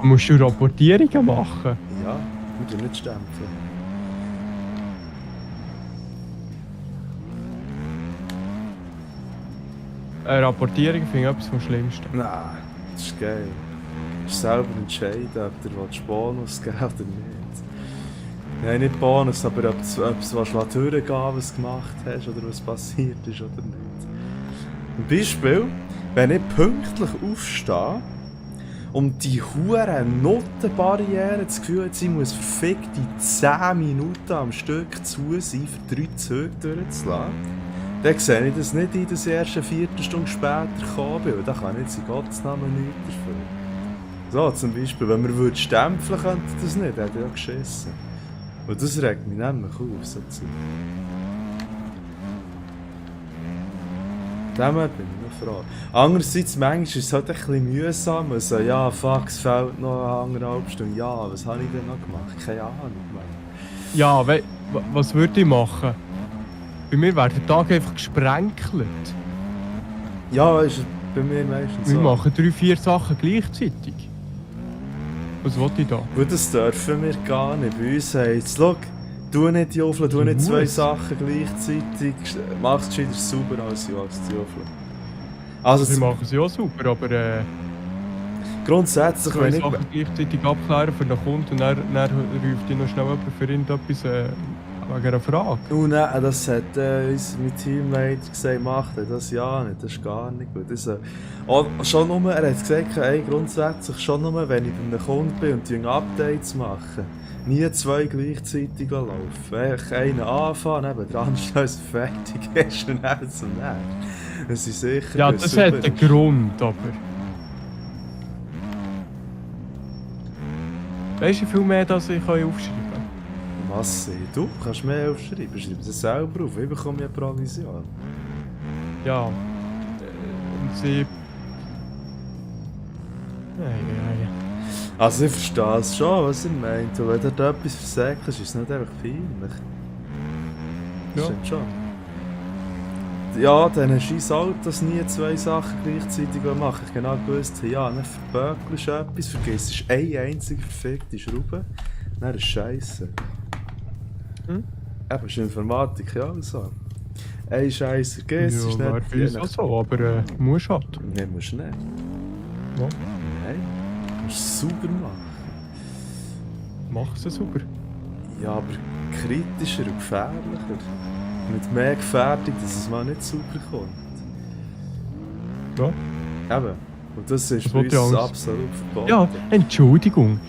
Musst du Rapportierungen machen? Ja, wir tun nicht stempeln. Rapportierungen finde ich etwas vom Schlimmsten. Nein, das ist geil. Du musst selber entscheiden, ob du Bonus geben oder nicht. Nein, nicht Bonus, aber ob du durchgehen, was du gemacht hast oder was passiert ist oder nicht. Ein Beispiel, wenn ich pünktlich aufstehe und die hure Notenbarriere das Gefühl hat, sie muss verfickte 10 Minuten am Stück zu sein, für 3 Züge durchzulassen, dann sehe ich das nicht ein, dass ich erst eine Viertelstunde später gekommen bin, weil dann kann ich jetzt in Gottes Namen nichts dafür. So, zum Beispiel, wenn wir stempeln könnte das nicht, hätte ich ja geschissen. Und das regt mich nämlich auf, so Zeug. Dem bin ich noch froh. Andererseits, manchmal ist es halt ein bisschen mühsam. Also, ja, fuck, es fehlt noch eine 1,5 Stunde. Ja, was habe ich denn noch gemacht? Keine Ahnung, Mann. Ja, was würde ich machen? Bei mir wäre der Tag einfach gesprenkelt. Ja, ist bei mir meistens Wir so. machen 3-4 Sachen gleichzeitig. Was wollte ich da? Und das dürfen wir gar nicht. Bei uns heisst es, schau, tu nicht juffeln, tu nicht 2 Sachen gleichzeitig. Mach es gescheiter sauber, als du juffeln. Also, Wir machen es ja super, aber grundsätzlich, 2 wenn ich... Sachen gleichzeitig abklären für den Kunden und dann ruft dich noch schnell jemand für irgendetwas wegen einer Frage. Oh nein, das hat uns mein Teammate gesagt, mach das ja nicht, das ist gar nicht gut. Das, schon nur, er hat gesagt, ey, grundsätzlich schon nur, wenn ich bei einem Kunden bin und die Updates mache, nie 2 gleichzeitig laufen. Einfach einen anfangen, nebendran schnell fertig ist und dann zum nächsten. Das ist sicher Ja, das hat einen Grund, aber... Weißt du, wie viel mehr das ich aufschreiben kann? Was? Du kannst mehr aufschreiben, schreib das selber auf, ich bekomme ja Provision. Ja. Und sie... Nein. Also ich verstehe es schon, was er meint, und wenn du da etwas versäckst, ist es nicht einfach peinlich. Das Ja. stimmt schon. Ja, dann scheiß Autos nie 2 Sachen gleichzeitig machen. Ich genau gewusst, ja, dann verböckelst du etwas, vergisst eine einzige verfickte Schraube, dann ist Scheisse. Hm? Eben, ist Informatik ja auch so. Eine Scheisse vergisst, ist Ja, wäre nicht... bei uns auch so, aber musst halt. Nein, musst du nicht. Ja. Nein, du musst es sauber machen. Mach es sauber. Ja, aber kritischer und gefährlicher. Mit mehr Gefährdung, dass es mal nicht sauber kommt. Ja. Eben. Und das ist Das bei wollte ich uns Angst. absolut verboten. Ja, Entschuldigung.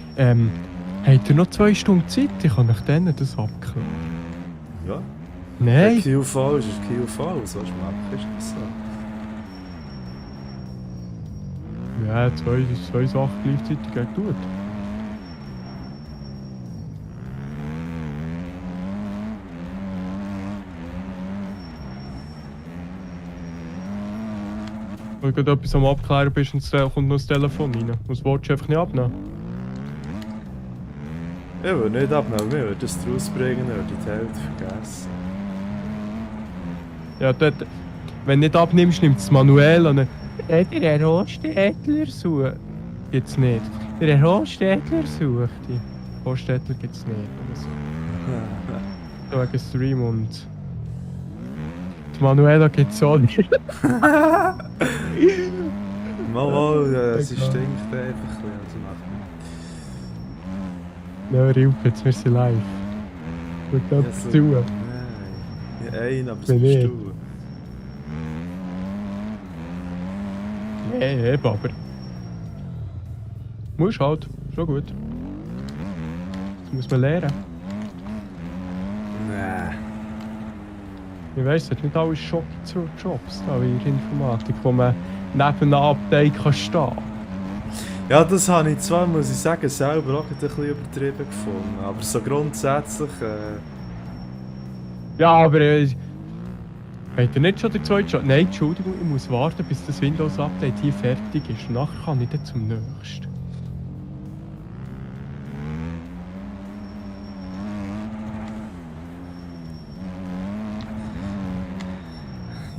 Habt ihr noch 2 Stunden Zeit? Ich kann euch dann das abklären. Ja. Nein. QV ist QV, was willst du machen? Ist das so? Ja, 2 Sachen gleichzeitig geht gut. Weil du gerade etwas am Abklären bist und es kommt noch das Telefon rein. Das willst du einfach nicht abnehmen. Ich würde nicht abnehmen, wir würden das draus bringen, würde die Hälfte vergessen. Ja, dort, wenn du nicht abnimmst, nimmt es manuell an. Der Herr Hofstädtler sucht. Gibt's nicht. Der Herr Hofstädtler sucht. Die Hofstädtler gibt's nicht. So wegen Stream und. Die Manuela gibt's auch nicht. Mal, sie stinkt einfach ein bisschen. Also Ja, Rilf, jetzt wir sind live. Schaut ja, jemand so, zu. nein. Ja, einen, aber es Bin bist ich. du. Nee, eben, aber. Muss halt. Schon gut. Das muss man lernen. Nein. Ich weiss, es hat nicht alles Jobs da in der Informatik, wo man neben einem Update kann stehen. Ja, das habe ich zwar, muss ich sagen, selber auch ein bisschen übertrieben gefunden. Aber so grundsätzlich. Ja, aber habt ihr nicht schon den zweiten Job? Nein, Entschuldigung, ich muss warten, bis das Windows-Update hier fertig ist. Nachher kann ich dann zum nächsten.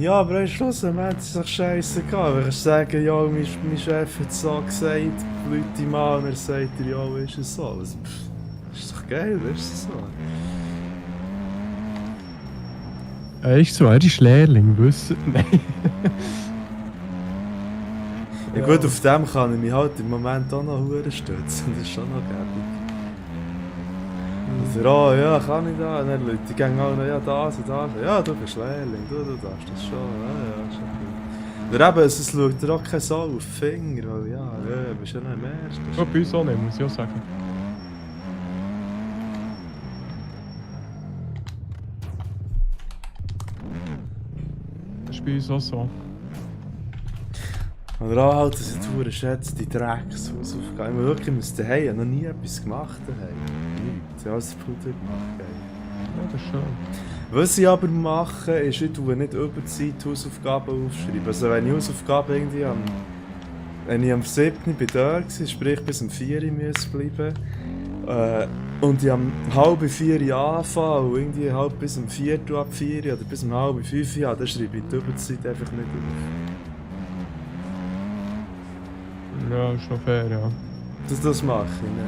Ja, aber am Schluss ist es doch scheißegal. Wenn ich sagen, ja, mein Chef hat so gesagt, Leute mal, und er sagt dir, ja, ist es so. Also, ist doch geil, ist es so. Ist so, er ist Lehrling, wisst ihr? Nein. Ja gut, auf dem kann ich mich halt im Moment auch noch hure stützen. Das ist schon noch gäbig. Also, oh ja, kann ich da? Und dann Leute, die gehen auch noch, ja, das und das. Ja, du bist Lehrling, du darfst das schon. Ja, schon gut. Aber eben, es schaut dir auch keine Sau auf die Finger, weil ja, du bist ja noch im Ersten. Ja, bei uns auch nicht, muss ich auch sagen. Das ist bei uns auch so. Oder auch halt, dass ich die Hure schätze, die Dreckshausaufgaben. Ich wirklich müsste daheim, noch nie etwas gemacht haben. Nichts, ja, alles Puder gemacht. Ja, das ist schön. Was ich aber mache, ist, ich tue nicht über die Zeit Hausaufgaben aufschreiben. Also wenn ich Hausaufgaben irgendwie wenn ich am 7. bei der war, sprich bis um 4 Uhr müssen bleiben, und ich am 3:30 anfange und irgendwie halb bis um 4 Uhr ab 4 Uhr oder bis um 4:30 Uhr, dann schreibe ich die Überzeit einfach nicht auf. Ja, ist noch fair, ja. Das mache ich nicht.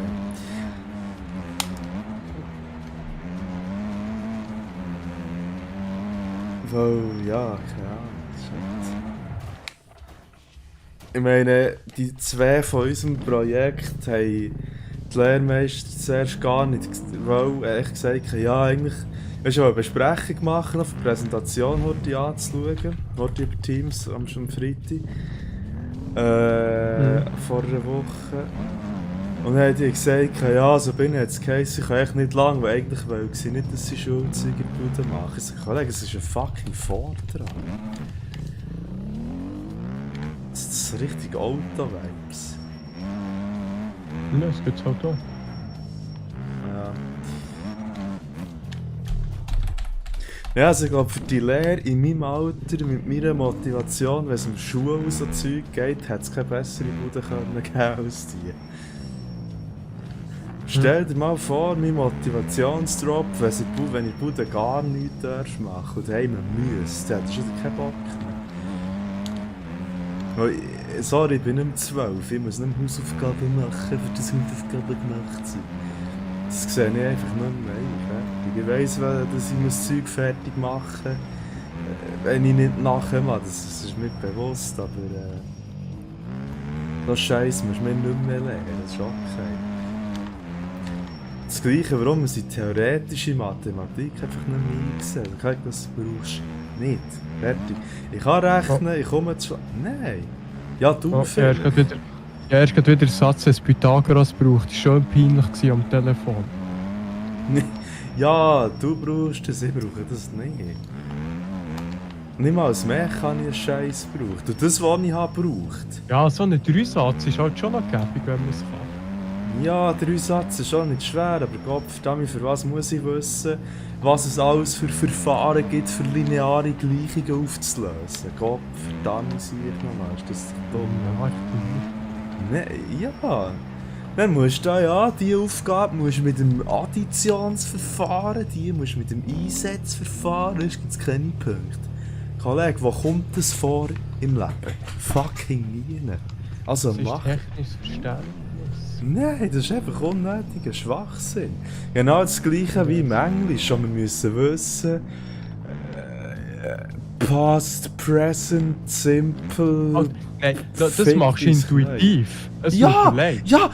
Weil, ja, keine Ahnung. Ich meine, die zwei von unserem Projekt haben die Lehrmeister zuerst gar nicht gesagt, ja, eigentlich, wir haben eine Besprechung machen, auf eine Präsentation heute anzuschauen, heute über Teams am Freitag. Vor einer Woche. Und dann haben die gesagt, ja, so bin ich jetzt geheißen, ich kann echt nicht lang, weil eigentlich wollte sie nicht, dass sie Schulzeugerbude machen. Ich sage, Kollege, es ist ein fucking Vortrag. Das ist richtig Auto-Vibes. Ja, das gibt's halt auch. Ja. Ja, also ich glaube, für die Lehre in meinem Alter, mit meiner Motivation, wenn es um Schuhe und so Zeug geht, hätte es keine bessere Bude geben als die. Stell dir mal vor, mein Motivationsdrop, wenn ich Bude gar nichts machen und daheim müsste, dann hättest du keinen Bock mehr. Weil, sorry, ich bin nicht mehr 12, ich muss nicht mehr Hausaufgaben machen, für das Hausaufgaben gemacht sind. Das sehe ich einfach nicht mehr. Ich weiss, dass ich das Zeug fertig machen muss, wenn ich nicht nachher mache. Das ist mir bewusst, aber das Scheiß musst du mir nicht mehr lernen, das ist okay. Das Gleiche, warum man die theoretische Mathematik einfach nicht mehr eingesehen. Okay, das brauchst du nicht. Fertig. Ich kann rechnen, ich komme zu... Nein! Ja, du Oh, er ist gerade wieder der Satz, dass Pythagoras braucht. Das war schon peinlich am Telefon. Ja, du brauchst das, ich brauche das nicht. Nicht mal als Mech habe ich einen Scheiß gebraucht. Und das, was ich habe gebraucht. Ja, so ein Dreisatz ist halt schon noch gäbig, wenn man es kann. Ja, der Einsatz ist auch nicht schwer, aber Gott verdammt, für was muss ich wissen, was es alles für Verfahren gibt, für lineare Gleichungen aufzulösen? Gott verdammt, sehe ich nochmal, ist das dumm? Ja, ich bin Nein, ja. Dann musst du die Aufgabe musst du mit dem Additionsverfahren, die musst du mit dem Einsatzverfahren, sonst gibt es keine Punkte. Kollege, wo kommt das vor im Leben? Fucking nie. Also Das ist mach. technisches Verständnis. Nein, das ist einfach unnötiger Schwachsinn. Genau das gleiche wie im Englisch. Und wir müssen wissen, Past, Present, Simple. Also, nein, das Fick machst du dein intuitiv. Es tut Ja, mir leid. ja,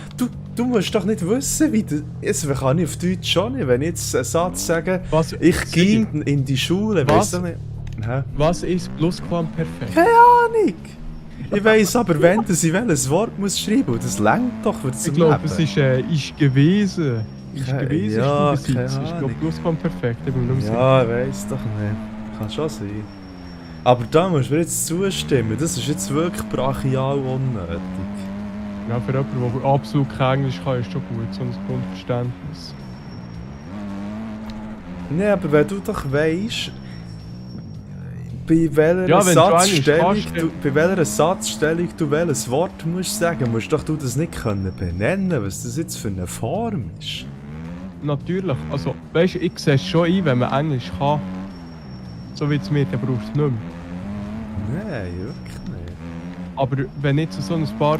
du musst doch nicht wissen, wie das. Jetzt kann ich auf Deutsch schon nicht. Wenn ich jetzt einen Satz sage, Was- ich ging in die Schule, Was? weißt du nicht? Hä? Was ist Plusquamperfekt? Keine Ahnung! Ich weiss aber, wenn ich welches Wort muss schreiben und das längt doch für das Ich glaube, es ist gewesen. Ist Keine- gewesen, ja, ist keine Ich glaube, Ahnung. Plusquamperfekt. Ich bin mir nicht Ja, ich weiss doch nicht. Kann schon sein. Aber da musst du mir jetzt zustimmen. Das ist jetzt wirklich brachial unnötig. Ja, für jemanden, der absolut kein Englisch kann, ist schon gut, so ein Grundverständnis. Nee, aber wenn du doch weisst, bei welcher Ja, wenn du Englisch Satzstellung kannst, du, bei welcher Satzstellung du welches Wort musst sagen, musst doch du das nicht können benennen, was das jetzt für eine Form ist. Natürlich, also, weißt du, ich sehe es schon ein, wenn man Englisch kann. So wie es mir, dann brauchst du es nicht mehr. Nein, wirklich nicht. Aber wenn jetzt so ein paar.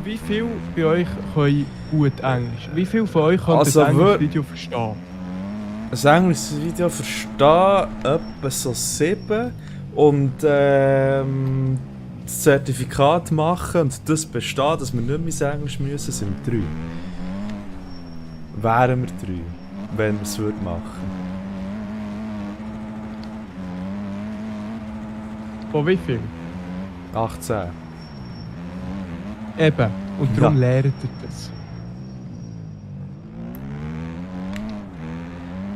Wie viele bei euch können gut Englisch? Wie viele von euch können Also, das Englisch-Video verstehen? Ein englisches Video verstehen, etwa so 7 und das Zertifikat machen und das bestehen, dass wir nicht mehr ins Englisch müssen, sind wir 3. Wären wir 3, wenn wir es machen. Von wie viel? 18. Eben. Und darum Ja. lernt ihr das.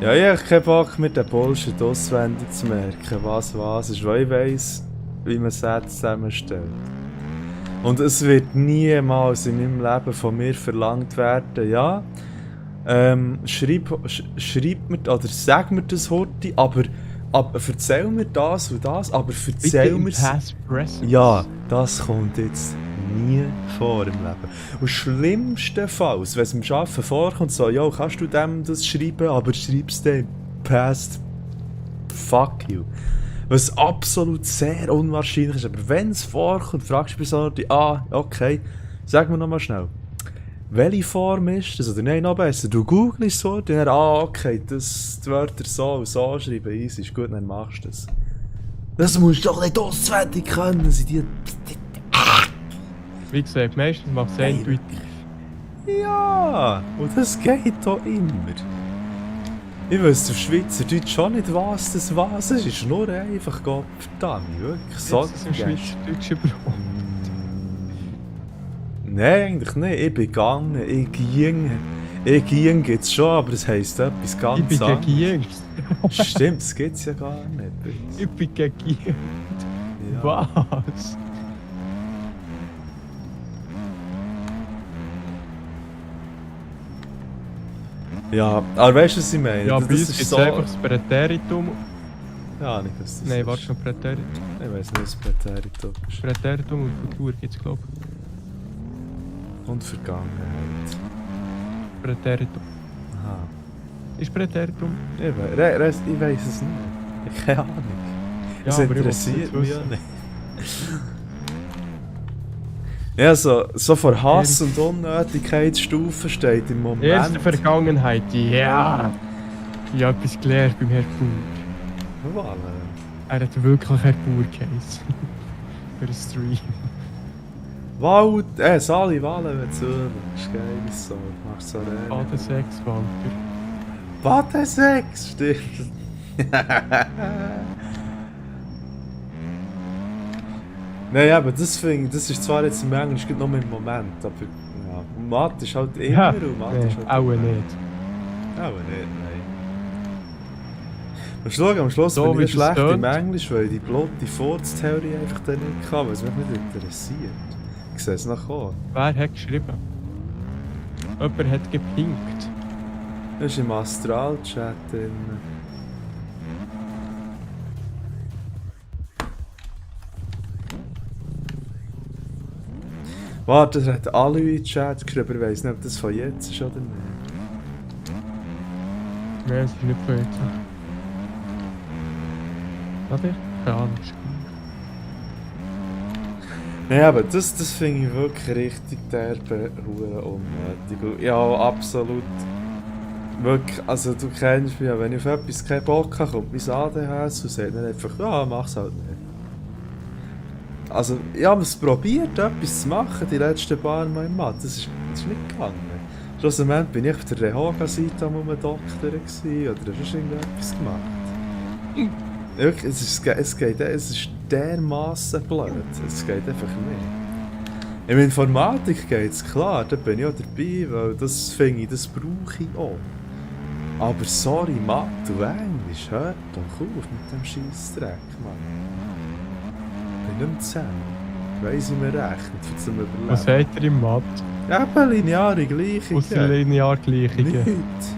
Ja, ich habe keinen Bock, mir den Bullshit auswendig zu merken, was ist, weil ich weiss, wie man Sätze zusammenstellt. Und es wird niemals in meinem Leben von mir verlangt werden, ja, schreib mir, oder sag mir das heute, aber erzähl mir das und das, aber Bitte erzähl im mir Past Present. ja, das kommt jetzt nie vor im Leben. Und schlimmstenfalls, wenn es im Arbeiten vorkommt, so, ja, kannst du dem das schreiben, aber schreib's dem Past. Fuck you. Was absolut sehr unwahrscheinlich ist, aber wenn es vorkommt, fragst du die Person, okay, sag mir nochmal schnell. Welche Form ist das? Oder nein, noch besser, du googelst so, dann okay, das die Wörter so und so schreiben, easy, ist gut, dann machst du das. Das musst du doch nicht auswendig können, die Wie gesagt, meistens macht es Nein. intuitiv. Ja, und das geht doch immer. Ich weiss auf Schweizerdeutsch schon nicht, was das ist. Es ist nur einfach Gottverdammt, wirklich. So Jetzt ist im Schweizerdeutsch überhaupt. Nein, eigentlich nicht. Ich bin gegangen, ich ging jetzt schon, aber das heisst etwas Ich ganz bin anderes. gegen Stimmt, das gibt's ja gar nicht. bei uns. Ich bin gegen Ja. Was? Ja, aber weißt du, was ich meine? Ja, Das bei uns ist gibt es so... einfach das Präteritum. Ja, nicht, was das Nein, ist. warte schon, Präteritum. Ich weiss nicht, was Präteritum ist. Präteritum und Futur gibt es, glaube ich. Und Vergangenheit. Präteritum. Aha. Ist Präteritum? Ich weiss es nicht. Ich habe keine Ahnung. Das aber ich interessiert will's mich jetzt ja wissen. nicht. Ja, so vor Hass und Unnötigkeitsstufen steht im Moment. Erste Vergangenheit, ja! Ich habe etwas gelernt beim Herrn Bauer. Voilà. Er hat wirklich Herr Bauer geheißen. Für den Stream. Sali Wahlen, wenn du ist geil, so. Machst so Baden 6 Walter. Baden 6, stimmt. Nein, aber das ist zwar jetzt im Englisch nur im Moment, aber ja. Und Mathe ist halt immer und Mathe ist halt auch immer. nicht. Auch nicht, nein. Am Schluss So, bin wie ich das schlecht im tönt. Englisch, weil ich die blotte Furztheorie einfach dann nicht kann, weil es mich nicht interessiert. Ich sehe es nachher. Wer hat geschrieben? Jemand hat gepinkt. Das ist im Astral-Chat drin. Warte, das hat alle in den Chat geschrieben, ich weiss nicht, ob das von jetzt ist oder nicht. Nein, es ist nicht von jetzt. Warte, keine Ahnung. Nein, aber das finde ich wirklich richtig derbe Hure unnötig. Und ja, absolut. Wirklich, also du kennst mich ja, wenn ich auf etwas keinen Bock habe, kommt mein ADHS und sagt dann einfach, ja, mach's halt nicht. Also, ich habe es probiert, etwas zu machen, die letzten paar Mal im Mathe. Das ist nicht gegangen. Schlussendlich bin ich auf der Rehoga-Seite am Doktor gewesen, oder hast du irgendetwas gemacht? Wirklich, es ist dermassen blöd. Es geht einfach nicht. In Informatik geht es klar, da bin ich auch dabei, weil das finde ich, das brauche ich auch. Aber sorry, Mathe und Englisch, hört doch auf mit dem Scheissdreck, Mann. Ich bin nicht mehr zusammen. Weiss ich mir rechnet, für zum Überleben. Was sagt ihr im Mathe? Eben lineare Gleichungen. Ausser Lineargleichungen. Nichts.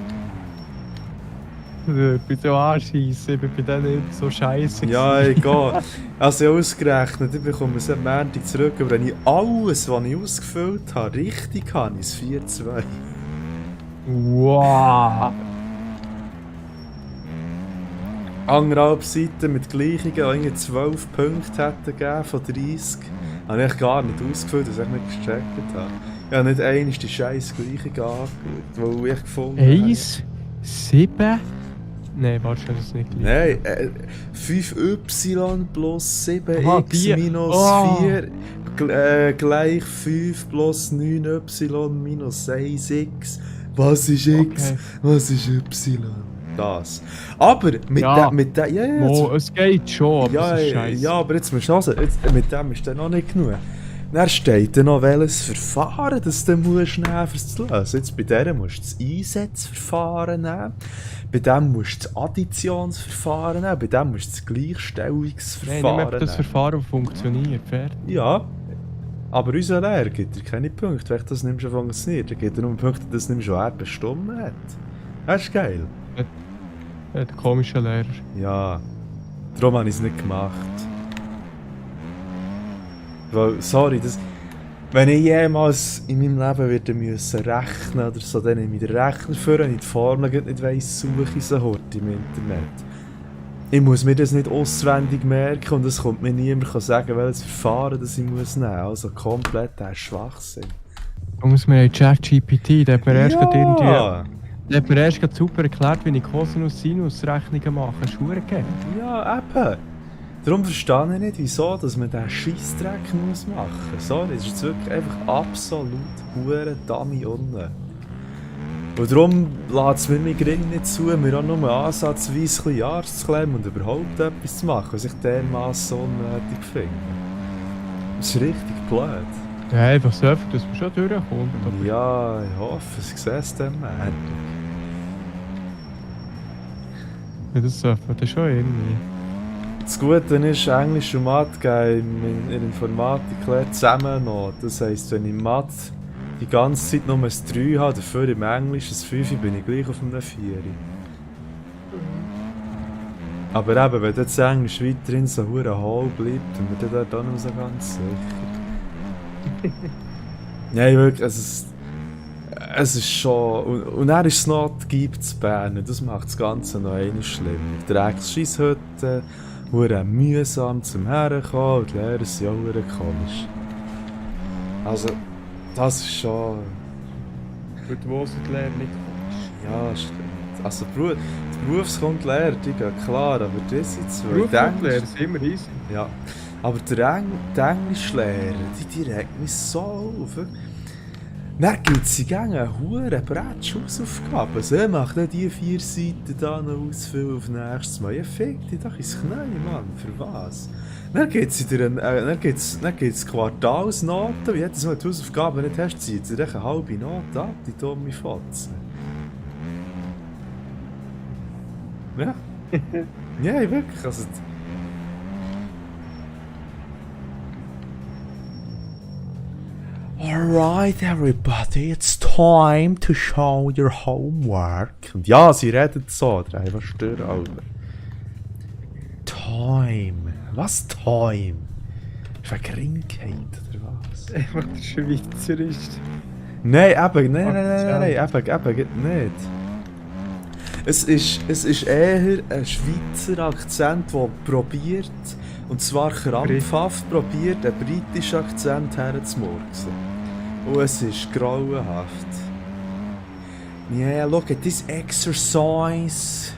Bei so anschiessen, ich bin bei denen immer so scheiße. Ja, egal. Also ausgerechnet, ich bekomme es am Montag zurück, aber wenn ich alles, was ich ausgefüllt habe, richtig habe, ist es 4,2. Wow! 1,5 Seiten mit Gleichungen, die irgendwie 12 Punkte hätten gegeben von 30. Habe ich gar nicht ausgefüllt, dass ich nicht gecheckt habe. Ich habe nicht einmal die scheiß Gleichung angeschaut, die ich gefunden habe. 1, 7. Nein, warte, das ist nicht gleich. Nein, 5y plus 7x Aha, die. minus Oh. 4 gleich 5 plus 9y minus 1x. Was ist x? Okay. Was ist y? Das. Aber mit Ja. der ja, ja, Mo, es geht schon, aber ja, es ist scheiße. ja, aber jetzt musst du hören, mit dem ist dann noch nicht genug. Dann steht dann noch, welches Verfahren das du musst nehmen, um es zu lösen. Jetzt bei der musst du das Einsatzverfahren nehmen, bei dem musst du das Additionsverfahren nehmen, bei dem musst du das Nein, Gleichstellungsverfahren nicht mehr das nehmen. Verfahren das funktioniert, fertig. Ja, aber unser Lehrer gibt dir keine Punkte, wenn das nicht schon funktioniert. Er gibt dir nur Punkte, dass das nicht schon er bestimmt hat. Das ist geil. Der komische Lehrer. Ja, darum habe ich es nicht gemacht. Weil, sorry, wenn ich jemals in meinem Leben wieder müssen rechnen oder so, dann nehme ich den Rechner vor, wenn ich die Formel nicht weiss, suche ich sie heute im Internet. Ich muss mir das nicht auswendig merken und es kommt mir niemand sagen, welches Verfahren das ich muss nehmen. Also komplett der Schwachsinn. Da muss man ChatGPT, da hat mir erst gerade irgendwie... Ja, Der hat mir erst gerade super erklärt, wie ich Cosinus-Sinus-Rechnungen mache. Das ist verdammt geil. ja, eben. Darum verstehe ich nicht, wieso dass man diesen Scheissdreck muss machen muss. Sorry, das ist jetzt wirklich einfach absolut hure Dummy unten. Und darum lässt es mir mein Gring nicht zu, mir auch nur ansatzweise ein bisschen Arsch zu klemmen und überhaupt etwas zu machen, was ich dermassen unnötig finde. Das ist richtig blöd. Ja, einfach so, dass man schon durchkommt. Aber Ja, ich hoffe, ich sehe es dann mal. ja, das sollte man dann schon irgendwie. Das Gute ist, Englisch und Mathe gehen in der Informatik zusammen noch. Das heisst, wenn ich in Mathe die ganze Zeit nur ein 3 habe, dafür im Englisch ein 5, bin ich gleich auf einem 4. Aber eben, wenn jetzt Englisch weiterhin so hure hohl bleibt, dann bin ich dort auch nicht so ganz sicher. Nein, wirklich, es ist schon... Und dann ist es noch die Gib zu Bern, das macht das Ganze noch einmal schlimmer. Die Drecksscheisshütte, hure mühsam zum Herkommen und die Lehrer sind auch hure komisch. Also, das ist schon... Gut, wo sind die Lehrer nicht? Ja, stimmt. Also die Berufsgrundlehrer, die gehen klar, aber die sind zwei. Berufslehrer sind immer easy. Ja. Aber die Englischlehrer, die regt mich so auf. Dann gibt es eine hure Bretsch-Hausaufgabe. Also, macht nicht die 4 Seiten da noch ausfüllen auf nächstes Mal. Ja, fick dich doch ins Knie, Mann. Für was? Dann gibt es Quartalsnoten. Wie jedes Mal die Hausaufgabe nicht hast, zieht sie dir eine halbe Note ab, die dumme Fotze. Ja. Ja, wirklich. Also, alright, everybody, it's time to show your homework. Und ja, sie reden so, der einfach stören, Alter. Time. Was Time? wegen Ringheit oder was? Einfach der Schweizer ist. Nein, eben nicht. Es ist eher ein Schweizer Akzent, der probiert, und zwar krampfhaft probiert, einen britischen Akzent herzumurksen. Und es ist grauenhaft. Yeah, look at this exercise.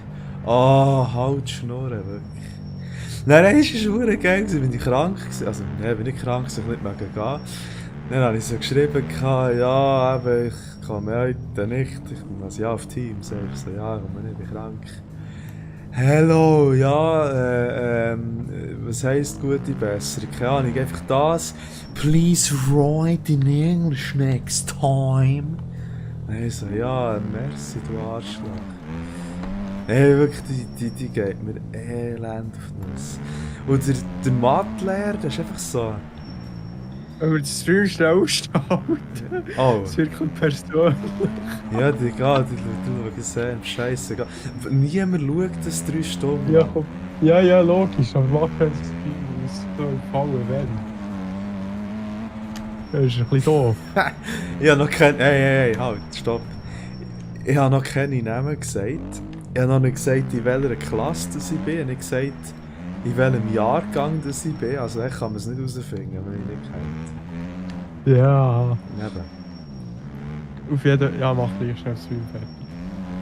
Oh, halt die Schnurren, wirklich. Nein, es war verdammt geil, wenn ich krank war. Also, nein, wenn ich krank war, ich nicht mehr gehen. Dann habe ich so geschrieben, ja, aber ich komme heute nicht. Ich bin also ja auf Teams. Ich so, ja, ich komme nicht, ich bin krank. Hello, ja, was heisst gute Besserung? Keine Ahnung, einfach das. Please write in English next time. Und ich so, ja, merci, du Arschloch. Ey, wirklich, die geht mir elend auf die Nuss. Und der Mathelehrer, der ist einfach so... Aber das Stream schnell ausschalten. Oh. Das ist wirklich persönlich. Ja, die schauen sehr scheiße. Niemand schaut das 3 Stunden. Ja, komm. Ja, logisch, aber mach kein Stream, das soll fallen werden. Das ist ein bisschen doof. Ich habe noch keine... Hey, halt, stopp. Ich habe noch keine Namen gesagt. Ich habe noch nicht gesagt, in welcher Klasse das ich bin. Ich habe nicht gesagt, in welchem Jahrgang das ich bin. Also ich kann man es nicht herausfinden, wenn ich nicht kennt. Ja. Eben. Auf jeden Fall, ja, mach gleich schnell das Stream fertig.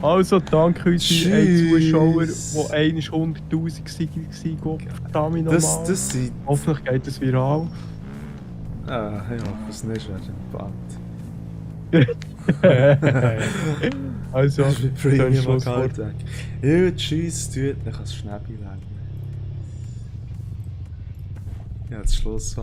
Also, danke unseren Zuschauern, die einmal 100'000 waren. Verdammt nochmal. Das sind... Hoffentlich geht das viral. Ah, ich hoffe es nicht, wäre entbannt. Also, Das ist mit Premium Schlusswort. Account. Ja, tschüss, tut, dann kann es Schnäppi werden. Ja, das Schlusswort.